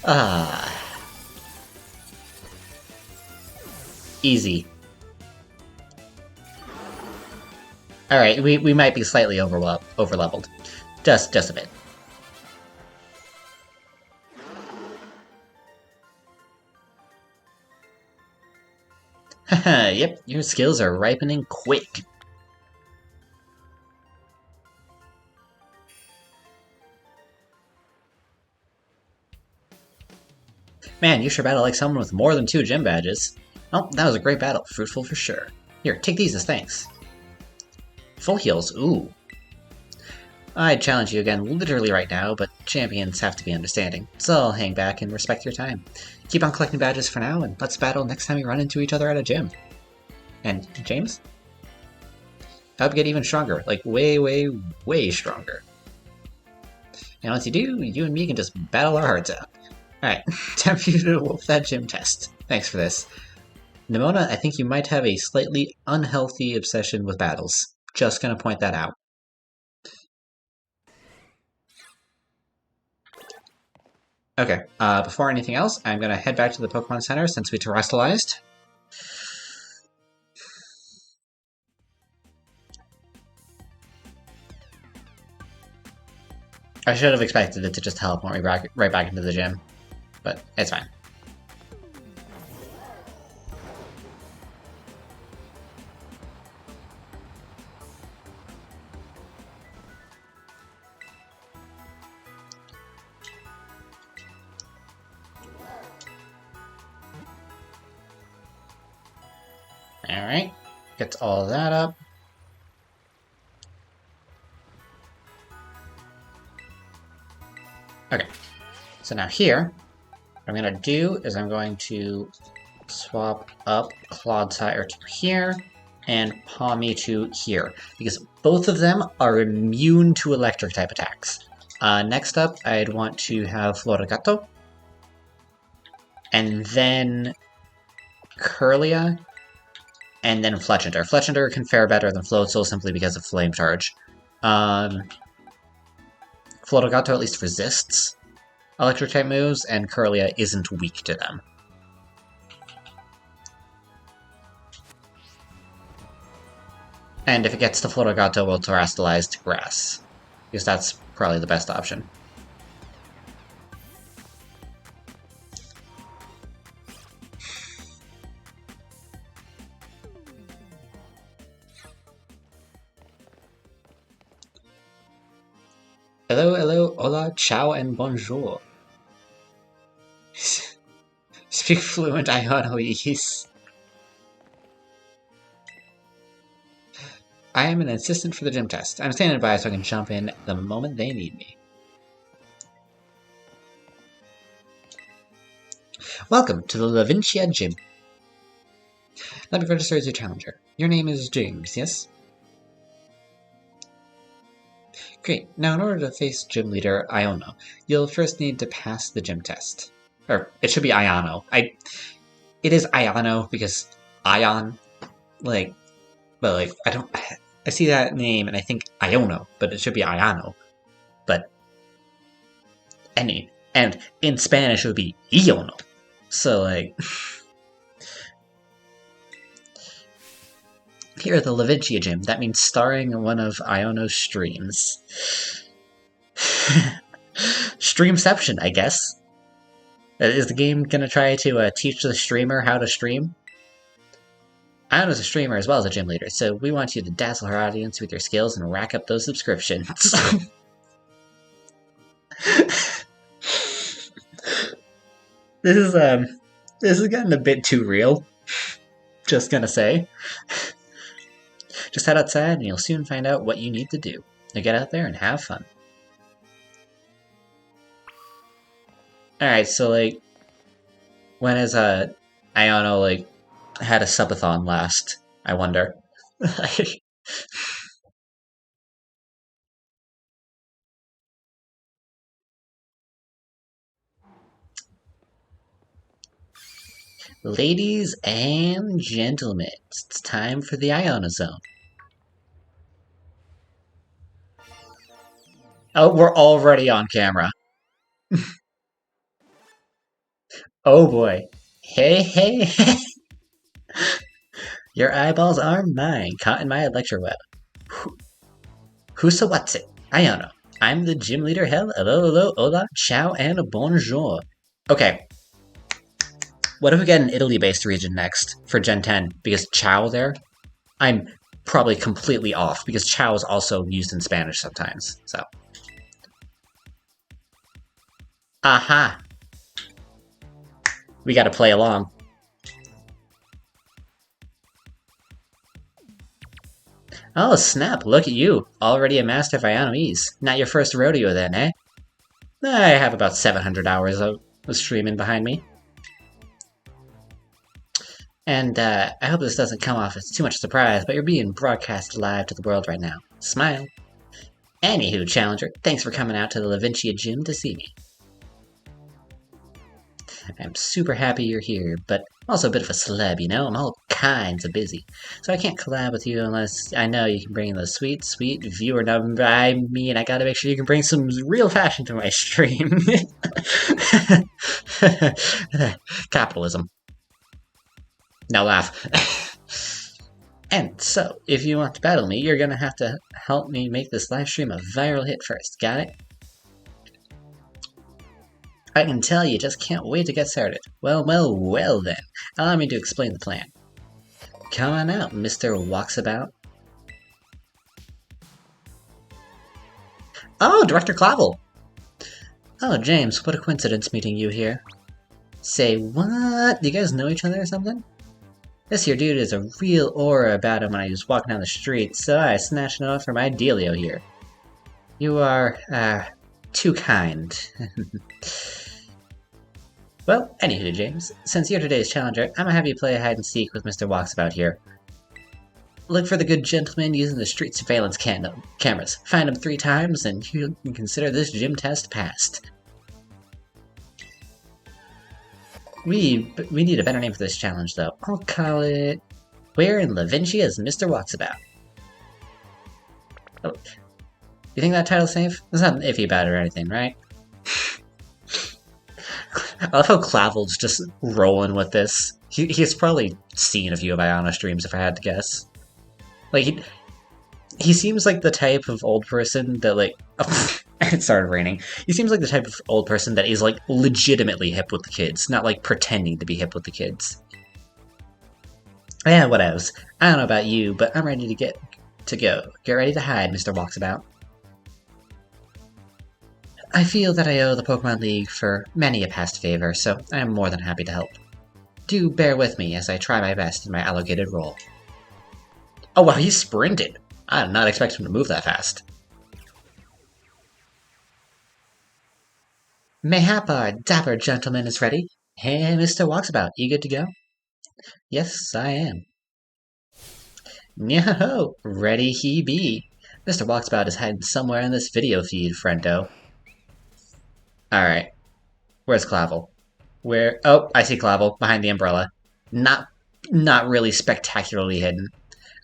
Ah. Easy. Alright, we might be slightly overleveled. Just a bit. Haha, yep, your skills are ripening quick. Man, you sure battle like someone with more than 2 gym badges. Oh, that was a great battle. Fruitful for sure. Here, take these as thanks. Full heals, ooh. I'd challenge you again literally right now, but champions have to be understanding, so I'll hang back and respect your time. Keep on collecting badges for now, and let's battle next time we run into each other at a gym. And James? I hope you get even stronger, like way, way, way stronger. And once you do, you and me can just battle our hearts out. Alright, time for you to wolf that gym test. Thanks for this. Nimona, I think you might have a slightly unhealthy obsession with battles. Just gonna point that out. Okay, before anything else, I'm gonna head back to the Pokemon Center since we terrestrialized. I should have expected it to just teleport me right back into the gym, but it's fine. Alright, gets all that up. Okay, so now here, what I'm going to do is I'm going to swap up Clodsire to here, and Pawmi to here, because both of them are immune to electric-type attacks. Next up, I'd want to have Florigato, and then Curlia, and then Fletchinder. Fletchinder can fare better than Floatzel simply because of Flame Charge. Florigato at least resists electric-type moves, and Curlia isn't weak to them. And if it gets to Florigato, we'll Terrastalize to Grass, because that's probably the best option. Hello, hello, hola, ciao, and bonjour. Speak fluent Ionoese. I am an assistant for the gym test. I'm standing by so I can jump in the moment they need me. Welcome to the Lavincia Gym. Let me register as your challenger. Your name is James, yes? Great. Now, in order to face gym leader Iono, you'll first need to pass the gym test. Or, it should be Iono. It is Iono because Ion, but I see that name and I think Iono, but it should be Iono. But, and in Spanish it would be Iono. So, here at the Lavincia Gym, that means starring in one of Iono's streams. Streamception, I guess. Is the game gonna try to teach the streamer how to stream? Iono's a streamer as well as a gym leader, so we want you to dazzle her audience with your skills and rack up those subscriptions. This is getting a bit too real. Just gonna say. Just head outside and you'll soon find out what you need to do. Now get out there and have fun. Alright, so when has Iono had a subathon last? I wonder. Ladies and gentlemen, it's time for the Iono Zone. Oh, we're already on camera. Oh boy. Hey, hey, hey. Your eyeballs are mine, caught in my electroweb. Who's what's it? Iono. I'm the gym leader. Hello, hello, hola, ciao, and bonjour. Okay. What if we get an Italy-based region next for Gen 10? Because ciao there, I'm probably completely off, because ciao is also used in Spanish sometimes, so. Aha! We gotta play along. Oh, snap, look at you. Already a master of Ionoese. Not your first rodeo then, eh? I have about 700 hours of streaming behind me. And I hope this doesn't come off as too much surprise, but you're being broadcast live to the world right now. Smile. Anywho, Challenger, thanks for coming out to the Lavincia gym to see me. I'm super happy you're here, but I'm also a bit of a celeb, you know? I'm all kinds of busy. So I can't collab with you unless I know you can bring the sweet, sweet viewer number I mean, I gotta make sure you can bring some real fashion to my stream. Capitalism. Now laugh. And so, if you want to battle me, you're gonna have to help me make this live stream a viral hit first, got it? I can tell you just can't wait to get started. Well then. Allow me to explain the plan. Come on out, Mr. Walksabout. Oh, Director Clavel! Oh, James, what a coincidence meeting you here. Say what? Do you guys know each other or something? This here dude is a real aura about him when I was walking down the street, so I snatched it off for my dealio here. You are, too kind. Well, anywho, James, since you're today's challenger, I'm gonna have you play hide and seek with Mr. Walksabout here. Look for the good gentleman using the street surveillance cameras. Find him 3 times, and you can consider this gym test passed. We need a better name for this challenge, though. I'll call it... Where in Lavincia is Mr. Walksabout? Oh, you think that title's safe? There's nothing iffy about it or anything, right? I love how Clavel's just rolling with this. He's probably seen a few of Iono streams, if I had to guess. Like, he seems like the type of old person that, like... It started raining. He seems like the type of old person that is, like, legitimately hip with the kids, not, like, pretending to be hip with the kids. Yeah, whatevs. I don't know about you, but I'm ready to go. Get ready to hide, Mr. Walksabout. I feel that I owe the Pokemon League for many a past favor, so I am more than happy to help. Do bear with me as I try my best in my allocated role. Oh wow, he sprinted! I did not expect him to move that fast. Mayhap our dapper gentleman is ready. Hey, Mr. Walksabout, you good to go? Yes, I am. Yo, ready he be. Mr. Walksabout is hiding somewhere in this video feed, friendo. Alright. Where's Clavel? Where? Oh, I see Clavel, behind the umbrella. Not really spectacularly hidden.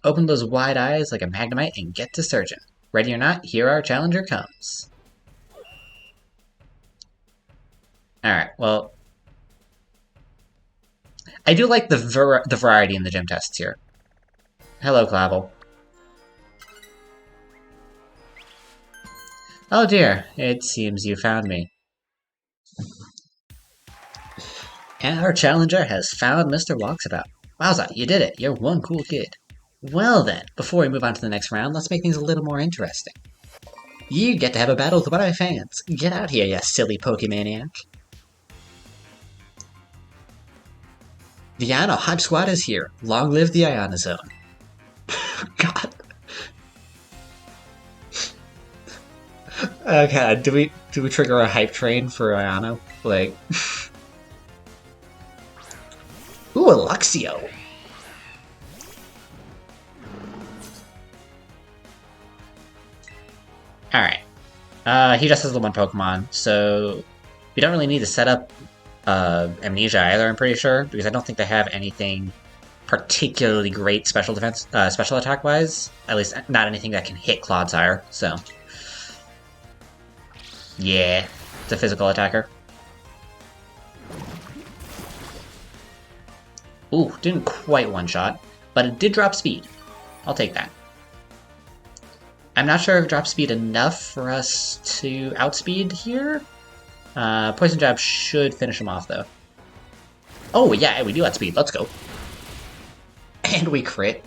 Open those wide eyes like a Magnemite and get to searching. Ready or not, here our challenger comes. Alright, well... I do like the variety in the gym tests here. Hello, Clavel. Oh dear, it seems you found me. And our challenger has found Mr. Walksabout. Wowza, you did it. You're one cool kid. Well then, before we move on to the next round, let's make things a little more interesting. You get to have a battle with one of my fans. Get out here, you silly Pokemaniac. The Iono Hype Squad is here. Long live the Iono Zone. God. Okay, do we trigger a hype train for Iono? Like... Ooh, Luxio! Alright. He just has the one Pokemon, so... We don't really need to set up Amnesia either, I'm pretty sure, because I don't think they have anything particularly great special defense, special attack-wise. At least, not anything that can hit Clodsire, so... Yeah, it's a physical attacker. Ooh, didn't quite one-shot, but it did drop speed. I'll take that. I'm not sure if it dropped speed enough for us to outspeed here. Poison Jab should finish him off, though. Oh, yeah, we do outspeed. Let's go. And we crit.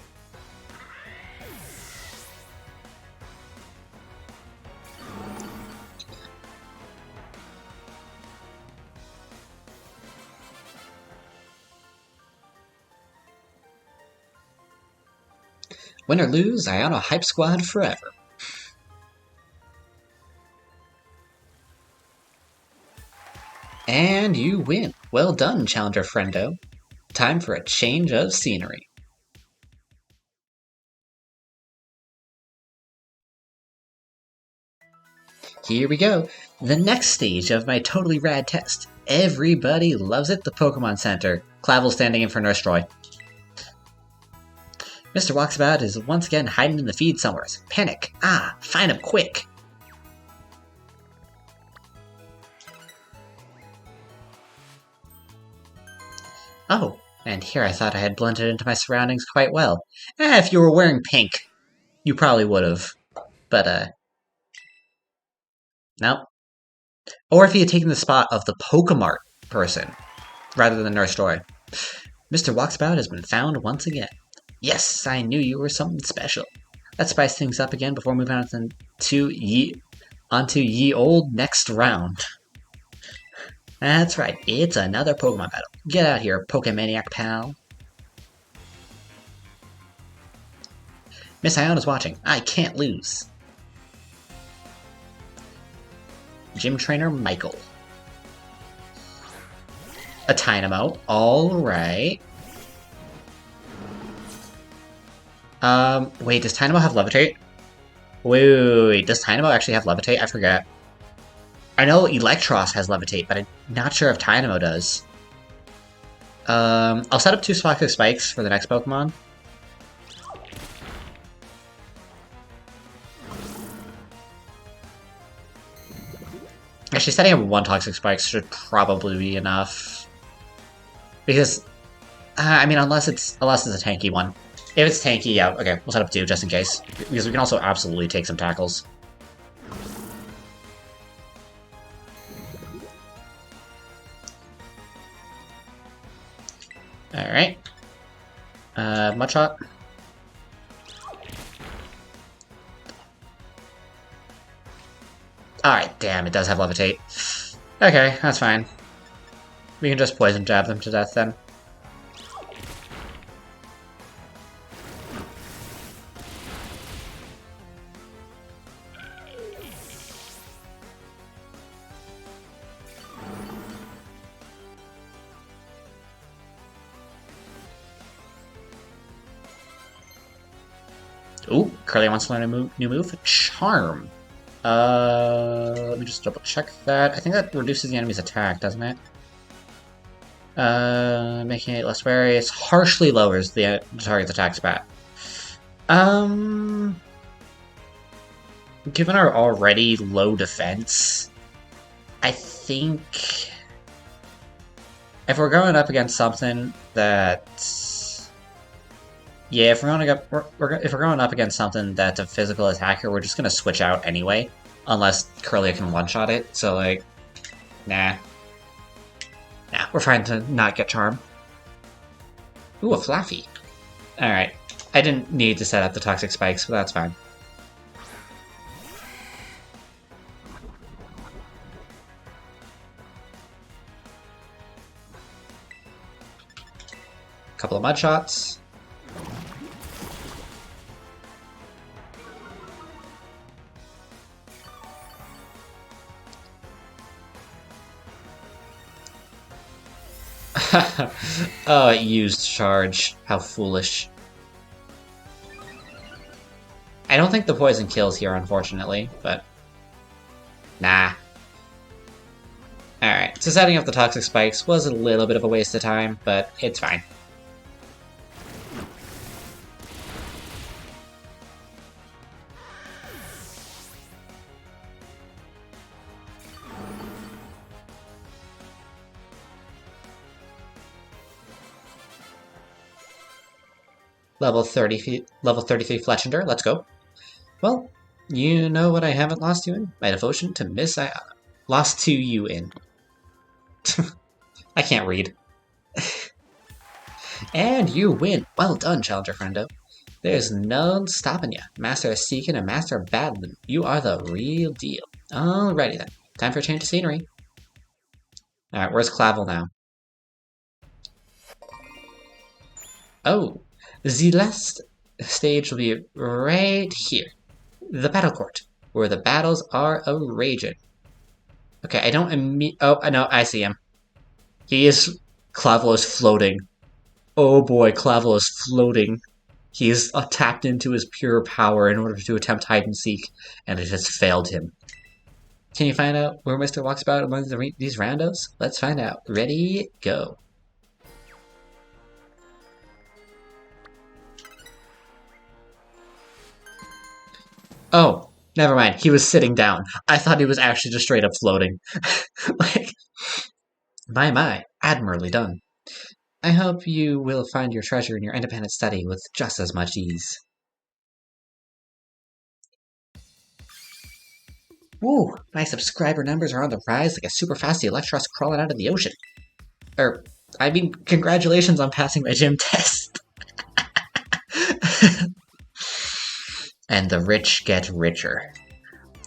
Win or lose, Ayano Hype Squad forever. And you win. Well done, Challenger Friendo. Time for a change of scenery. Here we go. The next stage of my totally rad test. Everybody loves it, the Pokemon Center. Clavel standing in for Nurse Joy. Mr. Walksabout is once again hiding in the feed somewhere. Panic. Ah, find him quick. Oh, and here I thought I had blended into my surroundings quite well. If you were wearing pink, you probably would have. But, no. Or if he had taken the spot of the Pokemart person, rather than Nurse Joy. Mr. Walksabout has been found once again. Yes, I knew you were something special. Let's spice things up again before moving on onto ye old next round. That's right, it's another Pokemon battle. Get out here, Pokemaniac pal. Miss Iona's watching. I can't lose. Gym Trainer Michael. A Dynamo. Alright. Wait, does Dynamo have Levitate? Wait, does Dynamo actually have Levitate? I forget. I know Electros has Levitate, but I'm not sure if Dynamo does. I'll set up 2 Toxic Spikes for the next Pokemon. Actually, setting up 1 Toxic Spike should probably be enough. Because, I mean, unless it's a tanky one. If it's tanky, yeah, okay, we'll set up 2 just in case. Because we can also absolutely take some tackles. Alright. Mudshot. Alright, damn, it does have Levitate. Okay, that's fine. We can just Poison Jab them to death then. Ooh, Curly wants to learn a new move. Charm. Let me just double check that. I think that reduces the enemy's attack, doesn't it? Making it less wary. It harshly lowers the target's attack stat. Given our already low defense, I think if we're going up against something that, yeah, if we're going up against something that's a physical attacker, we're just gonna switch out anyway, unless Curlia can one-shot it. So like, nah, we're trying to not get Charm. Ooh, a Flaffy. All right, I didn't need to set up the Toxic Spikes, but that's fine. Couple of Mud Shots. Oh, it used Charge. How foolish. I don't think the poison kills here, unfortunately, but nah. Alright, so setting up the Toxic Spikes was a little bit of a waste of time, but it's fine. Level 33 Fletchinder, let's go. Well, you know what I haven't lost you in? My devotion to Miss Ayana. Lost to you in. I can't read. And you win. Well done, Challenger Friendo. There's no stopping you. Master of Seeking and Master of Battling. You are the real deal. Alrighty then. Time for a change of scenery. Alright, where's Clavel now? Oh, the last stage will be right here. The battle court, where the battles are a-raging. Okay, I don't oh, no, I see him. He is... Clavel is floating. Oh boy, Clavel is floating. He is tapped into his pure power in order to attempt hide and seek, and it has failed him. Can you find out where Mr. walks about among these randos? Let's find out. Ready, go. Oh, never mind. He was sitting down. I thought he was actually just straight up floating. Like, my, admirably done. I hope you will find your treasure in your independent study with just as much ease. Woo! My subscriber numbers are on the rise like a super fast Electros crawling out of the ocean. I mean, congratulations on passing my gym test. And the rich get richer.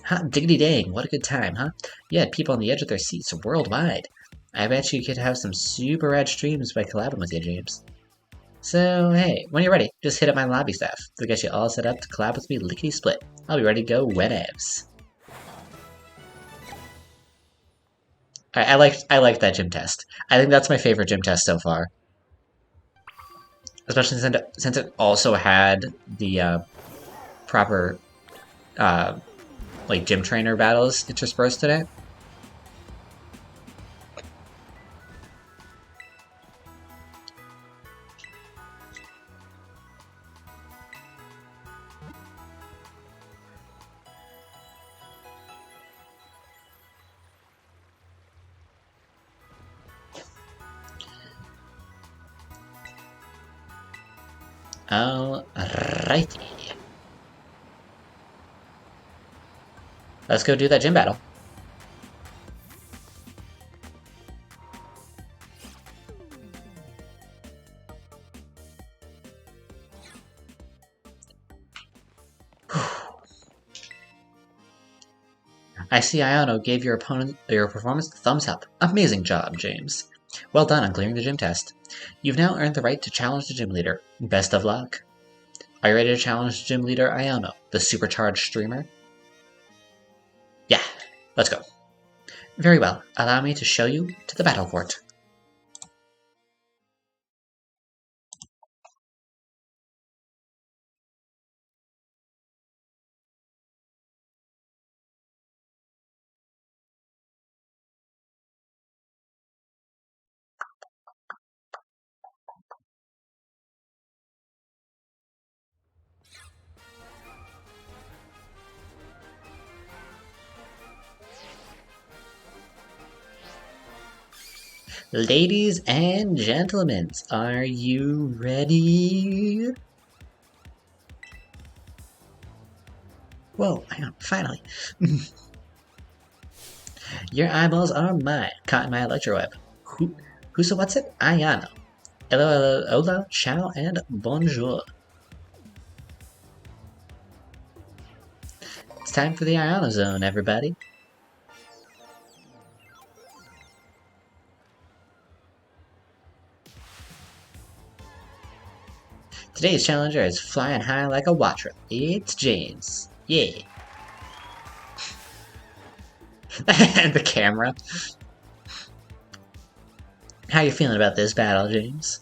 Huh, diggity dang, what a good time, huh? You had people on the edge of their seats worldwide. I bet you could have some super rad streams by collabing with you, James. So, hey, when you're ready, just hit up my lobby staff. They'll get you all set up to collab with me lickety-split. I'll be ready to go whenevs. I liked that gym test. I think that's my favorite gym test so far. Especially since it also had the proper like gym trainer battles interspersed in it. Alrighty. Let's go do that gym battle. I see Iono gave your performance the thumbs up. Amazing job, James. Well done on clearing the gym test. You've now earned the right to challenge the gym leader. Best of luck. Are you ready to challenge gym leader Iono, the supercharged streamer? Yeah, let's go. Very well. Allow me to show you to the battle court. Ladies and gentlemen, are you ready? Whoa, hang on, finally. Your eyeballs are mine, caught in my electroweb. Who so what's it? Ayano. Hello, hola, ciao, and bonjour. It's time for the Ayano Zone, everybody. Today's challenger is flying high like a Watra. It's James. Yeah. And the camera. How you feeling about this battle, James?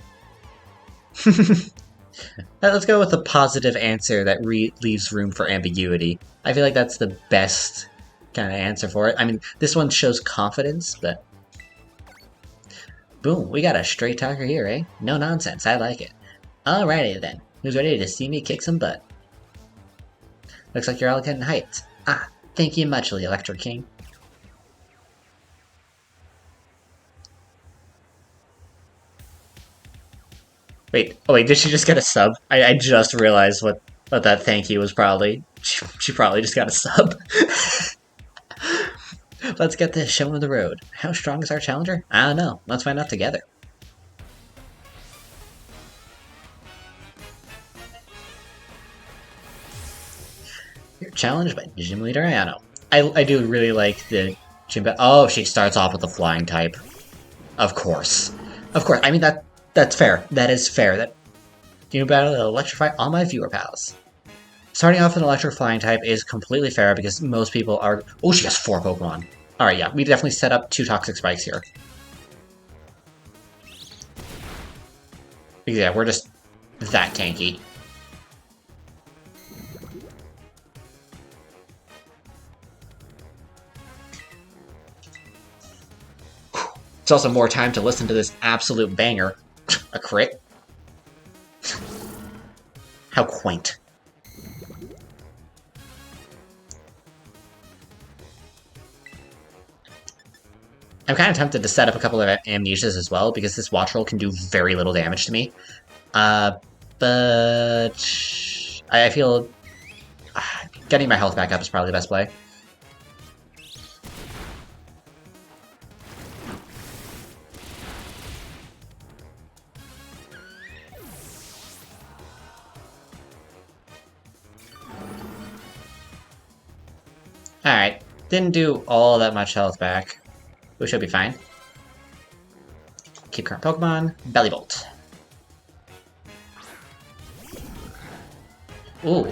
Let's go with a positive answer that leaves room for ambiguity. I feel like that's the best kind of answer for it. I mean, this one shows confidence, but... Boom, we got a straight talker here, eh? No nonsense, I like it. Alrighty then, who's ready to see me kick some butt? Looks like you're all getting hyped. Ah, thank you muchly, Electro King. Wait, oh wait, did she just get a sub? I just realized what that thank you was probably. She probably just got a sub. Let's get this show on the road. How strong is our challenger? I don't know. Let's find out together. You're challenged by Gym Leader Ayano. I do really like the gym. Oh, she starts off with the flying type. Of course. Of course. I mean, that's fair. That is fair. You battle to electrify all my viewer pals. Starting off with an electric flying type is completely fair because most people are... Oh, she has 4 Pokemon. Alright, yeah, we definitely set up 2 Toxic Spikes here. Because, yeah, we're just that tanky. It's also more time to listen to this absolute banger. A crit. How quaint. I'm kind of tempted to set up a couple of amnesias as well, because this Watch Roll can do very little damage to me. But I feel getting my health back up is probably the best play. Alright, didn't do all that much health back. We should be fine. Keep current Pokemon. Bellybolt. Ooh.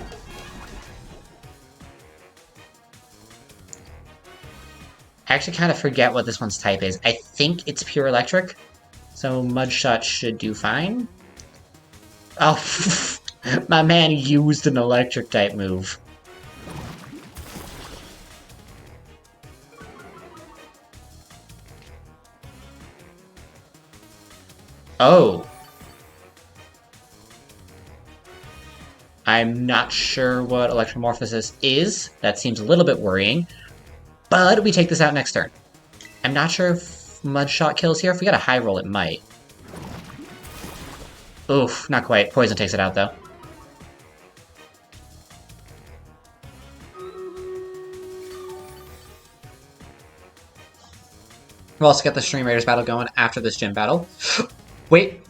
I actually kind of forget what this one's type is. I think it's pure electric, so Mudshot should do fine. Oh, my man used an electric type move. Oh. I'm not sure what Electromorphosis is. That seems a little bit worrying. But we take this out next turn. I'm not sure if Mudshot kills here. If we got a high roll, it might. Oof, not quite. Poison takes it out, though. We'll also get the Stream Raiders battle going after this gym battle. Wait.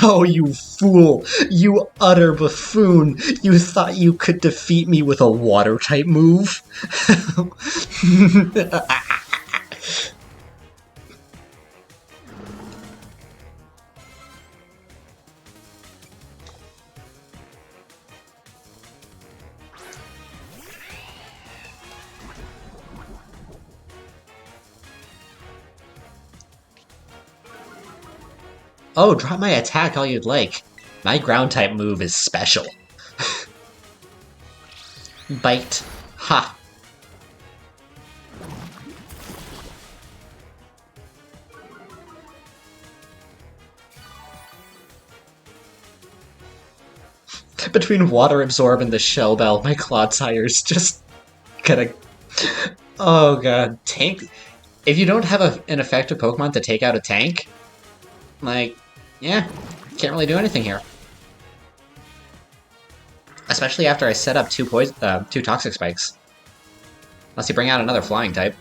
Oh, you fool. You utter buffoon. You thought you could defeat me with a water-type move? Oh, drop my attack all you'd like. My ground-type move is special. Bite. Ha. Between Water Absorb and the Shell Bell, my Clodsire's just gonna... Oh god, tank... If you don't have an effective Pokemon to take out a tank, like, yeah, can't really do anything here. Especially after I set up 2 Toxic Spikes. Unless you bring out another Flying type.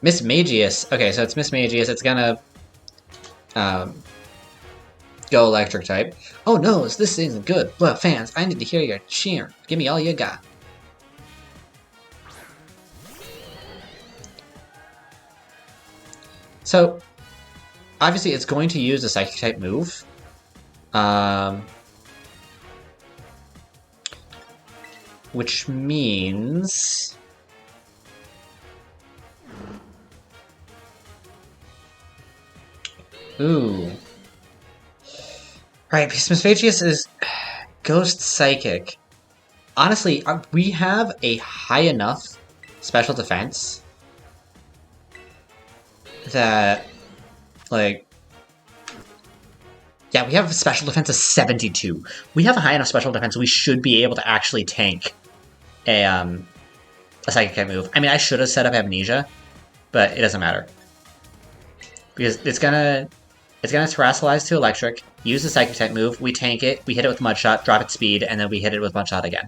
Miss Magius. Okay, so it's Miss Magius. It's gonna go Electric type. Oh no, this isn't good. Well, fans, I need to hear your cheer. Give me all you got. So, obviously it's going to use a Psychic-type move. Which means... Ooh. Alright, because Mismagius is Ghost Psychic. Honestly, we have a high enough special defense that, like... Yeah, we have a special defense of 72. We have a high enough special defense, so we should be able to actually tank a Psychic move. I mean, I should have set up Amnesia, but it doesn't matter. Because it's gonna Terrasilize to Electric, use the Psychic type move, we tank it, we hit it with Mudshot, drop its speed, and then we hit it with Mudshot again.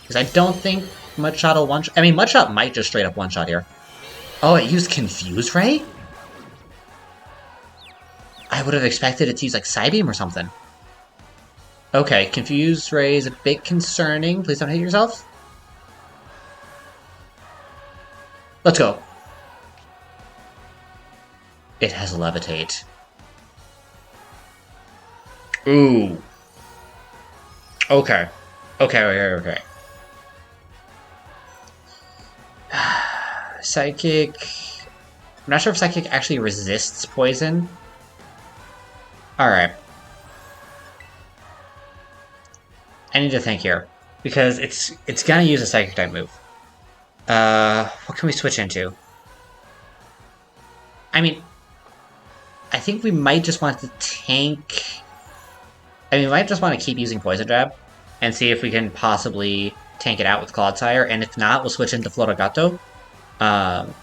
Because I don't think Mudshot will one-shot... I mean, Mudshot might just straight up one-shot here. Oh, it used Confuse Ray? I would have expected it to use like Psybeam or something. Okay, Confused Ray is a bit concerning. Please don't hit yourself. Let's go. It has Levitate. Ooh. Okay. Okay. Psychic. I'm not sure if Psychic actually resists poison. Alright. I need to think here. Because it's gonna use a Psychic type move. What can we switch into? I mean, I think we might just want to tank... I mean, we might just want to keep using Poison Jab and see if we can possibly tank it out with Clodsire, and if not, we'll switch into Floragato. And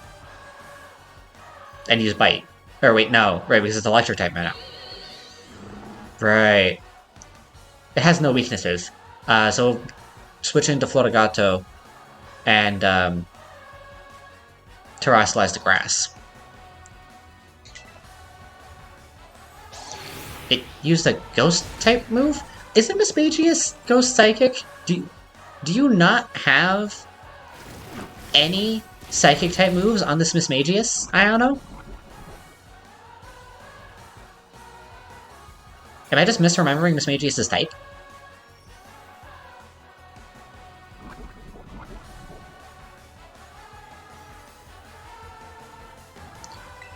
use Bite. Or wait, no. Right, because it's Electric type now. Right. It has no weaknesses. So we'll switch into Floragato and Terrasilize the grass. It used a Ghost type move? Isn't Mismagius Ghost Psychic? Do you not have any Psychic type moves on this Mismagius, Iono? Am I just misremembering Mismagius' type?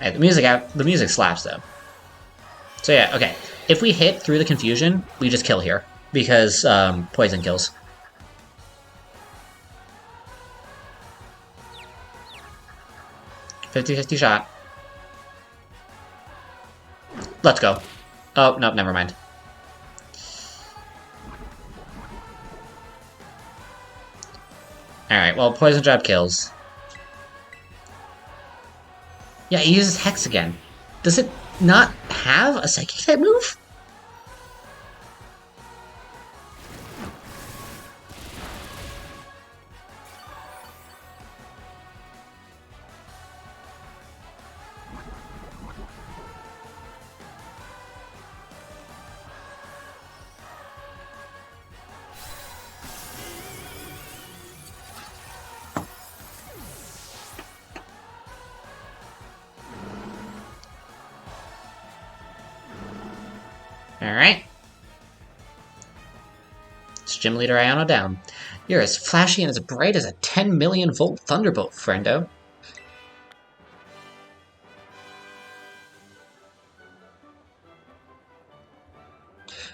Right, the music slaps though. So yeah, okay. If we hit through the confusion, we just kill here because poison kills. $50-50 shot. Let's go. Oh, nope, never mind. Alright, well, Poison Jab kills. Yeah, he uses Hex again. Does it not have a Psychic type move? Alright. It's Gym Leader Iono down. You're as flashy and as bright as a 10 million volt thunderbolt, friendo.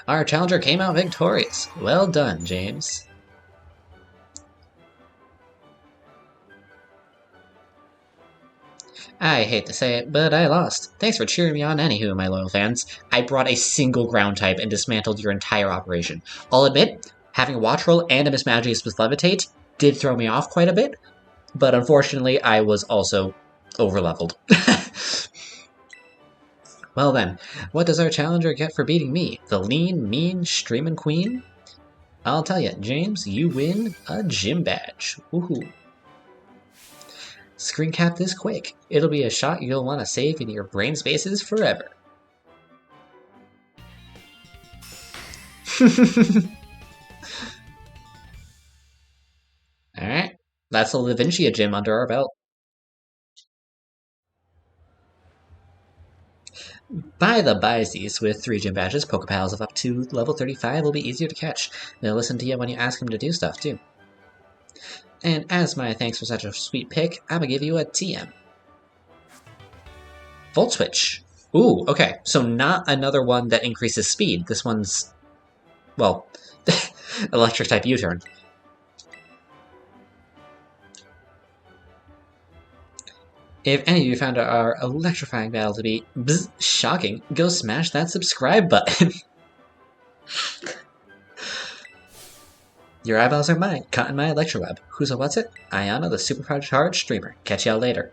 Our challenger came out victorious. Well done, James. I hate to say it, but I lost. Thanks for cheering me on anywho, my loyal fans. I brought a single ground type and dismantled your entire operation. I'll admit, having a Watch Roll and a Mismagius with Levitate did throw me off quite a bit, but unfortunately I was also overleveled. Well then, what does our challenger get for beating me? The lean, mean, streamin' queen? I'll tell you, James, you win a gym badge. Woohoo. Screen cap this quick. It'll be a shot you'll want to save in your brain spaces forever. Alright, that's a Levincia gym under our belt. By the bysies, with 3 gym badges, Pokepals of up to level 35 will be easier to catch. They'll listen to you when you ask them to do stuff, too. And as my thanks for such a sweet pick, I'm gonna give you a TM. Volt Switch. Ooh, okay. So not another one that increases speed. This one's, well, electric type U-turn. If any of you found our electrifying battle to be shocking, go smash that subscribe button. Your eyeballs are mine, caught in my electroweb. Who's a what's it? Ayana, the super charged streamer. Catch y'all later.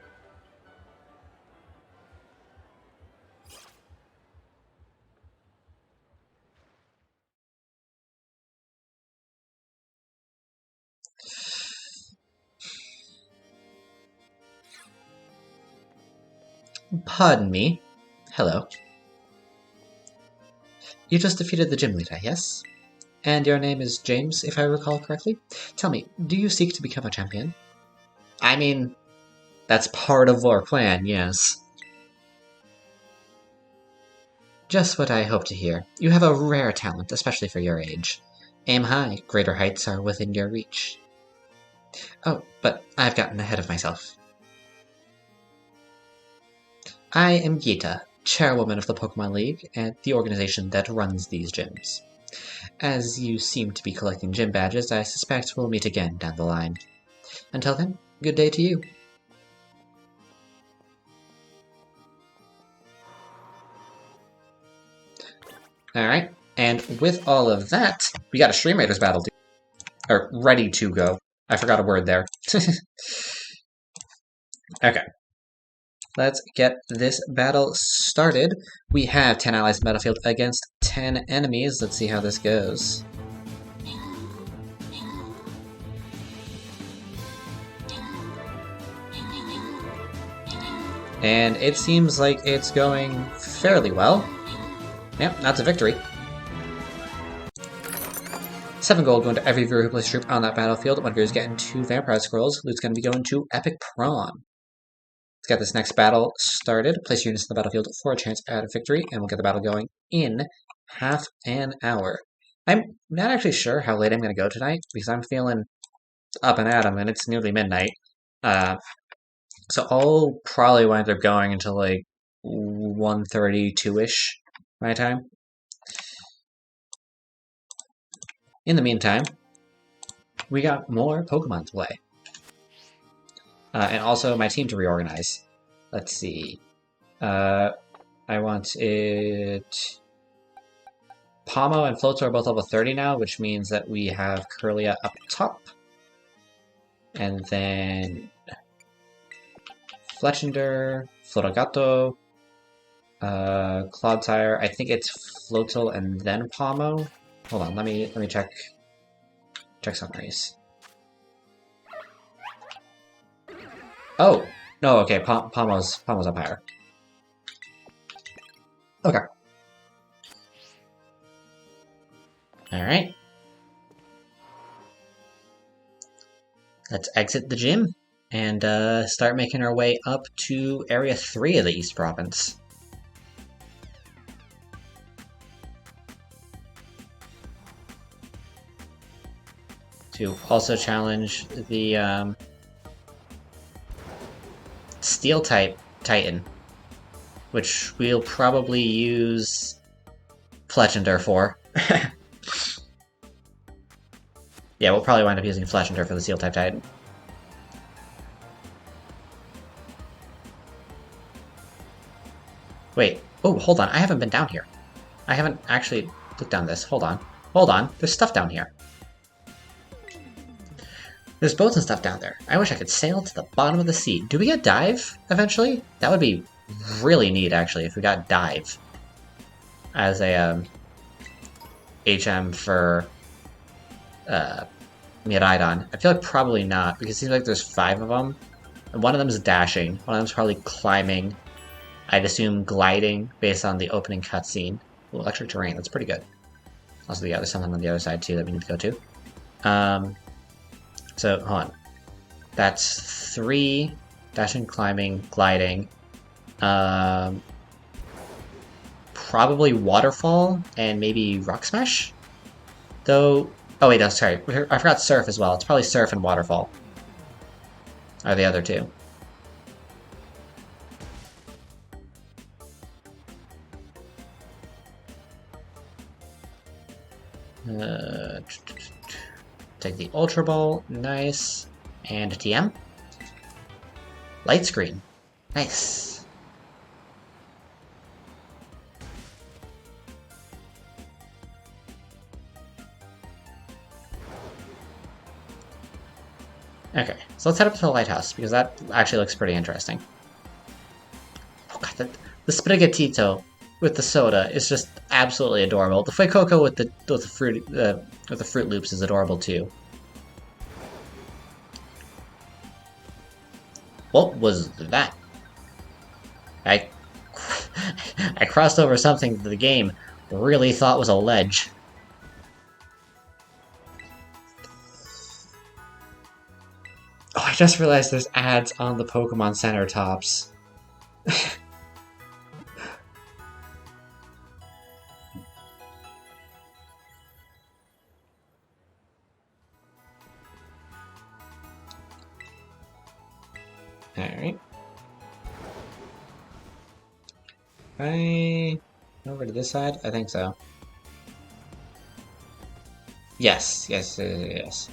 Pardon me. Hello. You just defeated the gym leader, yes? And your name is James, if I recall correctly? Tell me, do you seek to become a champion? I mean, that's part of our plan, yes. Just what I hope to hear. You have a rare talent, especially for your age. Aim high, greater heights are within your reach. Oh, but I've gotten ahead of myself. I am Gita, chairwoman of the Pokemon League, and the organization that runs these gyms. As you seem to be collecting gym badges, I suspect we'll meet again down the line. Until then, good day to you. Alright, and with all of that, we got a Stream Raiders battle ready to go. I forgot a word there. Okay. Let's get this battle started. We have 10 allies in the battlefield against 10 enemies. Let's see how this goes. And it seems like it's going fairly well. Yep, that's a victory. 7 gold going to every viewer who plays troop on that battlefield. One viewer's getting 2 Vampire Scrolls. Loot's going to be going to Epic Prawn. Let's get this next battle started. Place your units in the battlefield for a chance at a victory, and we'll get the battle going in half an hour. I'm not actually sure how late I'm going to go tonight, because I'm feeling up and at 'em, and it's nearly midnight. So I'll probably wind up going until like 1:32-ish my time. In the meantime, we got more Pokemon to play. And also my team to reorganize. Let's see. I want it... Pomo and Floatzel are both level 30 now, which means that we have Curlia up top. And then... Fletchinder, Floragato, Clodsire. I think it's Floatzel and then Pomo. Hold on, let me check summaries. Oh no, okay, Pomo's up higher. Okay. All right. Let's exit the gym and start making our way up to Area 3 of the East Province. To also challenge the Steel-type Titan, which we'll probably use Fletchinder for. Yeah, we'll probably wind up using Fletchinder for the Steel-type Titan. Wait. Oh, hold on. I haven't been down here. I haven't actually looked down this. Hold on. Hold on. There's stuff down here. There's boats and stuff down there. I wish I could sail to the bottom of the sea. Do we get Dive eventually? That would be really neat, actually, if we got Dive as a HM for Miraidon. I feel like probably not, because it seems like there's 5 of them. And one of them is dashing. One of them's probably climbing. I'd assume gliding based on the opening cutscene. Electric terrain, that's pretty good. Also, there's something on the other side too that we need to go to. So, hold on. That's 3 dashing, climbing, gliding. Probably waterfall and maybe rock smash? Though, oh wait, no, sorry. I forgot surf as well. It's probably surf and waterfall are the other 2. Take the Ultra Ball, nice, and a TM. Light Screen, nice. Okay, so let's head up to the lighthouse, because that actually looks pretty interesting. Oh god, the Sprigatito with the soda is just absolutely adorable. The Fuecoco with the Fruit Loops is adorable too. What was that? I crossed over something to the game. really thought was a ledge. Oh, I just realized there's ads on the Pokemon Center tops. Alright. Right over to this side? I think so. Yes, yes, yes.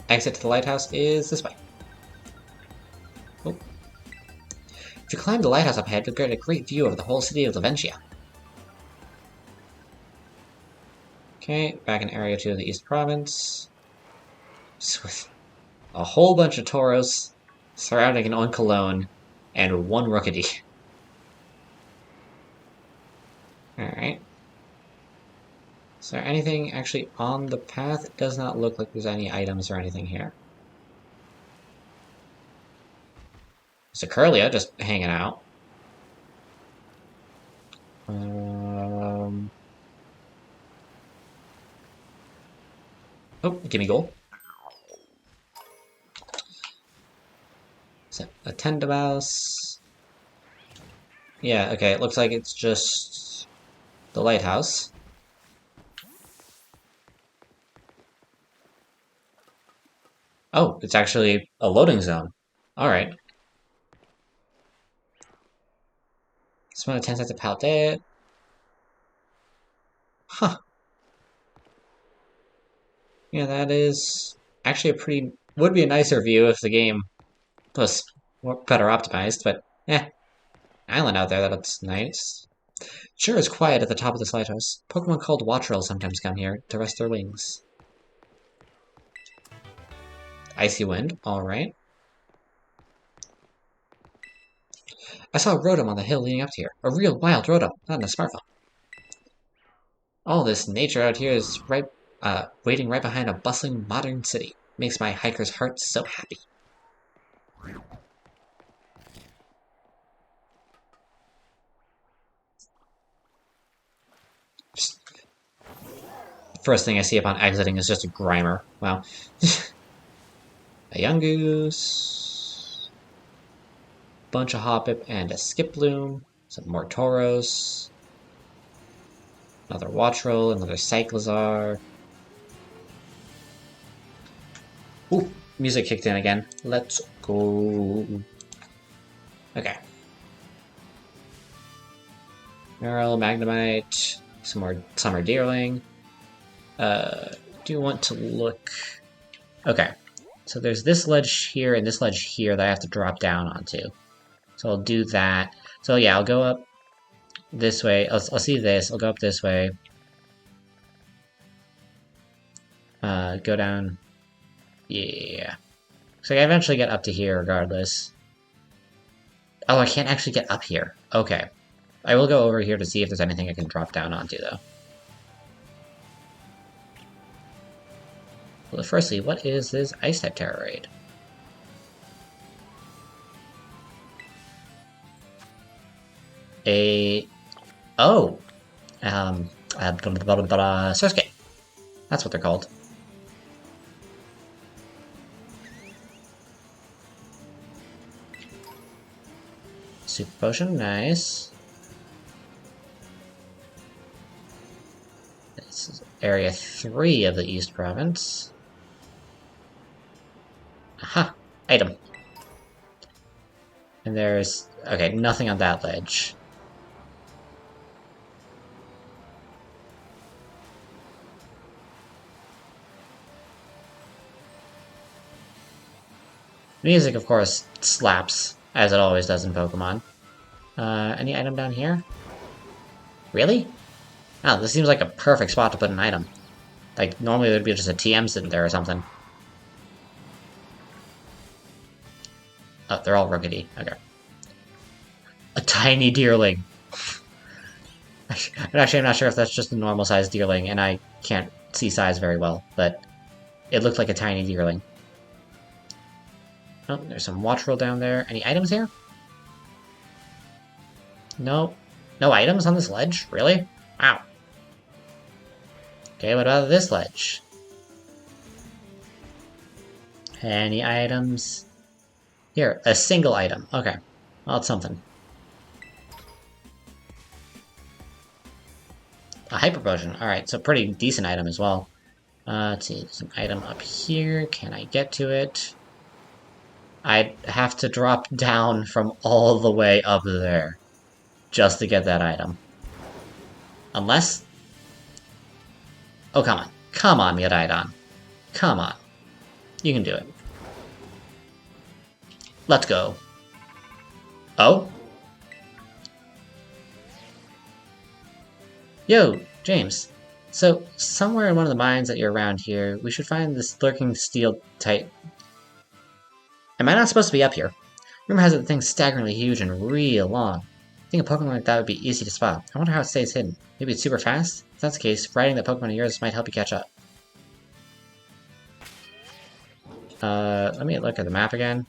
Exit to the lighthouse is this way. Oh. If you climb the lighthouse up ahead, you'll get a great view of the whole city of Laventia. Okay, back in Area 2 of the East Province. Just with a whole bunch of Tauros surrounding an Oinkologne and one Rookidee. Alright. Is there anything actually on the path? It does not look like there's any items or anything here. There's a Curlia just hanging out. Oh, gimme goal. So, a Tendabouse. Yeah, okay, it looks like it's just the lighthouse. Oh, it's actually a loading zone. Alright. Spend 10 cents to pallet it. Huh. Yeah, that is actually a pretty... would be a nicer view if the game was better optimized, but eh. Island out there, that looks nice. Sure is quiet at the top of this lighthouse. Pokemon called Wattrel sometimes come here to rest their wings. Icy Wind, alright. I saw a Rotom on the hill leading up to here. A real wild Rotom, not in a smartphone. All this nature out here is waiting right behind a bustling modern city. Makes my hiker's heart so happy. First thing I see upon exiting is just a Grimer. Wow. A Yungoos. Bunch of Hoppip and a Skiploom. Some more Tauros. Another Wattrel, another Cyclizar. Ooh, music kicked in again. Let's go. Okay. Meryl, Magnemite, some more Summer Deerling. Do you want to look... Okay, so there's this ledge here and this ledge here that I have to drop down onto. So I'll do that. So yeah, I'll go up this way. I'll see this. I'll go up this way. Go down. Yeah. So I eventually get up to here regardless. Oh, I can't actually get up here. Okay. I will go over here to see if there's anything I can drop down onto, though. Well, firstly, what is this Ice-type Terror Raid? Oh! Surskate. That's what they're called. Super Potion, nice. This is Area 3 of the East Province. Aha! Item. And there's... okay, nothing on that ledge. Music, of course, slaps, as it always does in Pokemon. Any item down here? Really? Oh, this seems like a perfect spot to put an item. Like, normally there'd be just a TM sitting there or something. Oh, they're all Rookidee. Okay. A tiny Deerling. Actually, I'm not sure if that's just a normal-sized Deerling, and I can't see size very well, but it looked like a tiny Deerling. Oh, there's some Wattrel down there. Any items here? Nope. No items on this ledge? Really? Wow. Okay, what about this ledge? Any items? Here, a single item. Okay. Well, it's something. A hyper potion. Alright, so pretty decent item as well. Let's see, there's an item up here. Can I get to it? I'd have to drop down from all the way up there just to get that item. Unless... Oh, come on. Come on, Miraidon. Come on. You can do it. Let's go. Oh? Yo, James. So, somewhere in one of the mines that you're around here, we should find this lurking steel titan. Am I not supposed to be up here? Rumor has it the thing's staggeringly huge and real long. I think a Pokemon like that would be easy to spot. I wonder how it stays hidden. Maybe it's super fast? If that's the case, riding that Pokemon of yours might help you catch up. Let me look at the map again.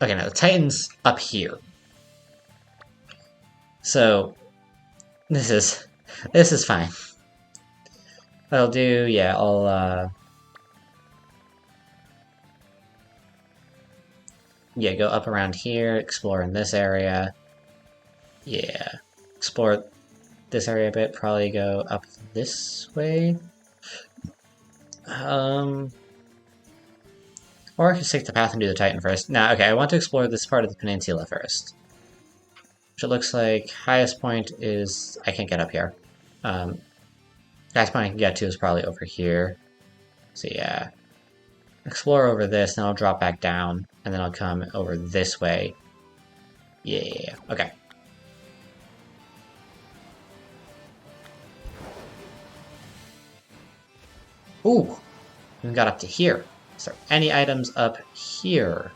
Okay, now the Titan's up here. So, this is fine. What I'll do, yeah, yeah, go up around here, explore in this area. Yeah, explore this area a bit, probably go up this way. Or I could take the path and do the Titan first. Nah, okay, I want to explore this part of the peninsula first. Which it looks like highest point is... I can't get up here. Highest point I can get to is probably over here. So yeah. Explore over this, then I'll drop back down, and then I'll come over this way. Yeah, okay. Ooh! We got up to here. Is there any items up here?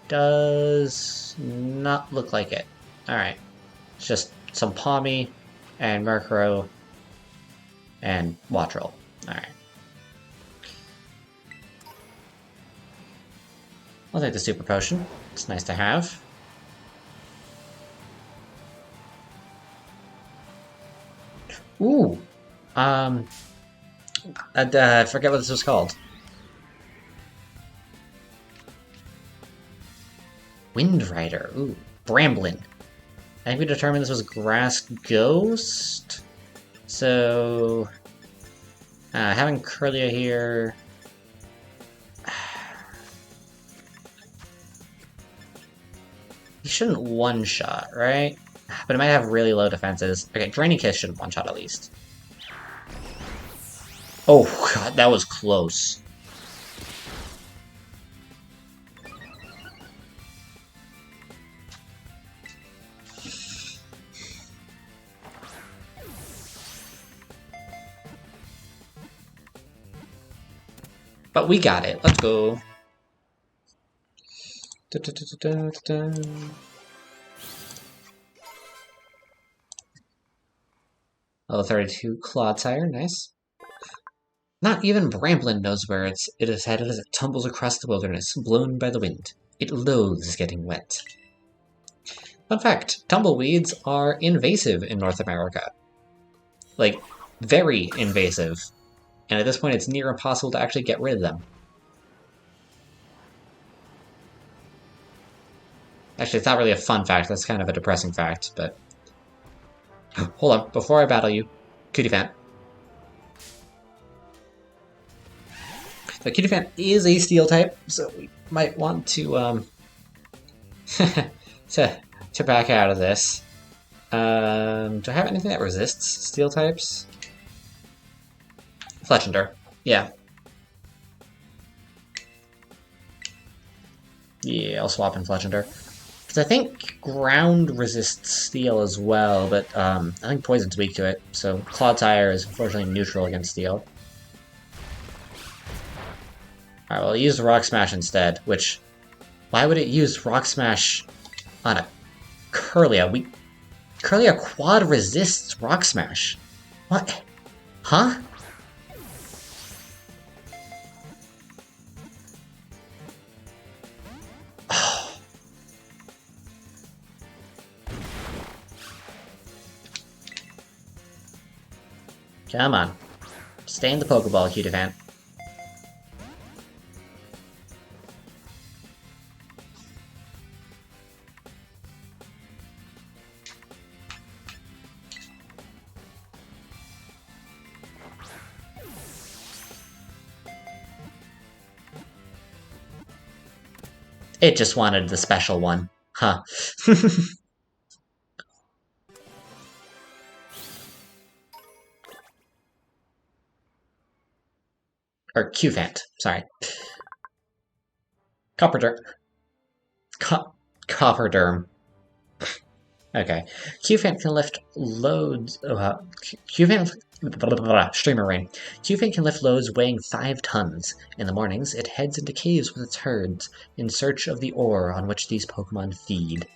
Does not look like it. Alright. It's just some Palmy and Murkrow and Wattrel. Alright. I'll take the Super Potion. It's nice to have. Ooh! I forget what this was called. Wind Rider. Ooh. Bramblin. I think we determined this was Grass Ghost. So... having Kirlia here... He shouldn't one-shot, right? But it might have really low defenses. Okay, Draining Kiss shouldn't one-shot at least. Oh, God, that was close. But we got it. Let's go. Level 32 Clodsire, nice. Not even Bramblin knows where it is headed as it tumbles across the wilderness, blown by the wind. It loathes getting wet. Fun fact, tumbleweeds are invasive in North America. Like, very invasive. And at this point it's near impossible to actually get rid of them. Actually, it's not really a fun fact, that's kind of a depressing fact, but... Hold on, before I battle you, Cutiefant. The Cutiefant is a steel type, so we might want to, to back out of this. Do I have anything that resists steel types? Fletchender. Yeah. Yeah, I'll swap in Fletchender. Because I think ground resists steel as well, but I think poison's weak to it, so Clodsire is unfortunately neutral against steel. Alright, well, it used Rock Smash instead, which... Why would it use Rock Smash on a Kirlia? Kirlia quad resists Rock Smash. What? Huh? Come on. Stay in the Pokeball, Cutiefant. It just wanted the special one. Huh. Or Cufant, sorry. Copperderm. Copperderm. Okay. Cufant can lift loads. Cufant. Streamer rain. Cufant can lift loads weighing 5 tons. In the mornings, it heads into caves with its herds in search of the ore on which these Pokemon feed.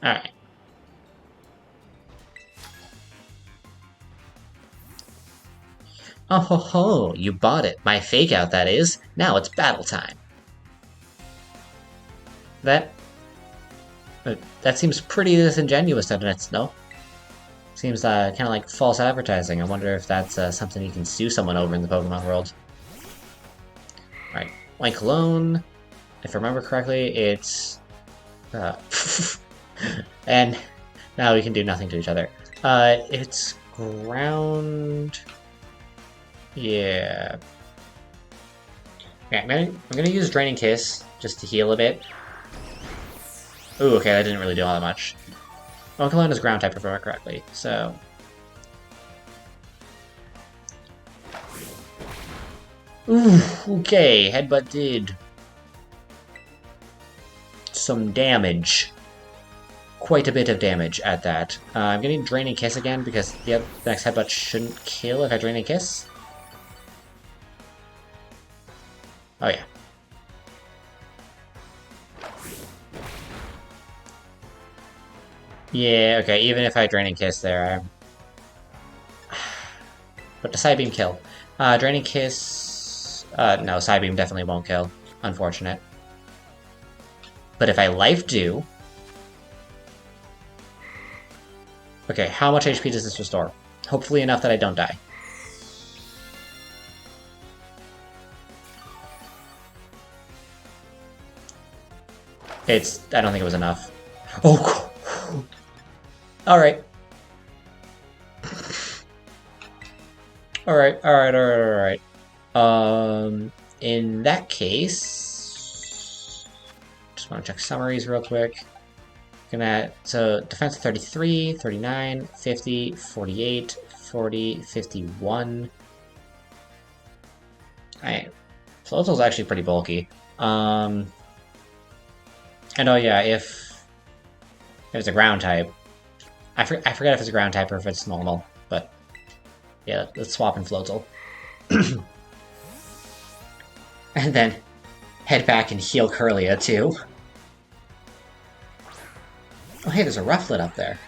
Alright. Oh ho ho, you bought it. My fake out, that is. Now it's battle time. That that seems pretty disingenuous, doesn't it, Snow? Seems kind of like false advertising. I wonder if that's something you can sue someone over in the Pokemon world. Right, Oink Alone. If I remember correctly, it's... and now we can do nothing to each other. It's ground... Yeah. Okay, I'm gonna use Draining Kiss just to heal a bit. Ooh, okay, that didn't really do all that much. Oink is ground type, if I remember correctly, so... Ooh, okay, Headbutt did some damage. Quite a bit of damage at that. I'm getting Draining Kiss again because the next Headbutt shouldn't kill if I Draining Kiss. Oh yeah. Yeah, okay, even if I Draining Kiss there, but the Psybeam kill. Draining Kiss... no, Psybeam definitely won't kill. Unfortunate. But if I Life Dew... Okay, how much HP does this restore? Hopefully enough that I don't die. I don't think it was enough. Oh, alright. Alright. In that case... Just want to check summaries real quick. So, defense 33, 39, 50, 48, 40, 51. Alright. Floatzel's actually pretty bulky. And oh yeah, if it's a ground type, I forget if it's a ground type or if it's normal, but yeah, let's swap in Floatzel. And then head back and heal Curlia too. Oh hey, there's a Rufflet up there.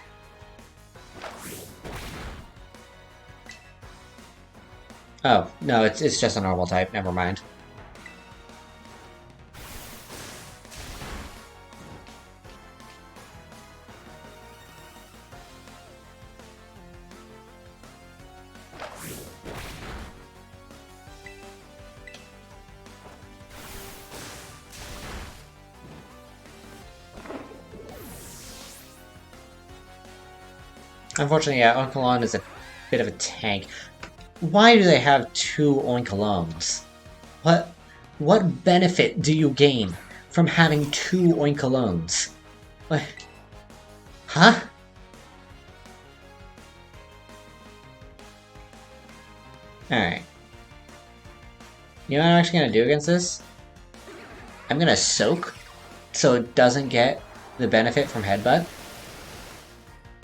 Oh, no, it's just a normal type, never mind. Unfortunately, yeah, Oinkalon is a bit of a tank. Why do they have 2 Oinkalones? What benefit do you gain from having 2 Oinkalones? What? Huh? Alright. You know what I'm actually gonna do against this? I'm gonna Soak so it doesn't get the benefit from Headbutt.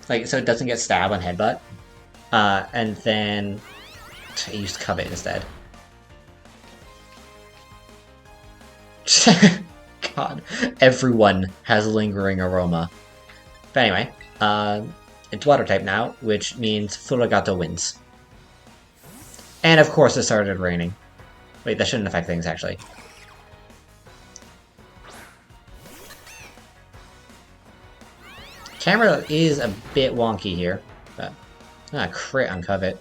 Like, so it doesn't get Stab on Headbutt. And then I use Covet instead. God, everyone has Lingering Aroma. But anyway, it's Water type now, which means Furugato wins. And of course it started raining. Wait, that shouldn't affect things, actually. Camera is a bit wonky here, but crit on Covet.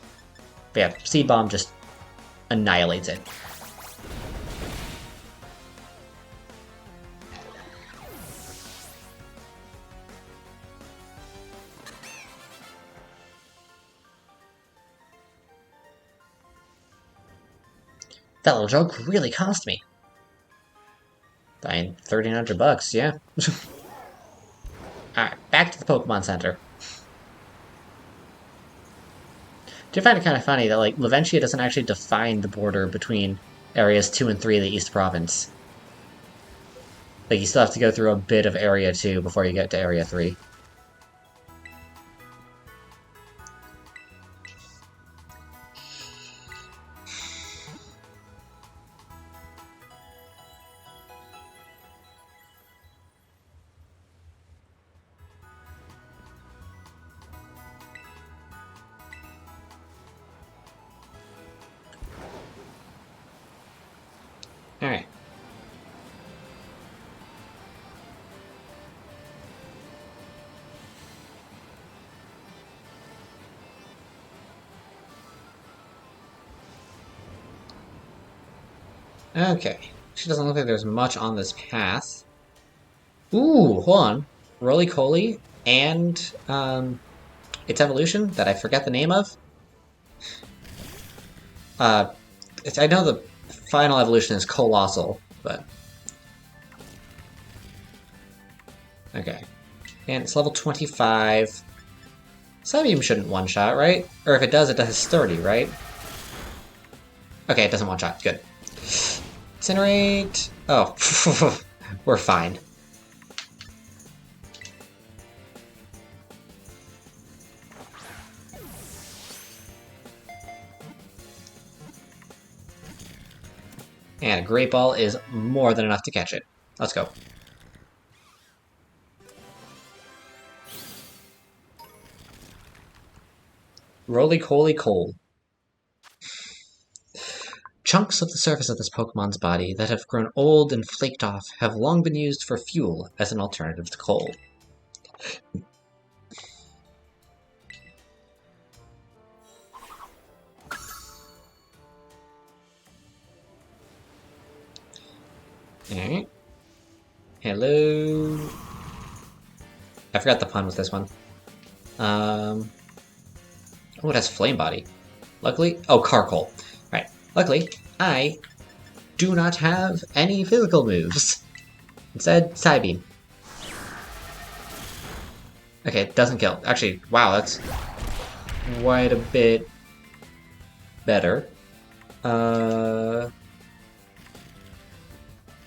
But yeah, Seed Bomb just annihilates it. That little joke really cost me. I mean, $1,300, yeah. Alright, back to the Pokemon Center. Do you find it kind of funny that, like, Laventia doesn't actually define the border between areas 2 and 3 of the East Province? Like, you still have to go through a bit of Area 2 before you get to Area 3. Alright. Okay. She doesn't look like there's much on this path. Ooh, hold on. Roly-Coly and its evolution that I forget the name of. I know the final evolution is Colossal, but okay. And it's level 25. Psybeam shouldn't one-shot, right? Or if it does 30, right? Okay, it doesn't one-shot. Good. Incinerate. Oh, we're fine. And a Great Ball is more than enough to catch it. Let's go. Roly-Coly Coal. Chunks of the surface of this Pokemon's body that have grown old and flaked off have long been used for fuel as an alternative to coal. Alright. Hello. I forgot the pun with this one. Oh, it has Flame Body. Luckily... Oh, Carkol. Right. Luckily, I do not have any physical moves. Instead, Psybeam. Okay, it doesn't kill. Actually, wow, that's quite a bit better.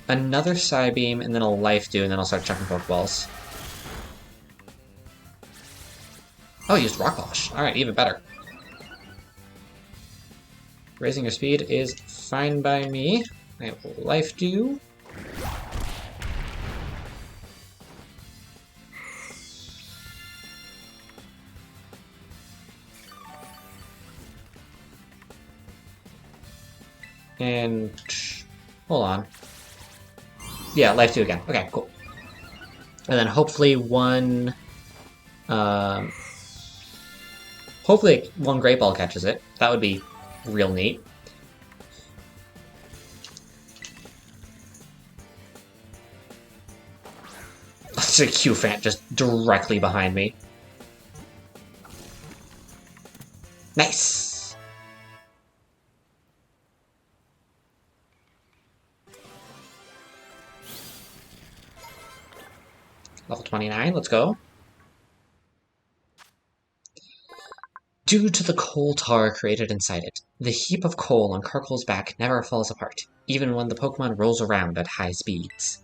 Another Psybeam, and then a Life Dew, and then I'll start chucking Pokeballs. Oh, I used Rock Polish. Alright, even better. Raising your speed is fine by me. I have Life Dew. And... hold on. Yeah, Life Dew again. Okay, cool. And then hopefully one... hopefully one Great Ball catches it. That would be real neat. That's a Q-Fan just directly behind me. Nice! Level 29, let's go. Due to the coal tar created inside it, the heap of coal on Carkol's back never falls apart, even when the Pokemon rolls around at high speeds.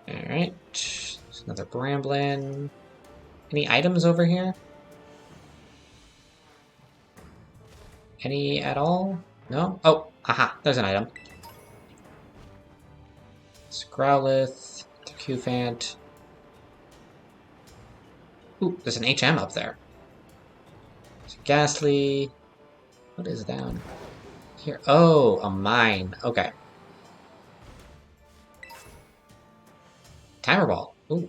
Alright, another Bramblin. Any items over here? Any at all? No? Oh, aha, there's an item. Growlithe, Q-Fant. Ooh, there's an HM up there. There's a Ghastly. What is down here? Oh, a mine. Okay. Timer Ball. Ooh.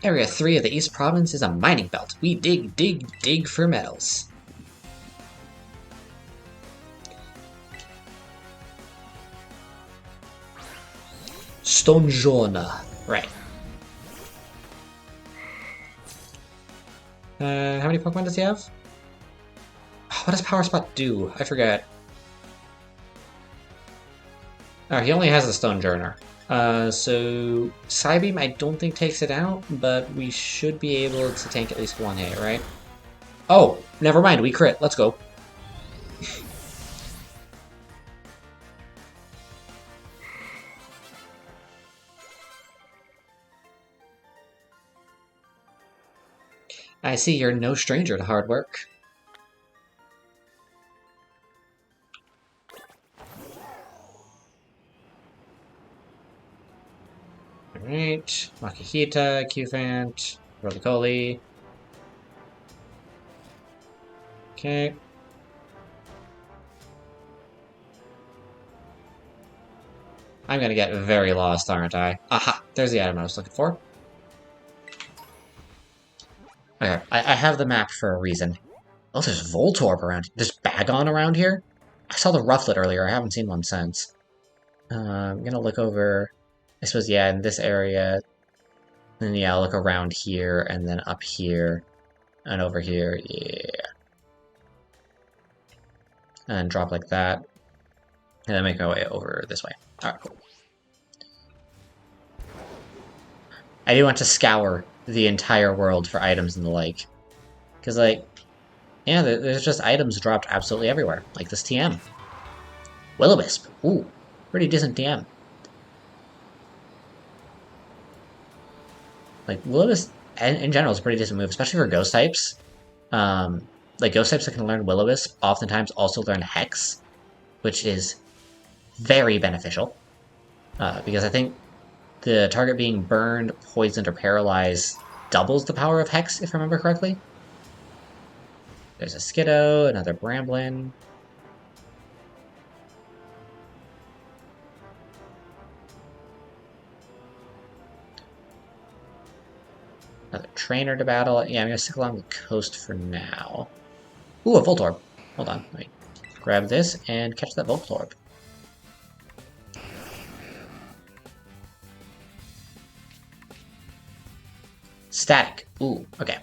Area 3 of the East Province is a mining belt. We dig, dig, dig for metals. Stonjona. Right. How many Pokemon does he have? What does Power Spot do? I forget. Oh, he only has the Stonejourner. So Psybeam I don't think takes it out, but we should be able to tank at least one hit, right? Oh, never mind, we crit. Let's go. I see you're no stranger to hard work. Alright, Makihita, Cufant, Roly-Coly. Okay. I'm gonna get very lost, aren't I? Aha! There's the item I was looking for. Okay, I have the map for a reason. Oh, there's Voltorb around. There's Bagon around here? I saw the Rufflet earlier, I haven't seen one since. I'm gonna look over... I suppose, yeah, in this area. Then, yeah, I'll look around here, and then up here, and over here, yeah. And then drop like that. And then make my way over this way. Alright, cool. I do want to scour the entire world for items and the like. Because, like, yeah, there's just items dropped absolutely everywhere. Like this TM. Will-O-Wisp. Ooh, pretty decent TM. Like, Will-O-Wisp, in general, is a pretty decent move, especially for Ghost types. Like, Ghost types that can learn Will-O-Wisp oftentimes also learn Hex, which is very beneficial. Because I think the target being burned, poisoned, or paralyzed doubles the power of Hex, if I remember correctly. There's a Skiddo, another Bramblin. Another trainer to battle. Yeah, I'm gonna stick along the coast for now. Ooh, a Voltorb. Hold on, let me grab this and catch that Voltorb. Static. Ooh, okay.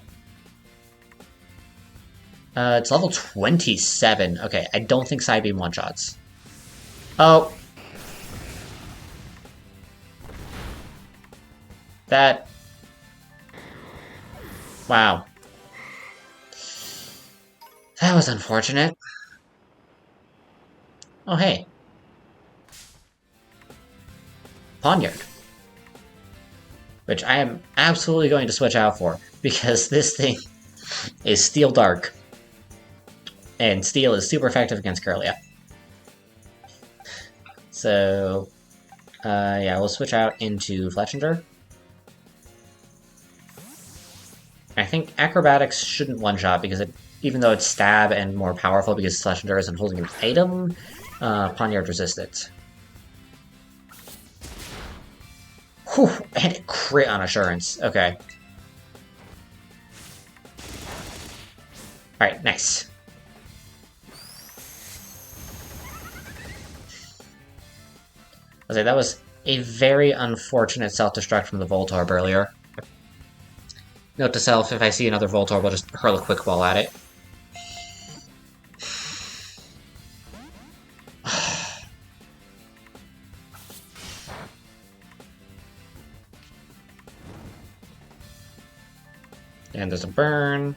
It's level 27. Okay, I don't think Psybeam one-shots. Oh. That... Wow. That was unfortunate. Oh, hey. Poniard. Which I am absolutely going to switch out for, because this thing is Steel Dark. And Steel is super effective against Kirlia. So, yeah, we'll switch out into Fletchinder. I think Acrobatics shouldn't one-shot, because even though it's stab and more powerful because Fletchinder isn't holding an item, Poniard resists it. Whew, and it crit on Assurance. Okay. Alright, nice. I was like, that was a very unfortunate self-destruct from the Voltorb earlier. Note to self, if I see another Voltorb, I'll just hurl a quick ball at it. And there's a burn.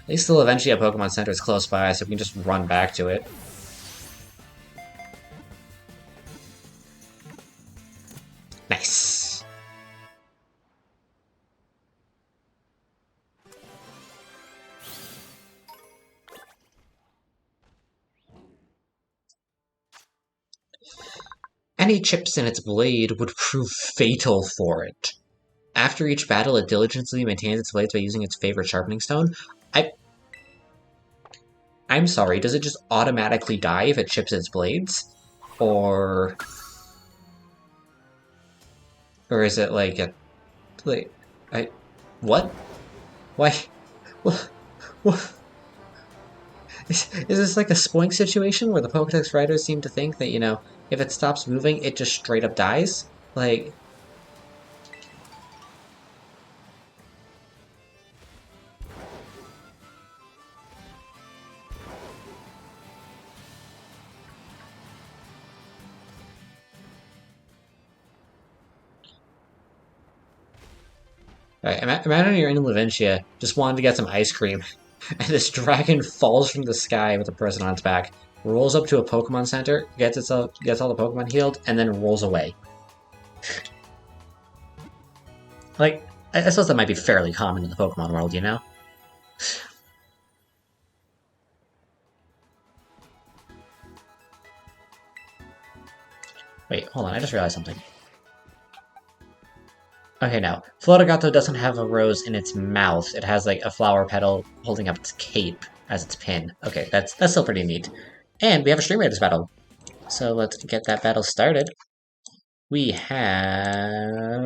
At least there'll eventually a Pokemon Center is close by, so we can just run back to it. Nice. Any chips in its blade would prove fatal for it. After each battle, it diligently maintains its blades by using its favorite sharpening stone. I'm sorry, does it just automatically die if it chips its blades? Or is it like a... Like... What? Why? What? What? Is this like a spoink situation where the Pokedex writers seem to think that, you know, if it stops moving, it just straight up dies? Like... Right, imagine you're in Laventia, just wanted to get some ice cream, and this dragon falls from the sky with a person on its back, rolls up to a Pokemon Center, gets all the Pokemon healed, and then rolls away. Like, I suppose that might be fairly common in the Pokemon world, you know? Wait, hold on, I just realized something. Okay, now, Florigato doesn't have a rose in its mouth. It has, like, a flower petal holding up its cape as its pin. Okay, that's still pretty neat. And we have a stream rate this battle. So let's get that battle started. We have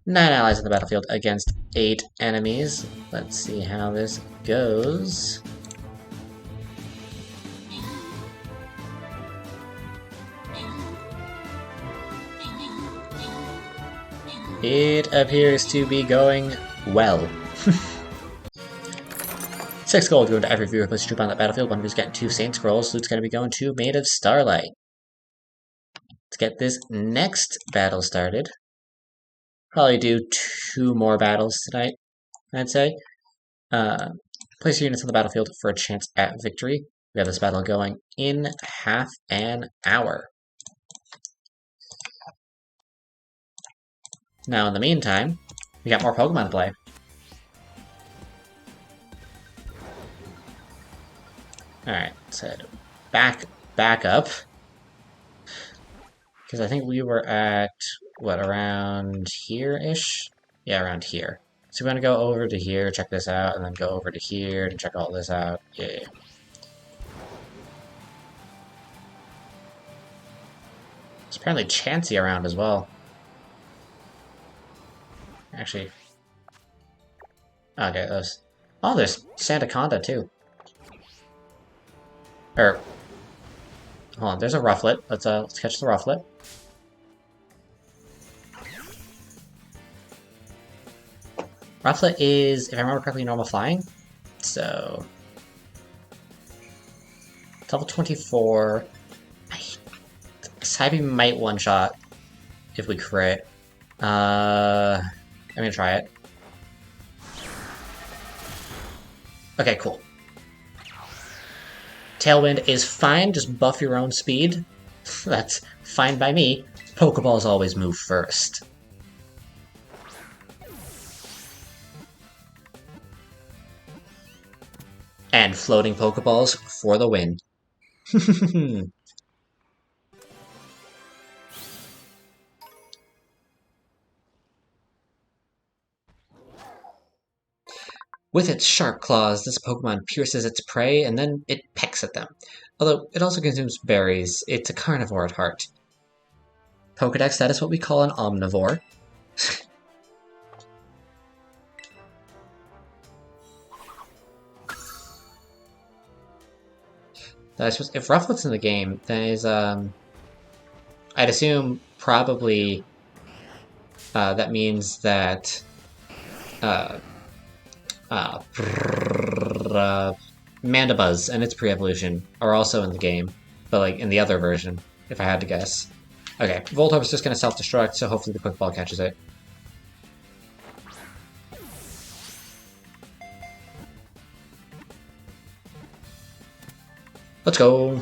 9 allies in the battlefield against 8 enemies. Let's see how this goes. It appears to be going well. 6 gold going to every viewer who puts a troop on that battlefield. One who's getting 2 Saint Scrolls. Loot's going to be going to Maid of Starlight. Let's get this next battle started. Probably do 2 more battles tonight, I'd say. Place your units on the battlefield for a chance at victory. We have this battle going in half an hour. Now, in the meantime, we got more Pokemon to play. Alright, so back up. Because I think we were at, what, around here-ish? Yeah, around here. So we're going to go over to here, check this out, and then go over to here and check all this out. Yeah. There's apparently Chansey around as well. Actually... Okay, those... Oh, there's Sandaconda, too. Hold on, there's a Rufflet. Let's catch the Rufflet. Rufflet is, if I remember correctly, normal flying. So... Level 24. Psybe might one-shot if we crit. I'm gonna try it. Okay, cool. Tailwind is fine, just buff your own speed. That's fine by me. Pokeballs always move first. And floating Pokeballs for the win. With its sharp claws, this Pokemon pierces its prey and then it pecks at them. Although it also consumes berries, it's a carnivore at heart. Pokedex, that is what we call an omnivore. If Rufflet's in the game, then is I'd assume probably that means that Mandibuzz and its pre-evolution are also in the game, but like in the other version, if I had to guess. Okay, Voltorb's just gonna self-destruct, so hopefully the Quick Ball catches it. Let's go!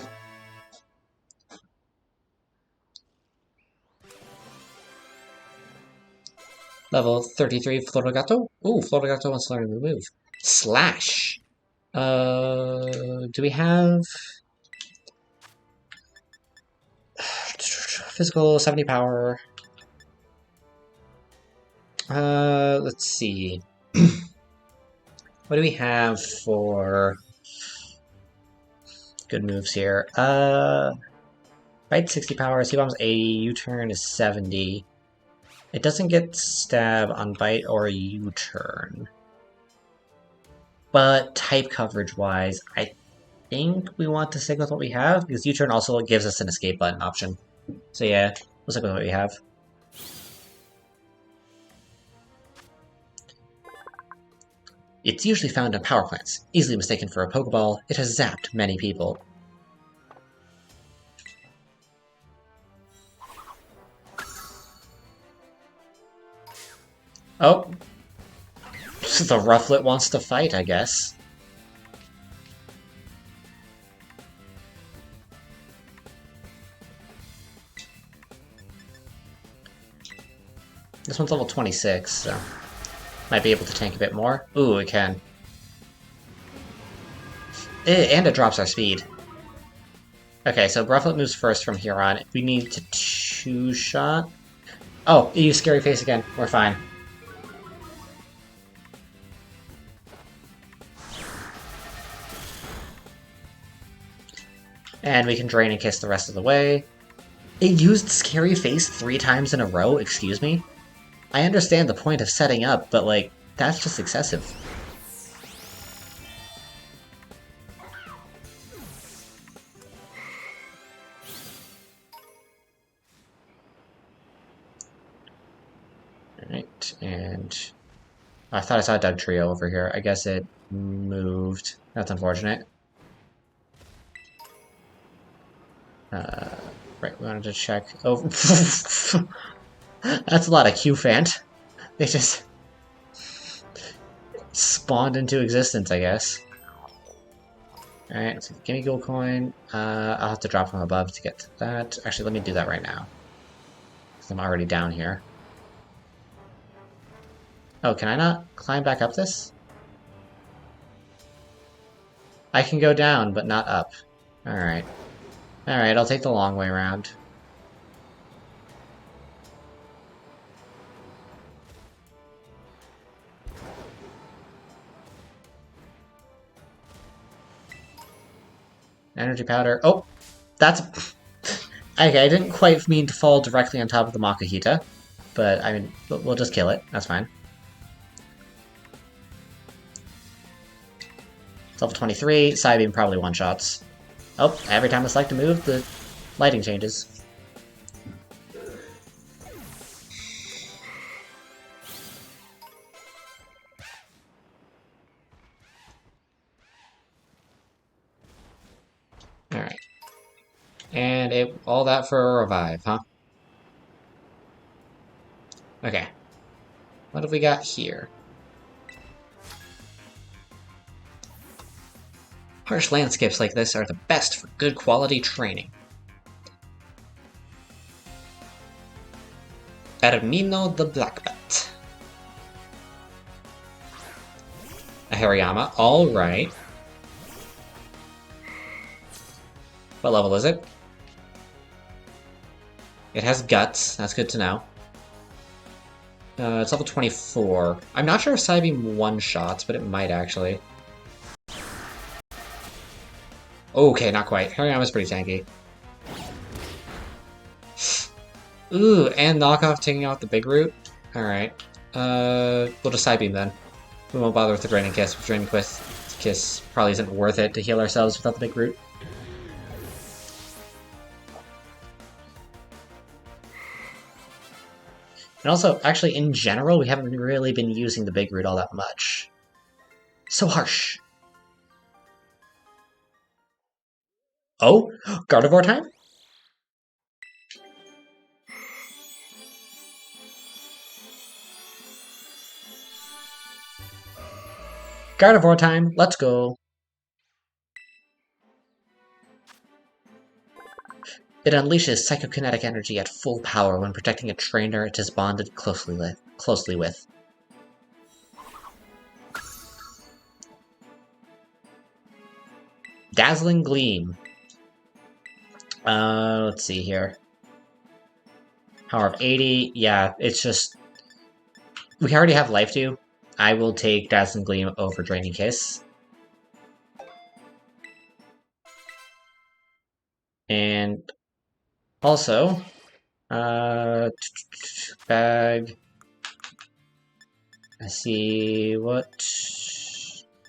Level 33 Florigato. Ooh, Florigato wants to learn a new move. Slash! Do we have... physical, 70 power. Let's see. What do we have for good moves here? Bite 60 power, C-Bomb's 80, U-Turn is 70. It doesn't get stab on bite or U-Turn. But type coverage-wise, I think we want to stick with what we have, because U-Turn also gives us an escape button option. So yeah, we'll stick with what we have. It's usually found in power plants. Easily mistaken for a Pokeball, it has zapped many people. Oh! The Rufflet wants to fight, I guess. This one's level 26, so might be able to tank a bit more. Ooh, it can. And it drops our speed. Okay, so Rufflet moves first from here on. We need to two-shot. Oh, you use Scary Face again. We're fine. And we can Drain and Kiss the rest of the way. It used Scary Face 3 times in a row? Excuse me? I understand the point of setting up, but, like, that's just excessive. Alright, and... I thought I saw a Doug Trio over here. I guess it moved. That's unfortunate. Right, we wanted to check. Oh, that's a lot of Q-Fant. They just spawned into existence, I guess. Alright, so give me gold coin. I'll have to drop from above to get to that. Actually, let me do that right now. Because I'm already down here. Oh, can I not climb back up this? I can go down, but not up. Alright. Alright, I'll take the long way around. Energy powder. Oh! That's... Okay, I didn't quite mean to fall directly on top of the Makuhita. But, I mean, we'll just kill it. That's fine. It's level 23. Psybeam probably one-shots. Oh, every time I select to move, the lighting changes. Alright. And all that for a revive, huh? Okay. What have we got here? Harsh landscapes like this are the best for good quality training. Ermino the Blackbat. A Hariyama, alright. What level is it? It has guts, that's good to know. It's level 24. I'm not sure if Psybeam one-shots, but it might actually. Okay, not quite. Hariyama's pretty tanky. Ooh, and knockoff taking out the big root? Alright. We'll just Psybeam then. We won't bother with the Draining Kiss. Draining Kiss probably isn't worth it to heal ourselves without the big root. And also, actually, in general, we haven't really been using the big root all that much. So harsh. Oh? Gardevoir time? Gardevoir time, let's go. It unleashes psychokinetic energy at full power when protecting a trainer it is bonded closely with. Dazzling Gleam. Let's see here. Power of 80. Yeah, it's just... We already have Life Dew. I will take Dazzling Gleam over Draining Kiss. And also, bag. Let's see, what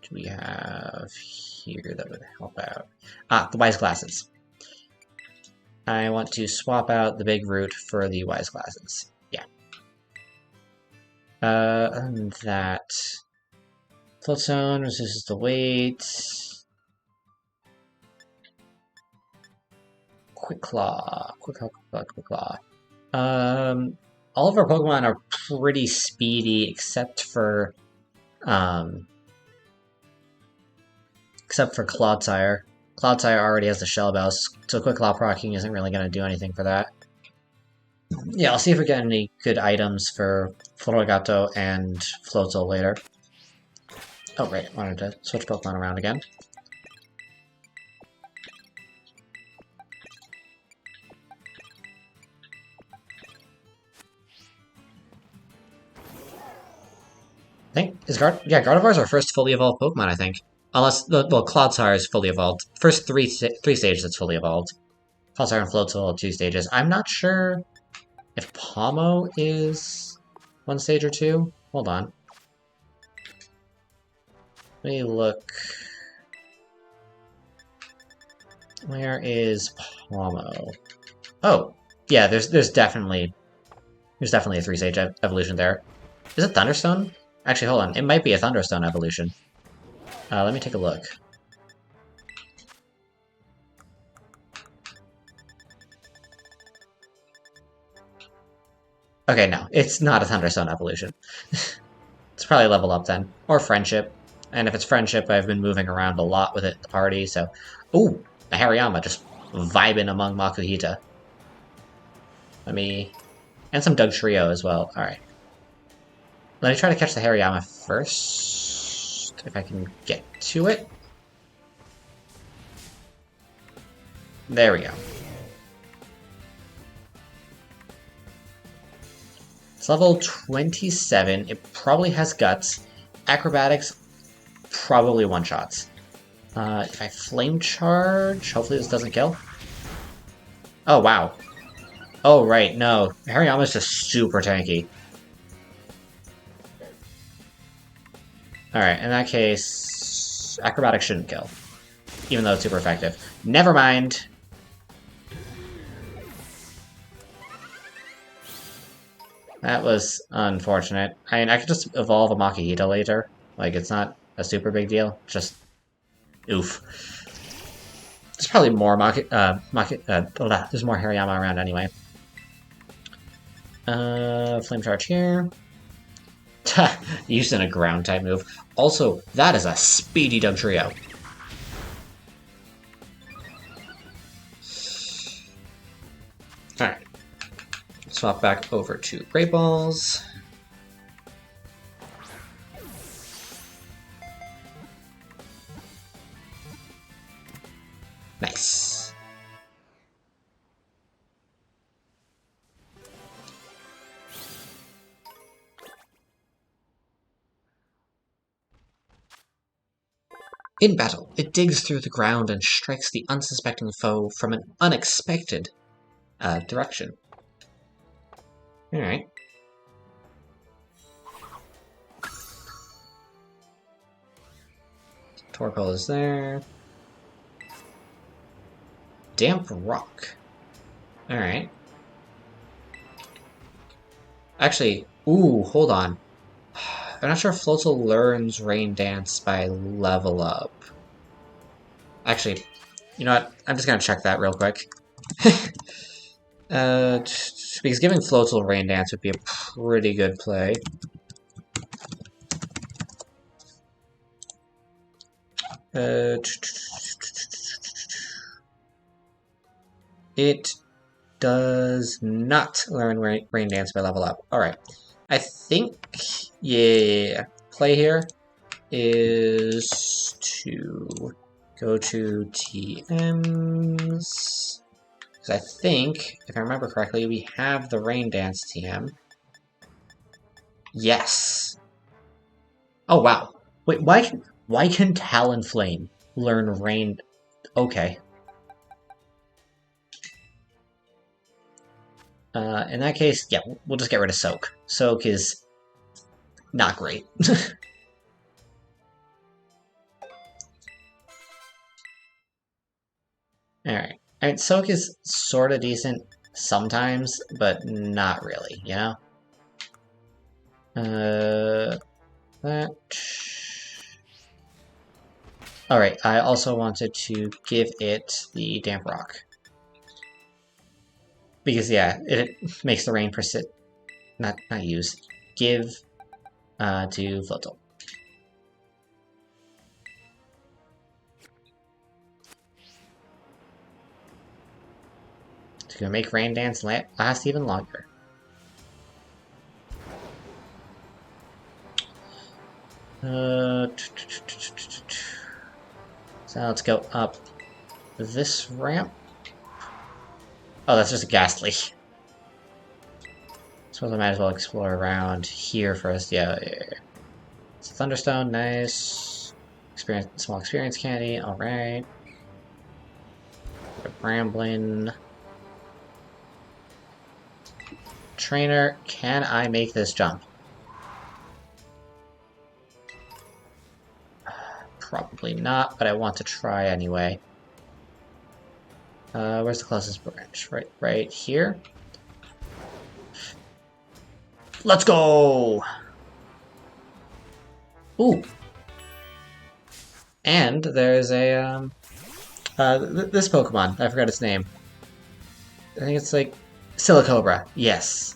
do we have here that would help out? Ah, the Wise Glasses. I want to swap out the big root for the Wise Glasses. Yeah. Other than that, Float Zone reduces the weight. Quick Claw. Quick Claw, Quick Claw, Quick Claw. All of our Pokemon are pretty speedy except for Clodsire. Clodsire already has the Shell Bells, so Quick Claw proccing isn't really going to do anything for that. Yeah, I'll see if we get any good items for Florigato and Floatzel later. Oh, right, wanted to switch Pokemon around again. I think, Gardevoir is our first fully evolved Pokemon, I think. Unless, well, Clodsire is fully evolved. First three stages it's fully evolved. Clodsire and Floatzel 2 stages. I'm not sure if Pomo is 1 stage or 2. Hold on. Let me look. Where is Pomo? Oh, yeah, there's definitely a 3-stage evolution there. Is it Thunderstone? Actually, hold on. It might be a Thunderstone evolution. Let me take a look. Okay, no. It's not a Thunderstone evolution. It's probably level up then. Or Friendship. And if it's Friendship, I've been moving around a lot with it at the party, so... Ooh! A Hariyama just vibing among Makuhita. Let me... And some Dugtrio as well. Alright. Let me try to catch the Hariyama first. If I can get to it. There we go. It's level 27. It probably has Guts. Acrobatics, probably one-shots. If I Flame Charge, hopefully this doesn't kill. Oh, wow. Oh, right, no. Hariyama's just super tanky. Alright, in that case, Acrobatics shouldn't kill. Even though it's super effective. Never mind. That was unfortunate. I mean, I could just evolve a Makuhita later. Like, it's not a super big deal. Just... oof. There's probably more there's more Hariyama around anyway. Flame Charge here. Used in a ground type move. Also, that is a speedy Dugtrio. Alright. Swap back over to Great Balls. Nice. In battle, it digs through the ground and strikes the unsuspecting foe from an unexpected direction. Alright. Torkoal is there. Damp Rock. Alright. Actually, ooh, hold on. I'm not sure if Floatzel learns Rain Dance by level up. Actually, you know what? I'm just gonna check that real quick. Because giving Floatzel Rain Dance would be a pretty good play. It does not learn Rain Dance by level up. Alright. I think, yeah, play here is to go to TMs, Because I think, if I remember correctly, we have the Rain Dance TM. Yes! Oh, wow. Wait, why can Talonflame learn Rain... Okay. In that case, yeah, we'll just get rid of Soak. Soak is not great. Alright. Soak is sort of decent sometimes, but not really, you know? That... Alright, I also wanted to give it the Damp Rock. Because, yeah, it makes the rain persist... Not use. Give to Floatzel. It's gonna make Rain Dance last even longer. So let's go up this ramp. Oh, that's just a Ghastly. Suppose I might as well explore around here first. Yeah. It's a Thunderstone, nice. Small experience candy, alright. Bramblin. Trainer, can I make this jump? Probably not, but I want to try anyway. Where's the closest branch? Right here. Let's go! Ooh. And there's a, this Pokemon. I forgot its name. I think it's like Silicobra. Yes.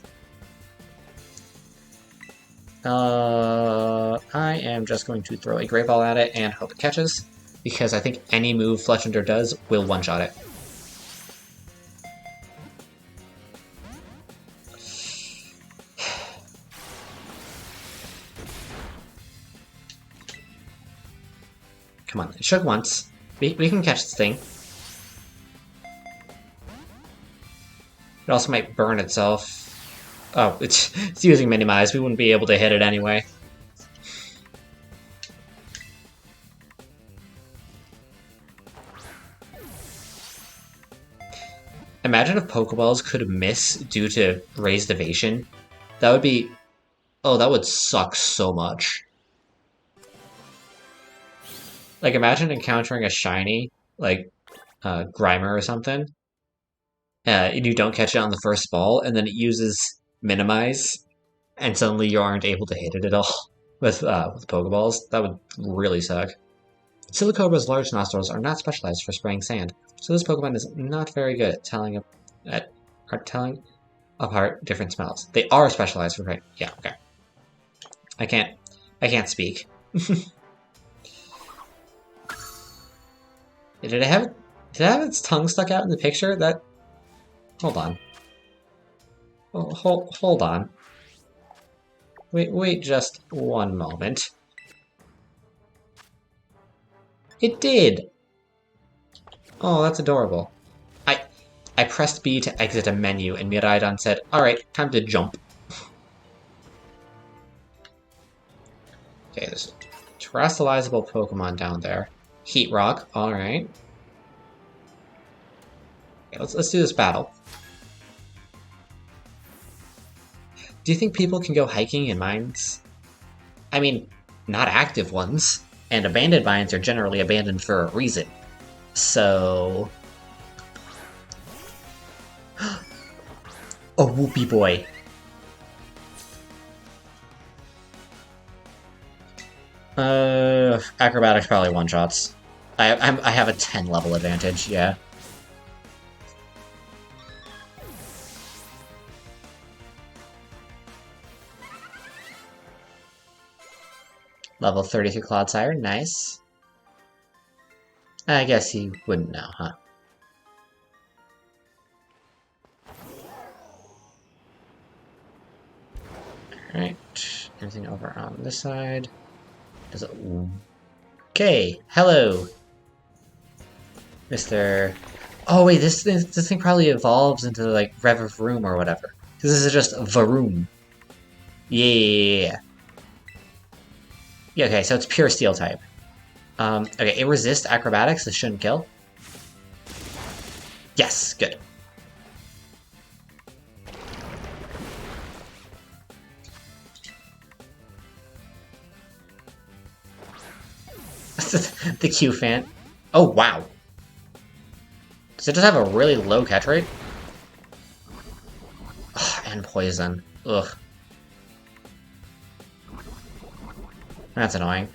I am just going to throw a Great Ball at it and hope it catches, because I think any move Fletchinder does will one-shot it. Come on, it shook once. We can catch this thing. It also might burn itself. Oh, it's using Minimize. We wouldn't be able to hit it anyway. Imagine if Pokeballs could miss due to raised evasion. That would be... Oh, that would suck so much. Like, imagine encountering a shiny, like, Grimer or something, and you don't catch it on the first ball, and then it uses Minimize, and suddenly you aren't able to hit it at all with Pokeballs. That would really suck. Silicobra's large nostrils are not specialized for spraying sand, so this Pokemon is not very good at telling apart different smells. They are specialized for... Yeah, okay. I can't speak. Did it have its tongue stuck out in the picture? That... Hold on. Hold on. Wait just one moment. It did! Oh, that's adorable. I pressed B to exit a menu, and Miraidon said, "Alright, time to jump." Okay, there's a terrestrializable Pokemon down there. Heat Rock, alright. Okay, let's do this battle. Do you think people can go hiking in mines? I mean, not active ones. And abandoned mines are generally abandoned for a reason. So... Oh, whoopee boy. Acrobatics probably one-shots. I have a 10 level advantage, yeah. Level 33 Clodsire, nice. I guess he wouldn't know, huh? Alright, anything over on this side? Does it... Okay, hello! Mr. Oh wait, this thing probably evolves into like Rev of Room or whatever. Because this is just Varoom. Yeah. Yeah, okay, so it's pure steel type. Okay, it resists acrobatics, this shouldn't kill. Yes, good. The Q fan. Oh, wow. Does it just have a really low catch rate? Ugh, and poison. Ugh. That's annoying.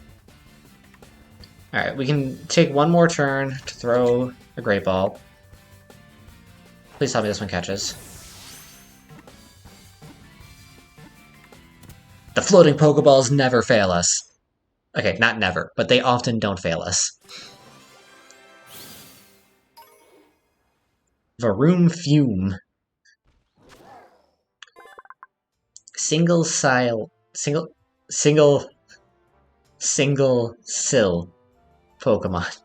Alright, we can take one more turn to throw a Great Ball. Please tell me this one catches. The floating Pokeballs never fail us. Okay, not never, but they often don't fail us. Varoom Fume. Single sill Pokemon.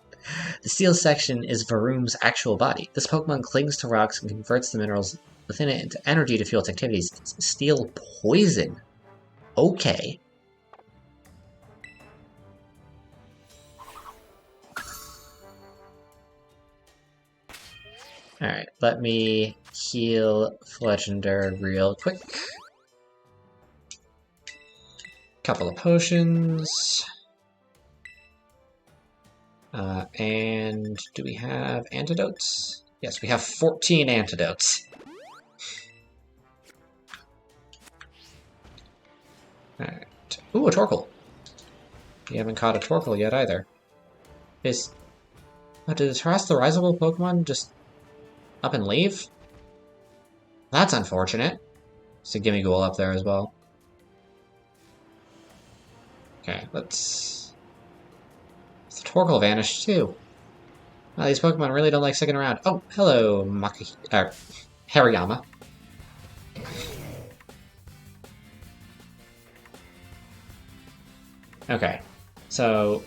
The steel section is Varoom's actual body. This Pokemon clings to rocks and converts the minerals within it into energy to fuel its activities. It's steel poison. Okay. Alright, let me heal Fletchender real quick. Couple of potions. And do we have antidotes? Yes, we have 14 antidotes. Alright. Ooh, a Torkoal. You haven't caught a Torkoal yet either. Did this terrestrializable Pokemon just up and leave? That's unfortunate. So gimme Ghoul up there as well. Okay, let's... The Torkoal vanished too. Wow, these Pokemon really don't like sticking around. Oh, hello, Hariyama. Okay, so...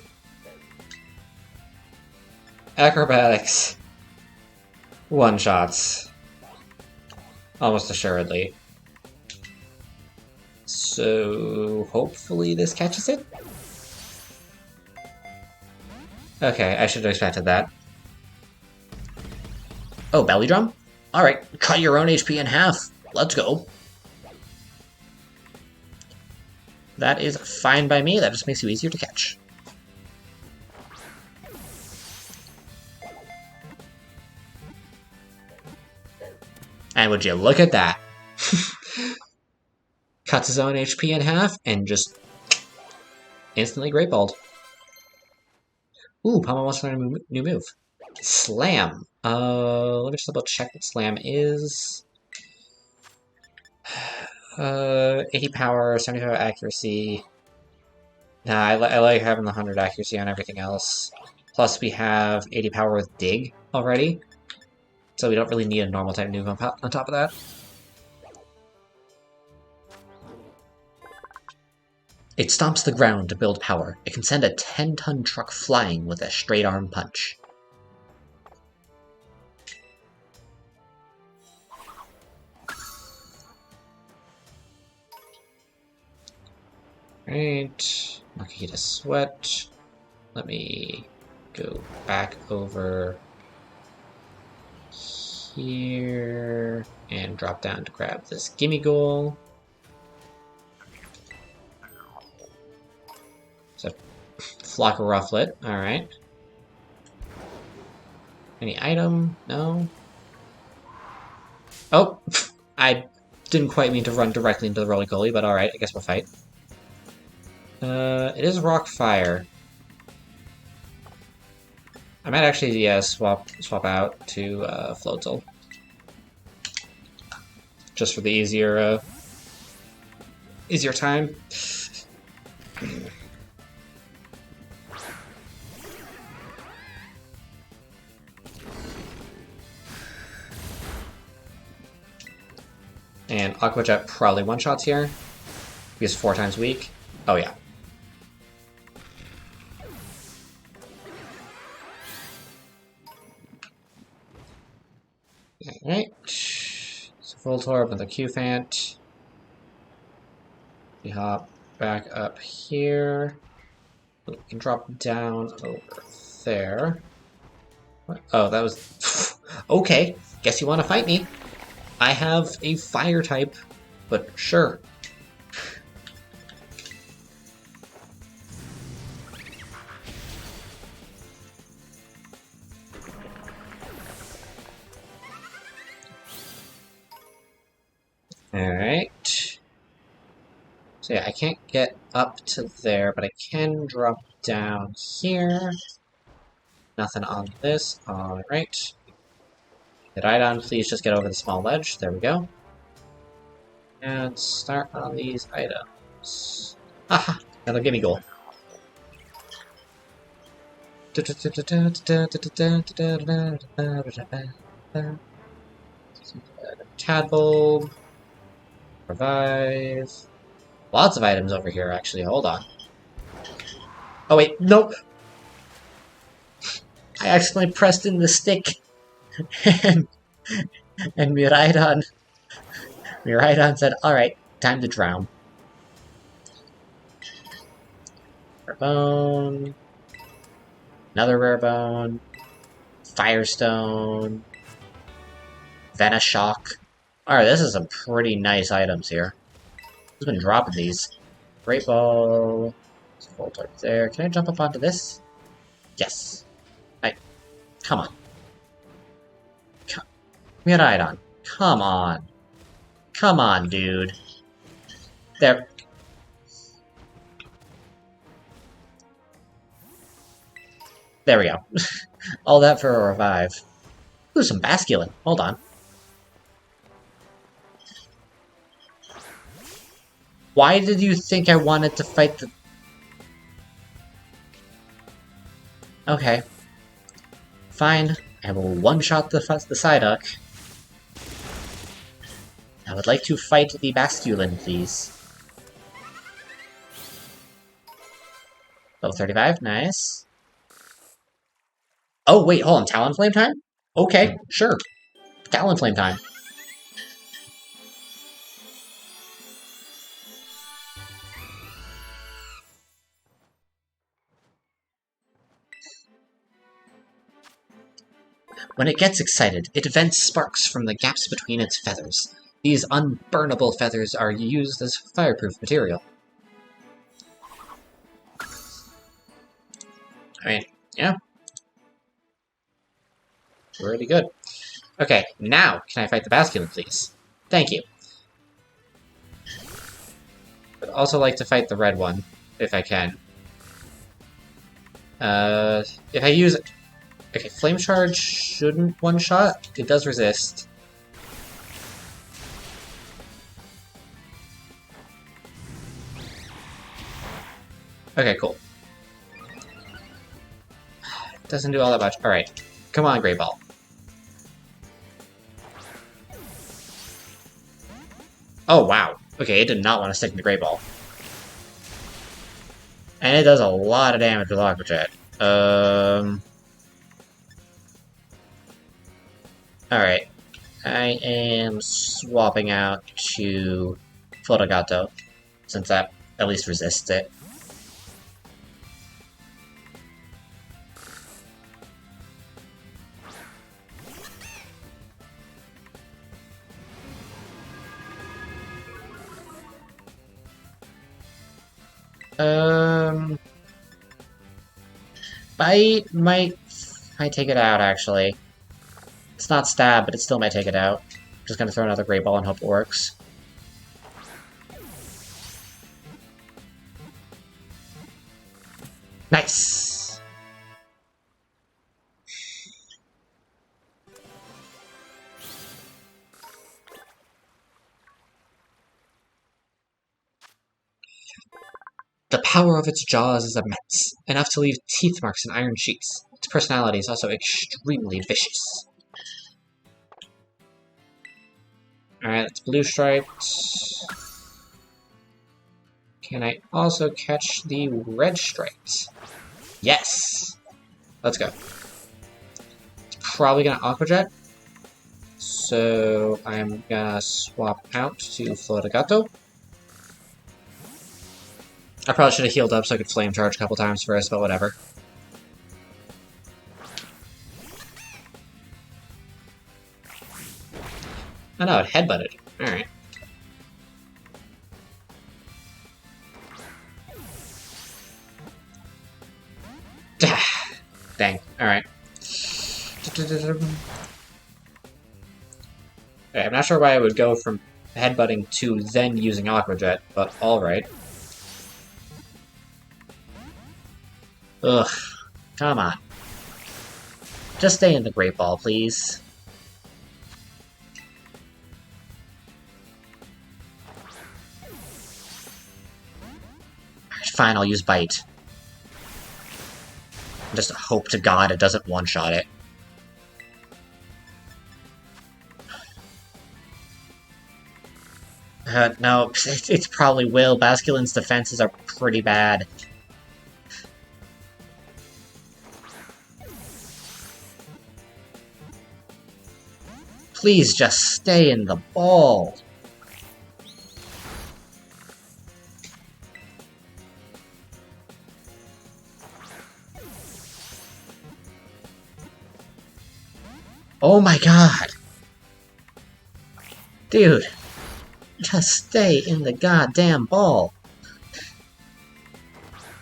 Acrobatics. One-shots. Almost assuredly. So... hopefully this catches it? Okay, I should have expected that. Oh, Belly Drum? Alright, cut your own HP in half. Let's go. That is fine by me, that just makes you easier to catch. And would you look at that? Cuts his own HP in half and just instantly Great Balled. Ooh, Palma wants to learn a new move. Slam. Let me just double check what Slam is. 80 power, 75 accuracy. Nah, I like having the 100 accuracy on everything else. Plus we have 80 power with Dig already. So we don't really need a normal type move on top of that. It stomps the ground to build power. It can send a 10-ton truck flying with a straight arm punch. Right, Makita Sweat. Let me go back over here and drop down to grab this Gimme Goal. So, Flock of Rufflet, alright. Any item? No? Oh! I didn't quite mean to run directly into the Roly-Poly, but alright, I guess we'll fight. It is Rock Fire. I might actually, yeah, swap out to Floatzel. Just for the easier time. And Aqua Jet probably one-shots here. He's 4 times weak. Oh yeah. Voltorb with a Q-Fant. We hop back up here. We can drop down over there. What? Oh, that was... Okay, guess you want to fight me. I have a fire type, but sure. Alright. So yeah, I can't get up to there, but I can drop down here. Nothing on this. Alright. Rhydon, please just get over the small ledge. There we go. And start on these items. Haha! Another gimme goal. Tadbulb. Revive. Lots of items over here, actually. Hold on. Oh, wait. Nope! I accidentally pressed in the stick. and Miraidon said, alright, time to drown. Rare bone. Another rare bone. Firestone. Venoshock. Alright, this is some pretty nice items here. Who's been dropping these? Great Ball. Voltorb there. Can I jump up onto this? Yes. Come on. Miraidon. Come on. Come on, dude. There. There we go. All that for a revive. Ooh, some Basculin. Hold on. Why did you think I wanted to fight the... Okay. Fine. I will one-shot the Psyduck. I would like to fight the Basculin, please. Level 35, nice. Oh, wait, hold on. Talonflame time? Okay, sure. Talonflame time. When it gets excited, it vents sparks from the gaps between its feathers. These unburnable feathers are used as fireproof material. I mean, yeah. Really good. Okay, now can I fight the Basculin, please? Thank you. I'd also like to fight the red one, if I can. If I use... Okay, Flame Charge shouldn't one-shot. It does resist. Okay, cool. Doesn't do all that much. Alright. Come on, Great Ball. Oh, wow. Okay, it did not want to stick in the Great Ball. And it does a lot of damage with Aqua Jet. Alright. I am swapping out to Photogato, since that at least resists it. Bite might take it out, actually. It's not stab, but it still might take it out. Just gonna throw another Great Ball and hope it works. Nice! The power of its jaws is immense, enough to leave teeth marks and iron sheets. Its personality is also extremely vicious. Alright, that's blue striped. Can I also catch the red striped? Yes! Let's go. It's probably gonna Aqua Jet. So I'm gonna swap out to Florigato. I probably should have healed up so I could flame charge a couple times first, but whatever. Oh no, it headbutted. Alright. Dang. Alright. Okay, I'm not sure why I would go from headbutting to then using Aqua Jet, but alright. Ugh. Come on. Just stay in the Great Ball, please. Fine, I'll use Bite. Just hope to God it doesn't one-shot it. No, it probably will. Basculin's defenses are pretty bad. Please just stay in the ball. Oh my god! Dude, just stay in the goddamn ball.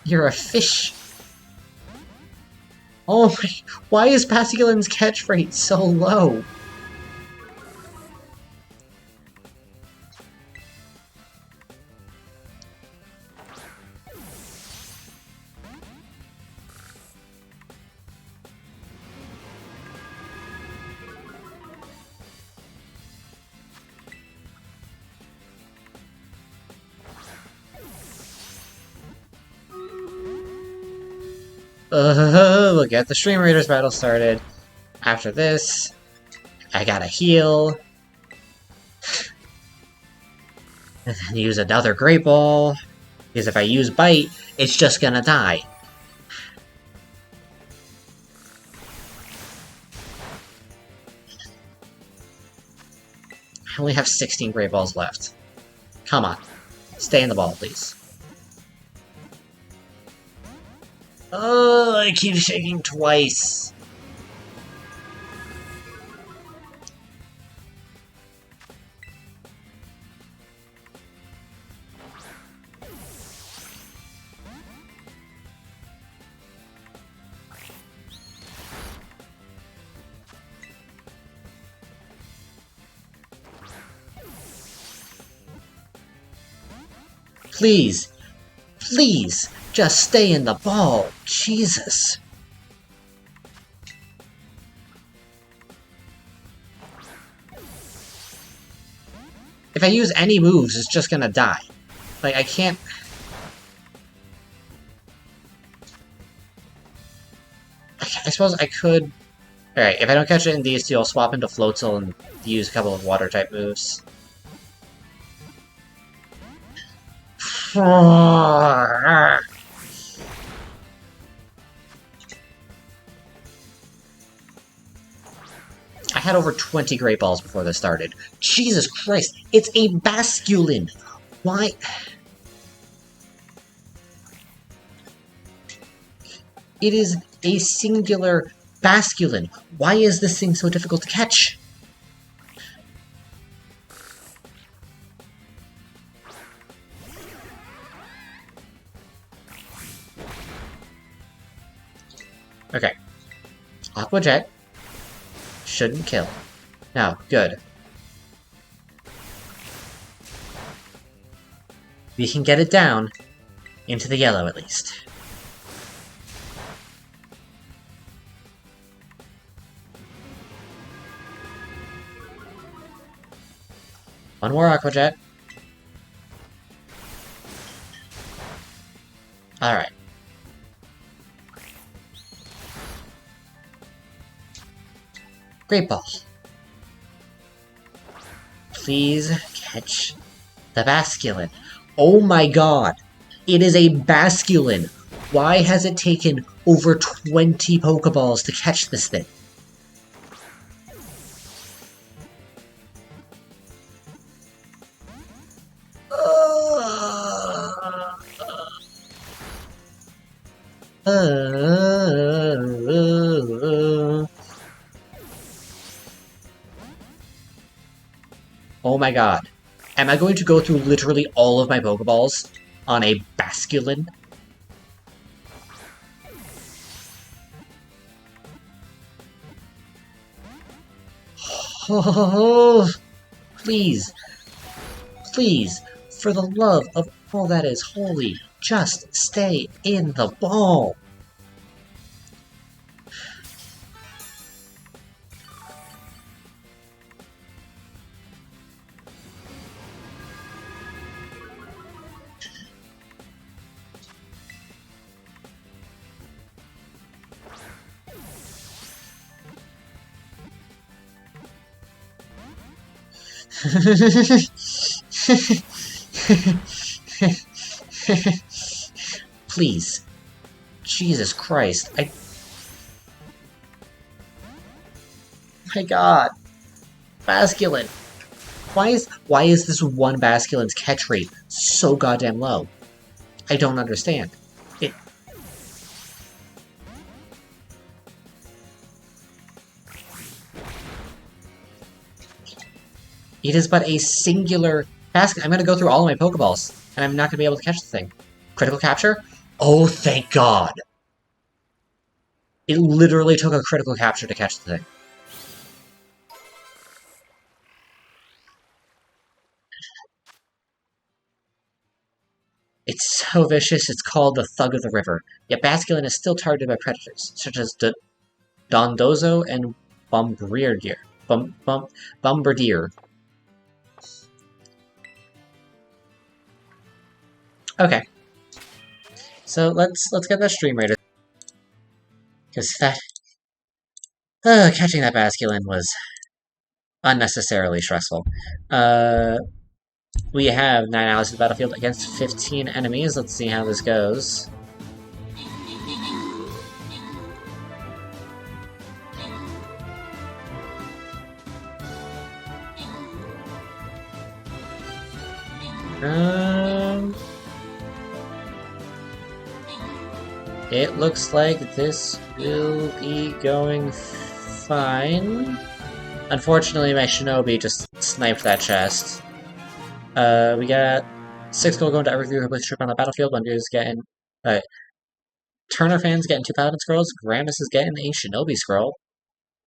You're a fish. Oh my... Why is Basculin's catch rate so low? We'll get the Stream Raiders battle started. After this, I gotta heal. And then use another Great Ball. Because if I use Bite, it's just gonna die. I only have 16 Great Balls left. Come on. Stay in the ball, please. Oh, I keep shaking twice. Please, please, just stay in the ball. Jesus. If I use any moves, it's just gonna die. Like, I can't... I suppose I could... Alright, if I don't catch it in these two, I'll swap into Floatzel and use a couple of Water-type moves. I had over 20 Great Balls before this started. Jesus Christ, it's a Basculin! Why? It is a singular Basculin. Why is this thing so difficult to catch? Okay. Aqua Jet shouldn't kill. No, good. We can get it down into the yellow at least. One more Aqua Jet. Alright. Great Ball. Please catch the Basculin. Oh my god! It is a Basculin! Why has it taken over 20 Pokeballs to catch this thing? Oh my god. Am I going to go through literally all of my Pokeballs on a Basculin? Oh, please, please, for the love of all that is holy, just stay in the ball. Please. Jesus Christ. My god. Basculin. Why is this one Basculin's catch rate so goddamn low? I don't understand. It It is but a singular basket. I'm gonna go through all of my Pokeballs, and I'm not gonna be able to catch the thing. Critical capture? Oh, thank God! It literally took a critical capture to catch the thing. It's so vicious, it's called the Thug of the River. Yet Basculin is still targeted by predators, such as Dondozo and Bombardier. Bombardier. Okay. So let's get that stream rated. Because that catching that Basculin was unnecessarily stressful. We have 9 hours of the battlefield against 15 enemies. Let's see how this goes. It looks like this will be going fine. Unfortunately, my Shinobi just sniped that chest. We got 6 gold going to every who plays trip on the battlefield. Bundy's getting... Turner fans getting 2 Paladin Scrolls. Gramus is getting a Shinobi Scroll.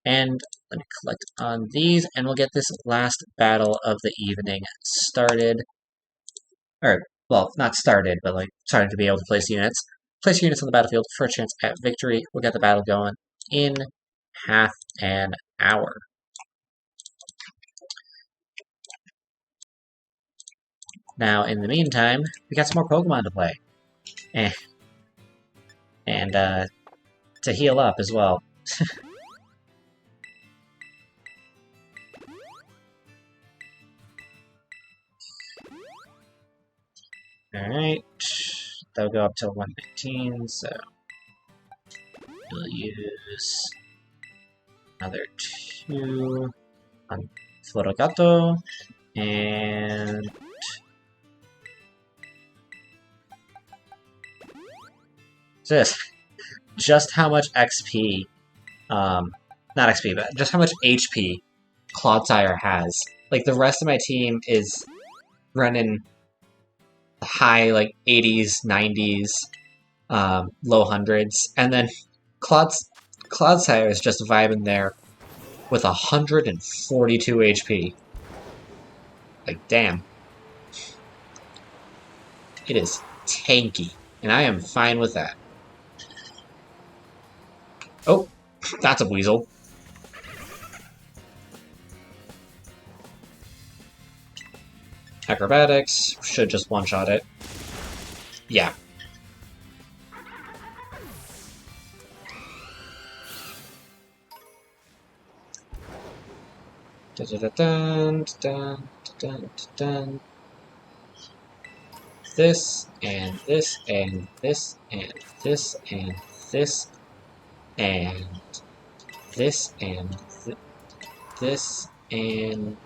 And let me collect on these, and we'll get this last battle of the evening started. Or, well, not started, but like starting to be able to place units. Place units on the battlefield for a chance at victory. We'll get the battle going in half an hour. Now, in the meantime, we got some more Pokemon to play. And to heal up as well. Alright. That'll go up to 115, so we'll use another 2 on Florogato, and just how much XP, not XP, but just how much HP Clodsire has. Like, the rest of my team is running high, like, 80s, 90s, low hundreds, and then Clodsire is just vibing there with 142 HP. Like, damn. It is tanky, and I am fine with that. Oh, that's a weasel. Acrobatics should just one-shot it. Yeah. This, and this, and this, and this, and this, and this, and this, and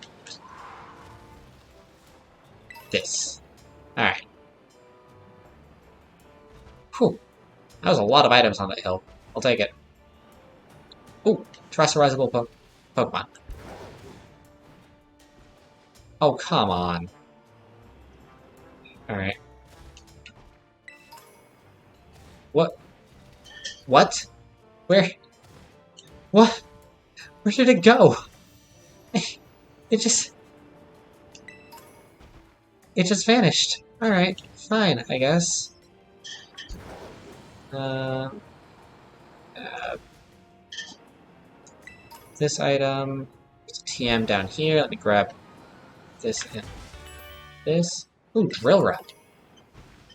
this. Alright. Whew. That was a lot of items on that hill. I'll take it. Ooh, terrestrializable Pokemon. Oh, come on. Alright. What? What? Where? What? Where did it go? It just... It just vanished. Alright, fine, I guess. Uh, this item... There's a TM down here. Let me grab this and this. Ooh, Drill Rep.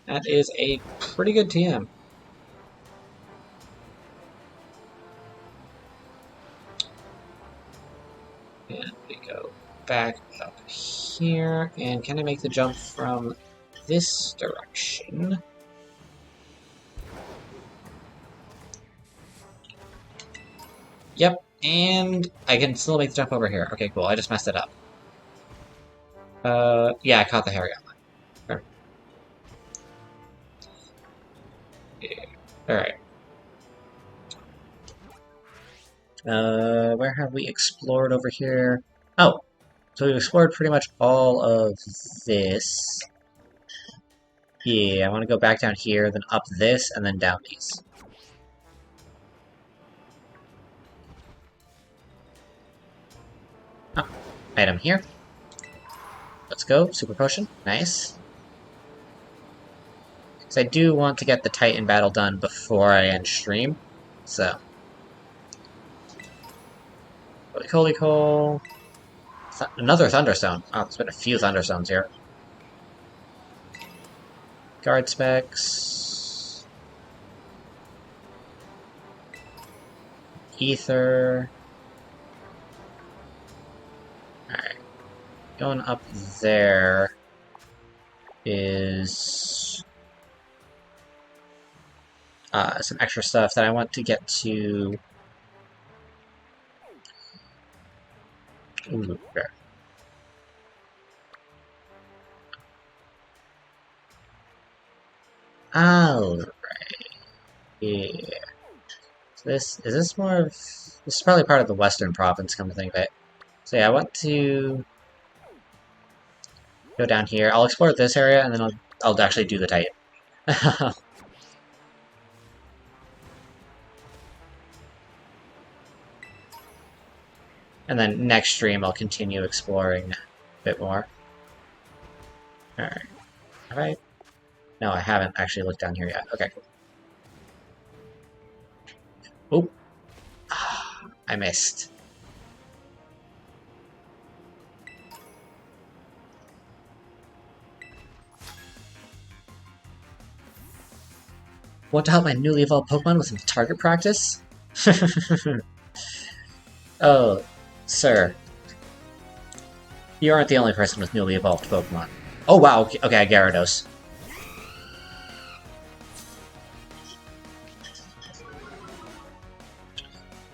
That is a pretty good TM. And we go back up here. And can I make the jump from this direction? Yep, and I can still make the jump over here. Okay, cool. I just messed it up. Yeah, I caught the Harry on. Sure. Yeah. Alright. Where have we explored over here? Oh, so we've explored pretty much all of this. Yeah, I want to go back down here, then up this, and then down these. Oh, item here. Let's go. Super Potion. Nice. Because I do want to get the Titan battle done before I end stream. So. Holy coal. Another Thunderstone. Oh, there's been a few Thunderstones here. Guard specs. Ether. Alright. Going up there is some extra stuff that I want to get to. Ooh, there. Alright. Yeah. So this is more of this is probably part of the Western province, come to think of it. So yeah, I want to go down here. I'll explore this area and then I'll actually do the Titan. And then next stream I'll continue exploring a bit more. Alright. Alright. No, I haven't actually looked down here yet. Okay, cool. Oop. I missed. Want to help my newly evolved Pokemon with some target practice? Oh, sir. You aren't the only person with newly evolved Pokemon. Oh wow, okay, Gyarados.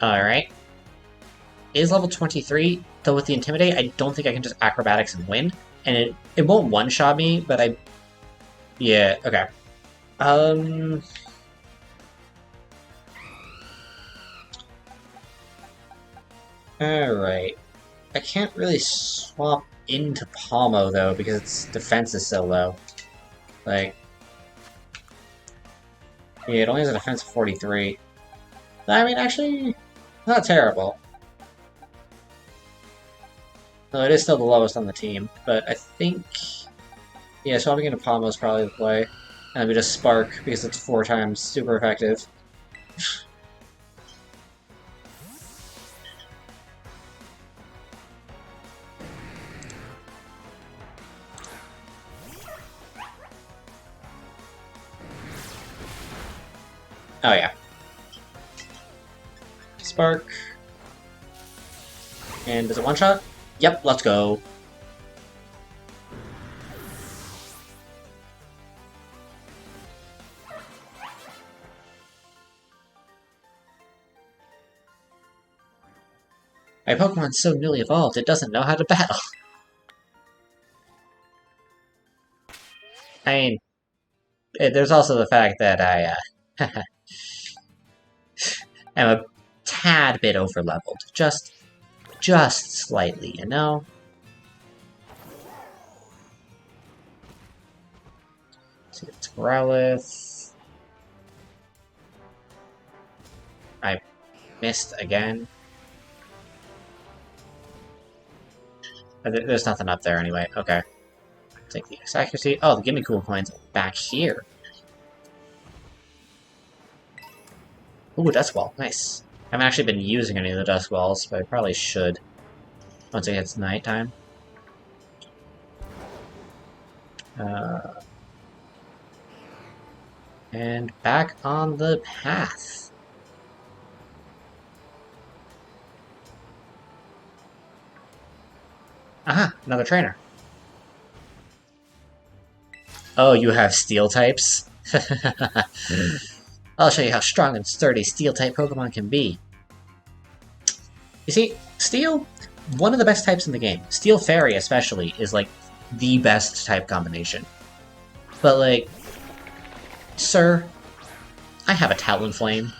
Alright. Is level 23, though with the Intimidate, I don't think I can just Acrobatics and win. And it won't one-shot me, but I... Yeah, okay. Alright. I can't really swap into Palmo, though, because its defense is so low. Like... Yeah, it only has a defense of 43. I mean, actually, not terrible. No, it is still the lowest on the team, but I think... Yeah, swapping into Palmo is probably the play. And then we just Spark, because it's 4 times super effective. Oh yeah. Spark. And does it one-shot? Yep, let's go. My Pokemon's so newly evolved, it doesn't know how to battle. I mean, there's also the fact that am a tad bit over leveled. Just slightly, you know? So it's Growlithe. I missed again. There's nothing up there anyway. Okay. Take the X accuracy. Oh, the Gimme Cool coins back here. Ooh, Dust Wall. Nice. I haven't actually been using any of the Dust Walls, but I probably should once it gets nighttime. And back on the path. Aha, another trainer. Oh, you have steel types? I'll show you how strong and sturdy steel-type Pokemon can be. You see, Steel, one of the best types in the game. Steel Fairy, especially, is, like, the best type combination. But, like, sir, I have a Talonflame.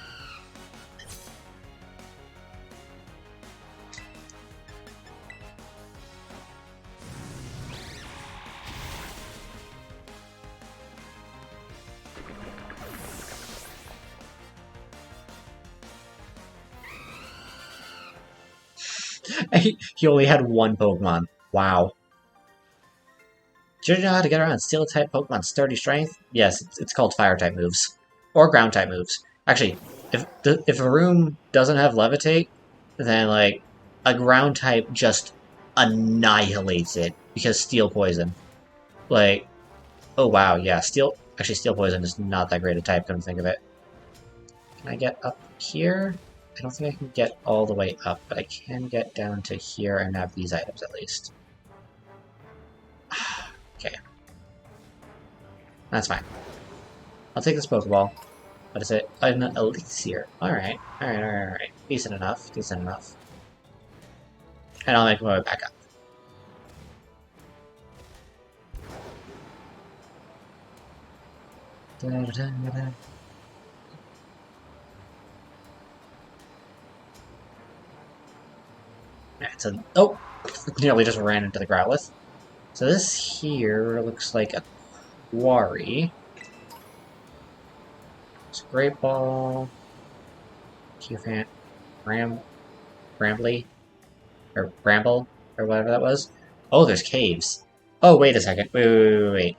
He only had one Pokemon. Wow. Do you know how to get around Steel-type Pokemon's sturdy strength? Yes, it's called Fire-type moves. Or Ground-type moves. Actually, if a room doesn't have Levitate, then, like, a Ground-type just annihilates it, because Steel Poison. Like, oh wow, yeah, Actually, Steel Poison is not that great a type, come to think of it. Can I get up here? I don't think I can get all the way up, but I can get down to here and have these items at least. Okay. That's fine. I'll take this Pokeball. What is it? An Elixir. Alright. Alright. Decent enough. Decent enough. And I'll make my way back up. Da, da, da, da. It's a... Oh! Nearly just ran into the Growlithe. So this here looks like a quarry. It's a Great Ball. Q-Fan. Brambly? Or Bramble? Or whatever that was. Oh, there's caves. Oh, wait a second. Wait.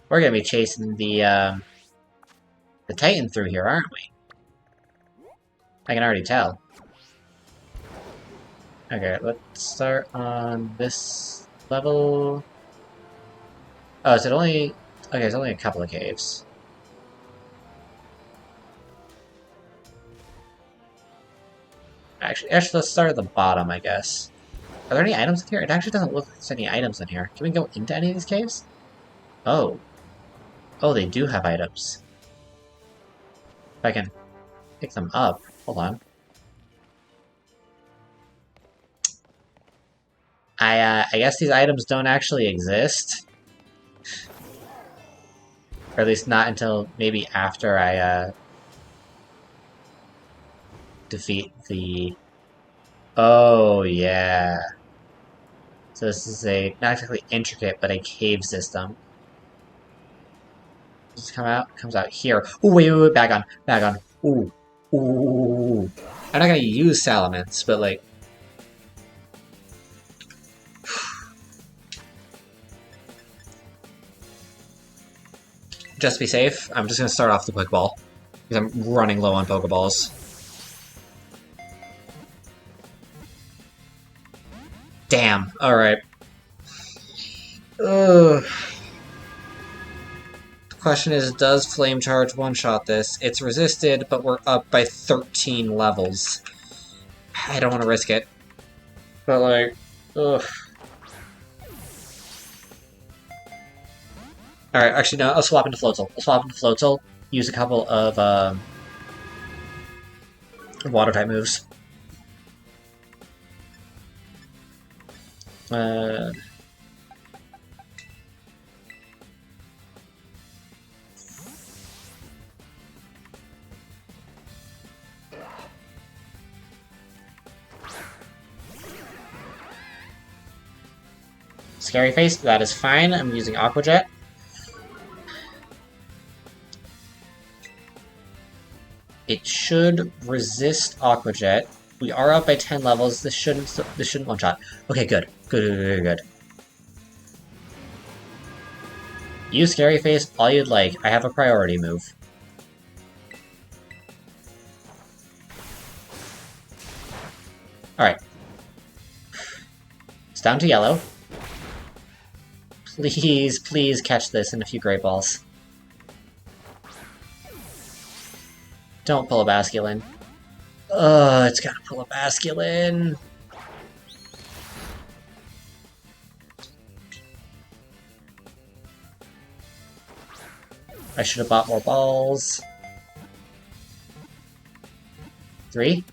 We're gonna be chasing the Titan through here, aren't we? I can already tell. Okay, let's start on this level. Oh, is it only... Okay, it's only a couple of caves. Actually, let's start at the bottom, I guess. Are there any items in here? It actually doesn't look like there's any items in here. Can we go into any of these caves? Oh. Oh, they do have items. If I can pick them up. Hold on. I guess these items don't actually exist. Or at least not until maybe after I, defeat the... Oh, yeah. So this is a, not exactly intricate, but a cave system. Does it come out? It comes out here. Ooh, wait, back on. Ooh. I'm not gonna use Salamence, but like... Just to be safe, I'm just gonna start off the Quick Ball. Because I'm running low on Pokeballs. Damn, alright. Ugh. The question is, does Flame Charge one-shot this? It's resisted, but we're up by 13 levels. I don't want to risk it. But like, ugh. Alright, actually no, I'll swap into Floatzel. Use a couple of water-type moves. Scary Face, that is fine. I'm using Aqua Jet. It should resist Aqua Jet. We are up by 10 levels. This shouldn't one shot. Okay, good. Good. Use Scary Face all you'd like. I have a priority move. Alright. It's down to yellow. Please catch this in a few Great Balls. Don't pull a Basculin. It's gotta pull a Basculin. I should have bought more balls. 3.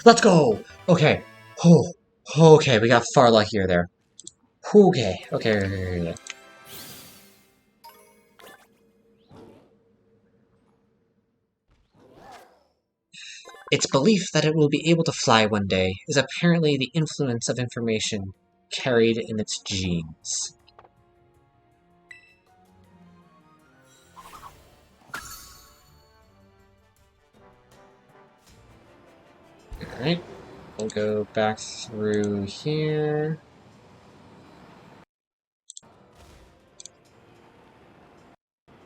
Let's go! Okay. Oh, okay, we got far luckier there. Okay. Its belief that it will be able to fly one day is apparently the influence of information carried in its genes. Alright, we'll go back through here.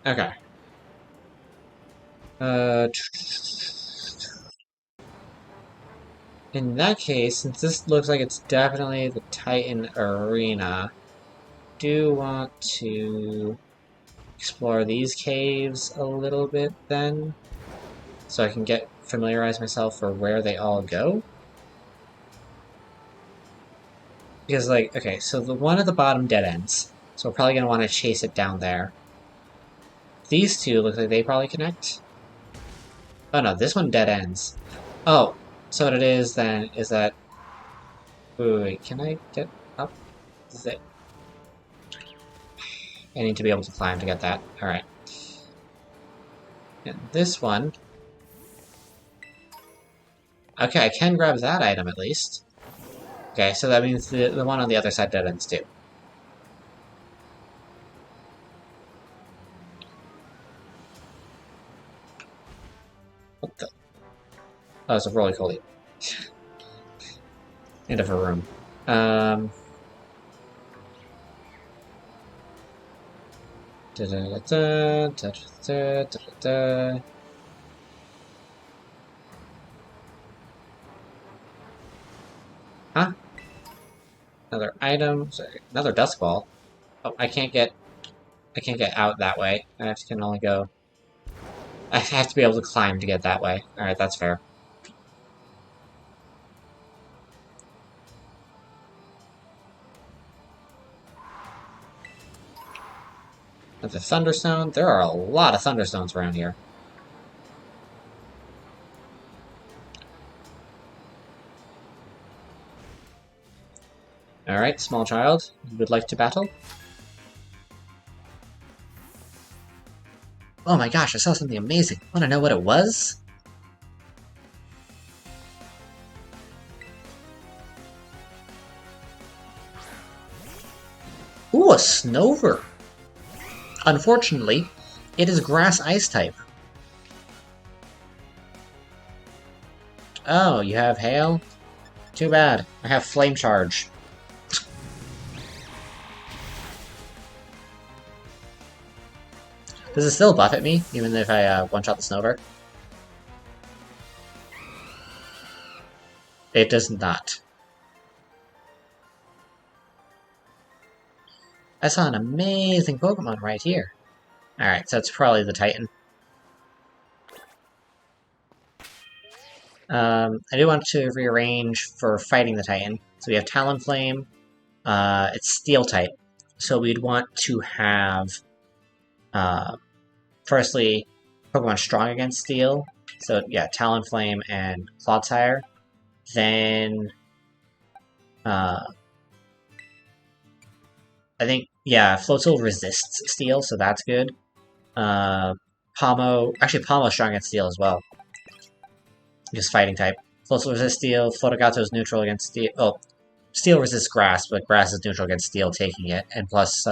Okay. In that case, since this looks like it's definitely the Titan Arena, do want to explore these caves a little bit then, so I can familiarize myself for where they all go. Because, like, okay, so the one at the bottom dead ends, so we're probably going to want to chase it down there. These two look like they probably connect. Oh no, this one dead ends. Oh, so what it is then is that... Wait, can I get up? Is it... I need to be able to climb to get that. Alright. And this one... Okay, I can grab that item at least. Okay, so that means the one on the other side dead ends too. What the? Oh, it's a roly-poly. End of a room. Huh? Another item. Sorry, another dust ball. Oh, I can't get out that way. I can only go. I have to be able to climb to get that way. Alright, that's fair. That's a Thunderstone. There are a lot of Thunderstones around here. Alright, small child. You would like to battle? Oh my gosh, I saw something amazing. Wanna know what it was? Ooh, a Snover! Unfortunately, it is Grass Ice type. Oh, you have Hail? Too bad. I have Flame Charge. Does it still buff at me, even if I one-shot the Snover? It does not. I saw an amazing Pokemon right here. Alright, so it's probably the Titan. I do want to rearrange for fighting the Titan. So we have Talonflame. It's Steel type. So we'd want to have... firstly, Pokemon strong against Steel. So yeah, Talonflame and Clodsire. Then... I think, yeah, Floatzel resists Steel, so that's good. Actually Palmo's strong against Steel as well. Just fighting type. Floatzel resists Steel, Flotagato is neutral against Steel. Oh, Steel resists grass, but grass is neutral against steel taking it, and plus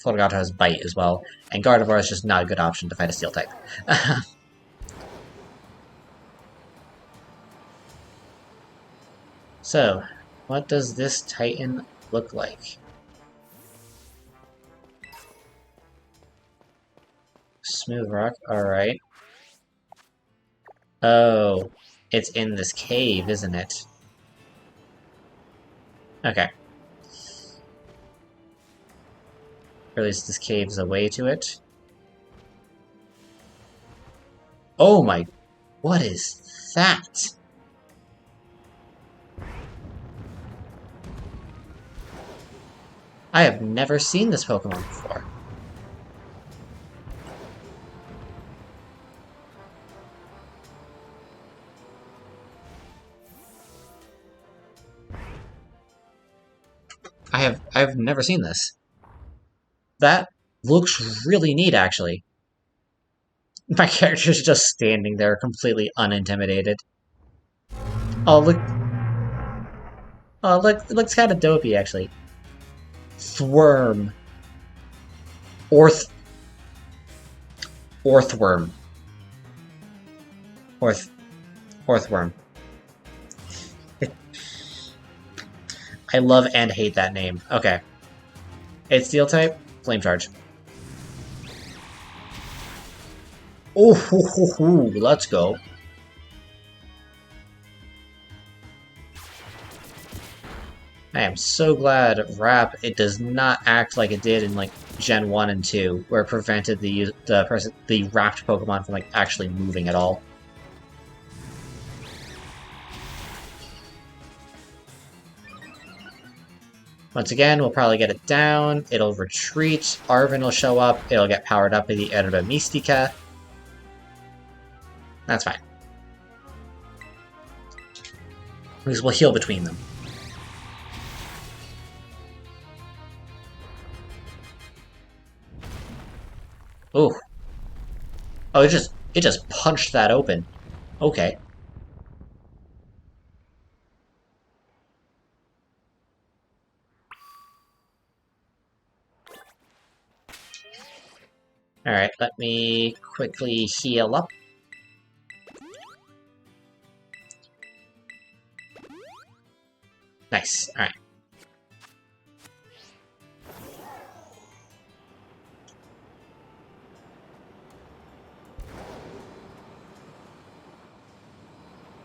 Floragato has bite as well, and Gardevoir is just not a good option to fight a steel type. So, what does this Titan look like? Smooth rock, alright. Oh, it's in this cave, isn't it? Okay. Or at least this cave's a way to it. Oh my... What is that? I have never seen this Pokemon before. I've never seen this. That looks really neat, actually. My character's just standing there, completely unintimidated. Oh, look. Oh, look, it looks kind of dopey, actually. Thworm. Orthworm. Orthworm. I love and hate that name. Okay. It's Steel type, Flame Charge. Oh, let's go. I am so glad Wrap, it does not act like it did in like Gen 1 and 2, where it prevented the wrapped Pokemon from like actually moving at all. Once again, we'll probably get it down, it'll retreat, Arven will show up, it'll get powered up by the Erba Mystica. That's fine. Because we'll heal between them. Ooh. Oh, it just punched that open. Okay. Alright, let me quickly heal up. Nice, alright.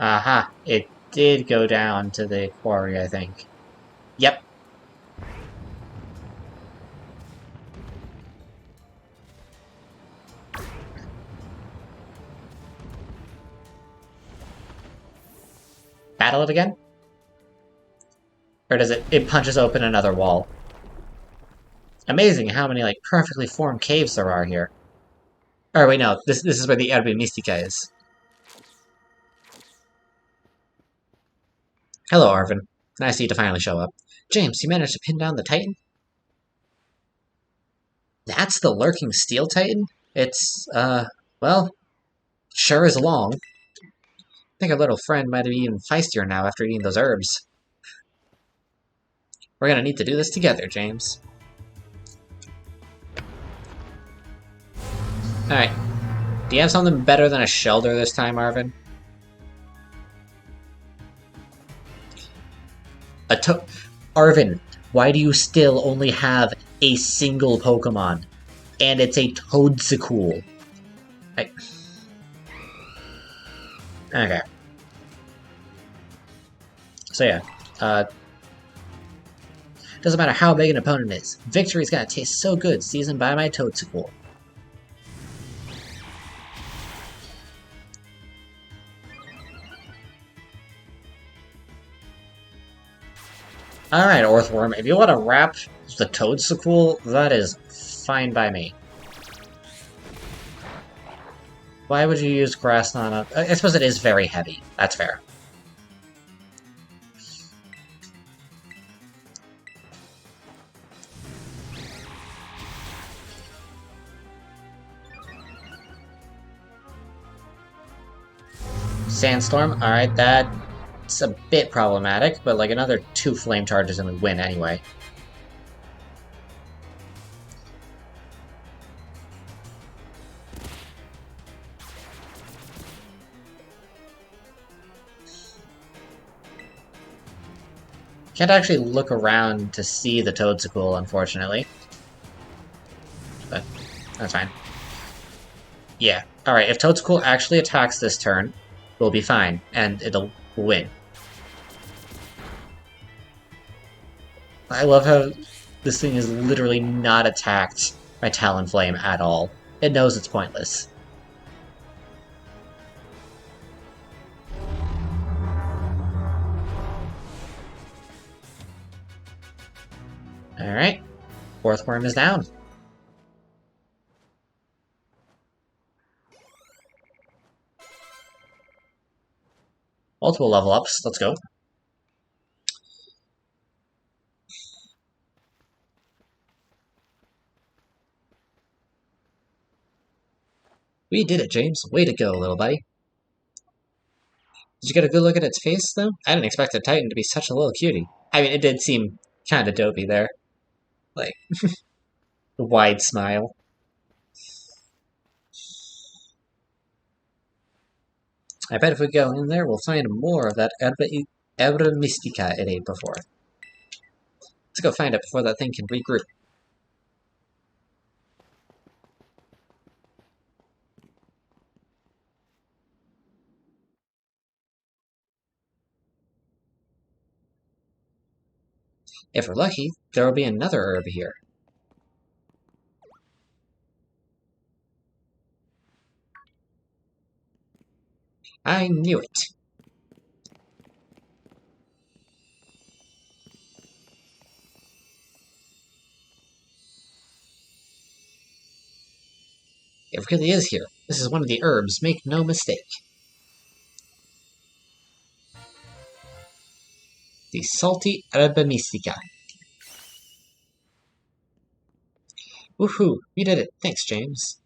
Aha, it did go down to the quarry, I think. Yep. Battle it again? Or does it punches open another wall? Amazing how many, like, perfectly formed caves there are here. Or wait, no, this is where the Erbe Mystica is. Hello, Arven. Nice of you to finally show up. James, you managed to pin down the Titan? That's the lurking Steel Titan? It's, well, sure is long. I think our little friend might be even feistier now after eating those herbs. We're gonna need to do this together, James. Alright. Do you have something better than a Shelter this time, Arven? Arven, why do you still only have a single Pokemon? And it's a Toadstool. Okay. So yeah, doesn't matter how big an opponent is, victory's gonna taste so good seasoned by my Toadstool. Alright, Orthworm, if you want to wrap the Toadstool, that is fine by me. Why would you use Grass on a... I suppose it is very heavy. That's fair. Sandstorm, alright, that It's a bit problematic, but like another 2 flame charges and we win anyway. Can't actually look around to see the Toadstool, unfortunately. But that's fine. Yeah. Alright, if Toadstool actually attacks this turn, we'll be fine, and it'll win. I love how this thing is literally not attacked by Talonflame at all. It knows it's pointless. Alright. Fourth worm is down. Multiple level ups. Let's go. We did it, James. Way to go, little buddy. Did you get a good look at its face, though? I didn't expect a Titan to be such a little cutie. I mean, it did seem kind of dopey there. Like, the wide smile. I bet if we go in there, we'll find more of that Ebra Mystica it ate before. Let's go find it before that thing can regroup. If we're lucky, there will be another herb here. I knew it. It really is here. This is one of the herbs, make no mistake. The salty Erba Mystica. Woohoo! We did it! Thanks, James.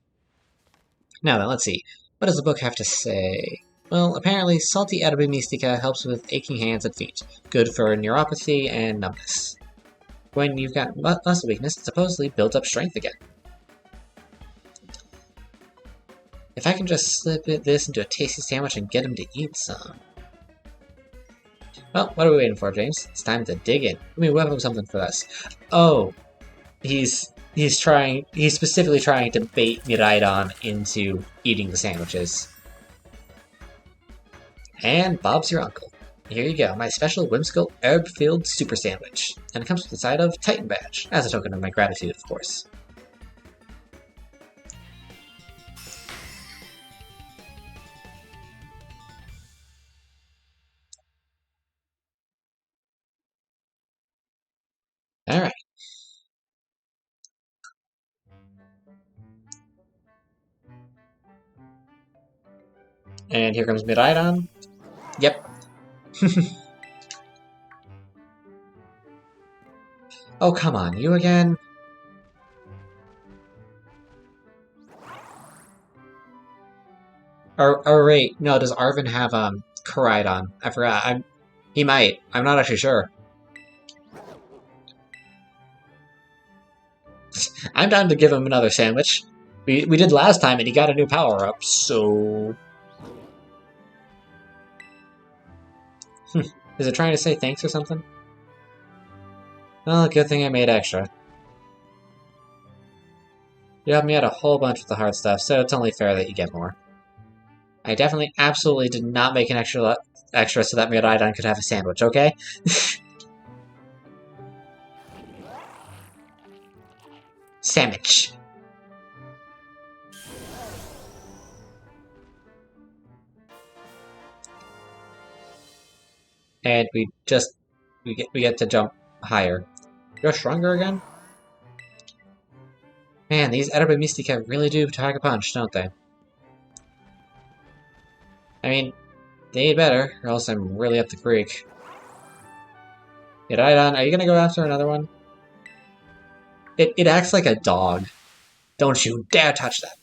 Now then, let's see. What does the book have to say? Well, apparently, salty Erba Mystica helps with aching hands and feet. Good for neuropathy and numbness. When you've got muscle weakness, it supposedly builds up strength again. If I can just slip this into a tasty sandwich and get him to eat some. Well, what are we waiting for, James? It's time to dig in. Let me whip up something for this. Oh, he's specifically trying to bait Miraidon into eating the sandwiches. And Bob's your uncle. Here you go, my special whimsical herb-filled super sandwich. And it comes with a side of Titan badge, as a token of my gratitude, of course. Alright. And here comes Miraidon. Yep. Oh, come on, you again? Or wait, no, does Arven have, Koraidon? I forgot, he might. I'm not actually sure. I'm down to give him another sandwich. We did last time and he got a new power-up, so... Is it trying to say thanks or something? Well, good thing I made extra. You helped me out a whole bunch with the hard stuff, so it's only fair that you get more. I definitely, absolutely did not make an extra so that Miraidon could have a sandwich, okay? Sandwich. And we get to jump higher. You're stronger again? Man, these Erba Mystica really do pack a punch, don't they? I mean, they need better, or else I'm really up the creek. Miraidon, are you gonna go after another one? It acts like a dog. Don't you dare touch that.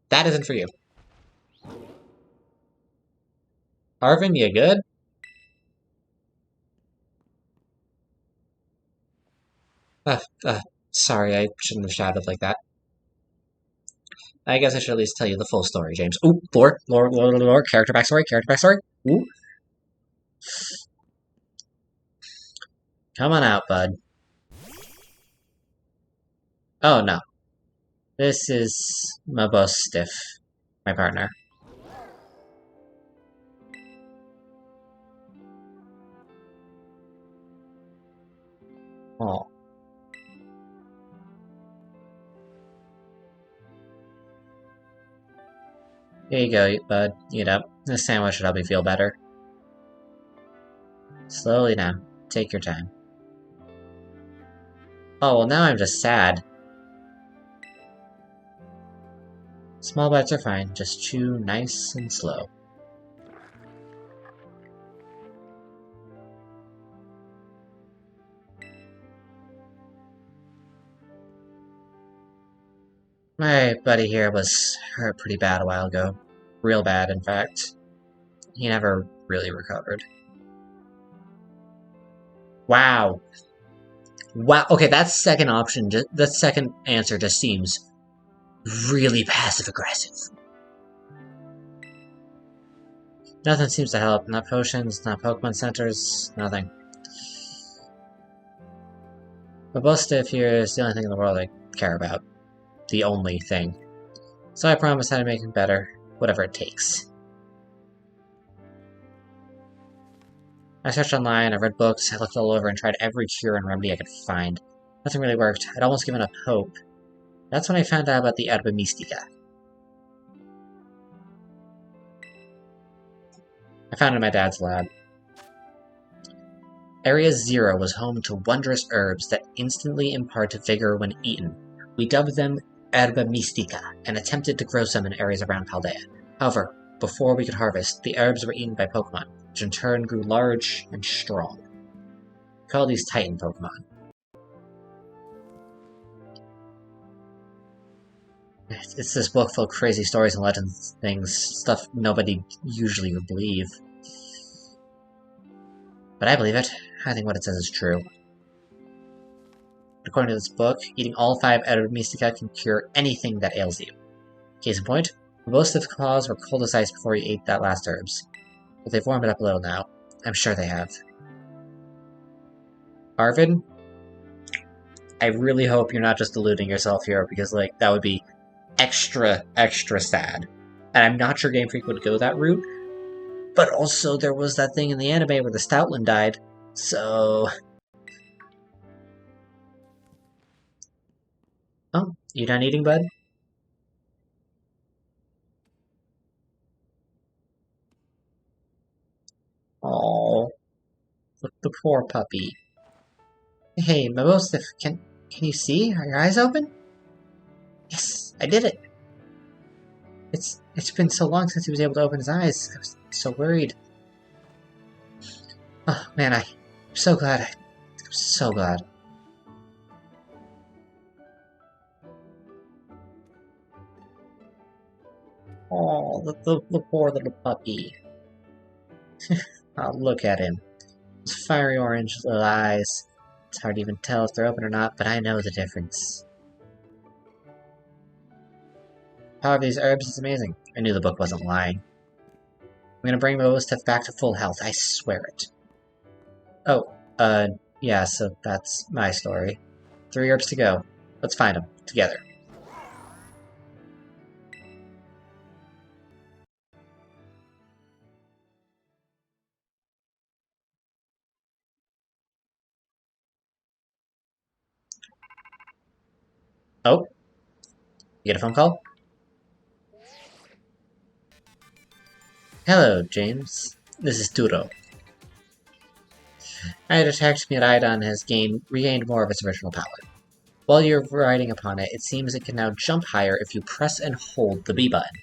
That isn't for you. Arven, you good? Uh, uh, sorry, I shouldn't have shouted like that. I guess I should at least tell you the full story, James. Ooh, lore, character backstory. Ooh, come on out, bud. Oh no, this is my boss Stiff, my partner. Oh, here you go, bud. Eat up. This sandwich should help you feel better. Slowly now. Take your time. Oh, well, now I'm just sad. Small bites are fine. Just chew nice and slow. My buddy here was hurt pretty bad a while ago. Real bad, in fact. He never really recovered. Wow. Wow. Okay, that second option, that second answer just seems really passive aggressive. Nothing seems to help. Not potions, not Pokemon centers, nothing. But Bustiff here is the only thing in the world I care about. The only thing. So I promise how to make him better, whatever it takes. I searched online, I read books, I looked all over and tried every cure and remedy I could find. Nothing really worked. I'd almost given up hope. That's when I found out about the Erba Mystica. I found it in my dad's lab. Area Zero was home to wondrous herbs that instantly impart vigor when eaten. We dubbed them Erba Mystica and attempted to grow some in areas around Paldea. However, before we could harvest, the herbs were eaten by Pokémon, which in turn grew large and strong. We call these Titan Pokémon. It's this book full of crazy stories and legends, things, stuff nobody usually would believe. But I believe it. I think what it says is true. According to this book, eating all 5 Erba Mystica can cure anything that ails you. Case in point, most of the claws were cold as ice before you ate that last herbs. But they've warmed it up a little now. I'm sure they have. Arvid? I really hope you're not just deluding yourself here, because, like, that would be extra, extra sad. And I'm not sure Game Freak would go that route. But also, there was that thing in the anime where the Stoutland died, so... Oh, you done eating, bud? Oh, the poor puppy. Hey, Mabosif, can you see? Are your eyes open? Yes, I did it. It's been so long since he was able to open his eyes. I was so worried. Oh man, I'm so glad. I'm so glad. Oh, the poor little puppy. Oh, look at him. Those fiery orange little eyes. It's hard to even tell if they're open or not, but I know the difference. The power of these herbs is amazing. I knew the book wasn't lying. I'm gonna bring Mabosif back to full health, I swear it. Oh, yeah, so that's my story. 3 herbs to go. Let's find them, together. Oh, you get a phone call? Hello, James. This is Duro. I detect Miraidon has regained more of its original power. While you're riding upon it, it seems it can now jump higher if you press and hold the B button.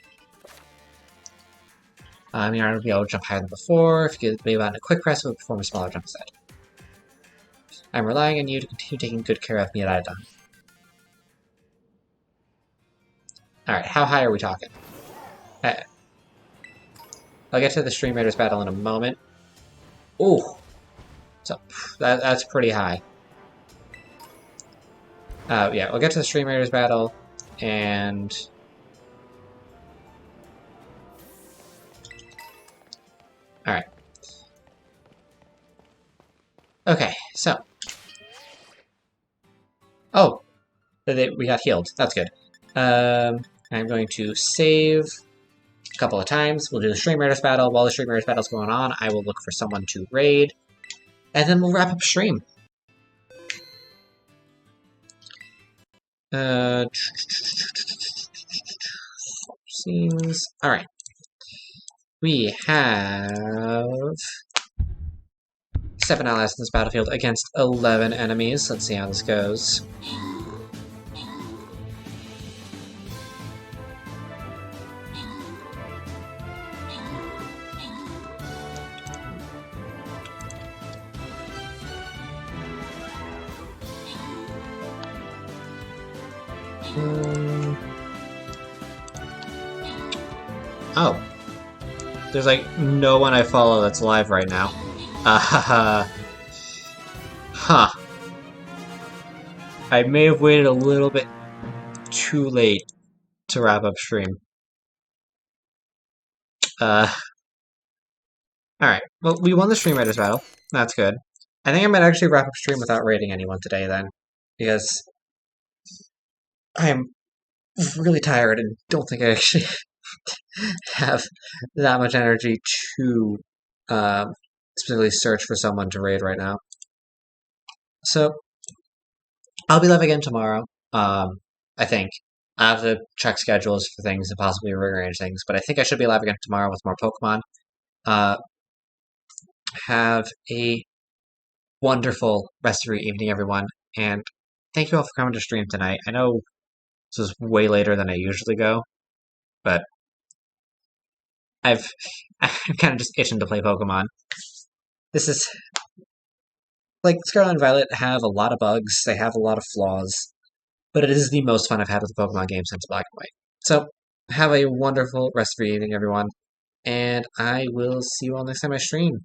Miraidon will be able to jump higher than before. If you give the B button a quick press, it will perform a smaller jump instead. I'm relying on you to continue taking good care of Miraidon. Alright, how high are we talking? I'll get to the Stream Raiders battle in a moment. Ooh! So, that's pretty high. Yeah, we'll get to the Stream Raiders battle, and... Alright. Okay, so... Oh! We got healed. That's good. I'm going to save a couple of times. We'll do the Stream Raiders battle. While the Stream Raiders battle's going on, I will look for someone to raid. And then we'll wrap up stream. Scenes. Alright. We have 7 allies in this battlefield against 11 enemies. Let's see how this goes. Oh. There's like no one I follow that's live right now. Huh. I may have waited a little bit too late to wrap up stream. Alright. Well, we won the Stream Raiders battle. That's good. I think I might actually wrap up stream without raiding anyone today then. Because I am really tired and don't think I actually have that much energy to specifically search for someone to raid right now. So, I'll be live again tomorrow, I think. I have to check schedules for things and possibly rearrange things, but I think I should be live again tomorrow with more Pokemon. Have a wonderful rest of your evening, everyone, and thank you all for coming to stream tonight. I know this is way later than I usually go, but I'm kind of just itching to play Pokemon. This is like Scarlet and Violet have a lot of bugs, they have a lot of flaws, but it is the most fun I've had with a Pokemon game since Black and White. So, have a wonderful rest of your evening, everyone, and I will see you all next time I stream.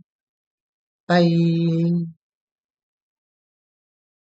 Bye!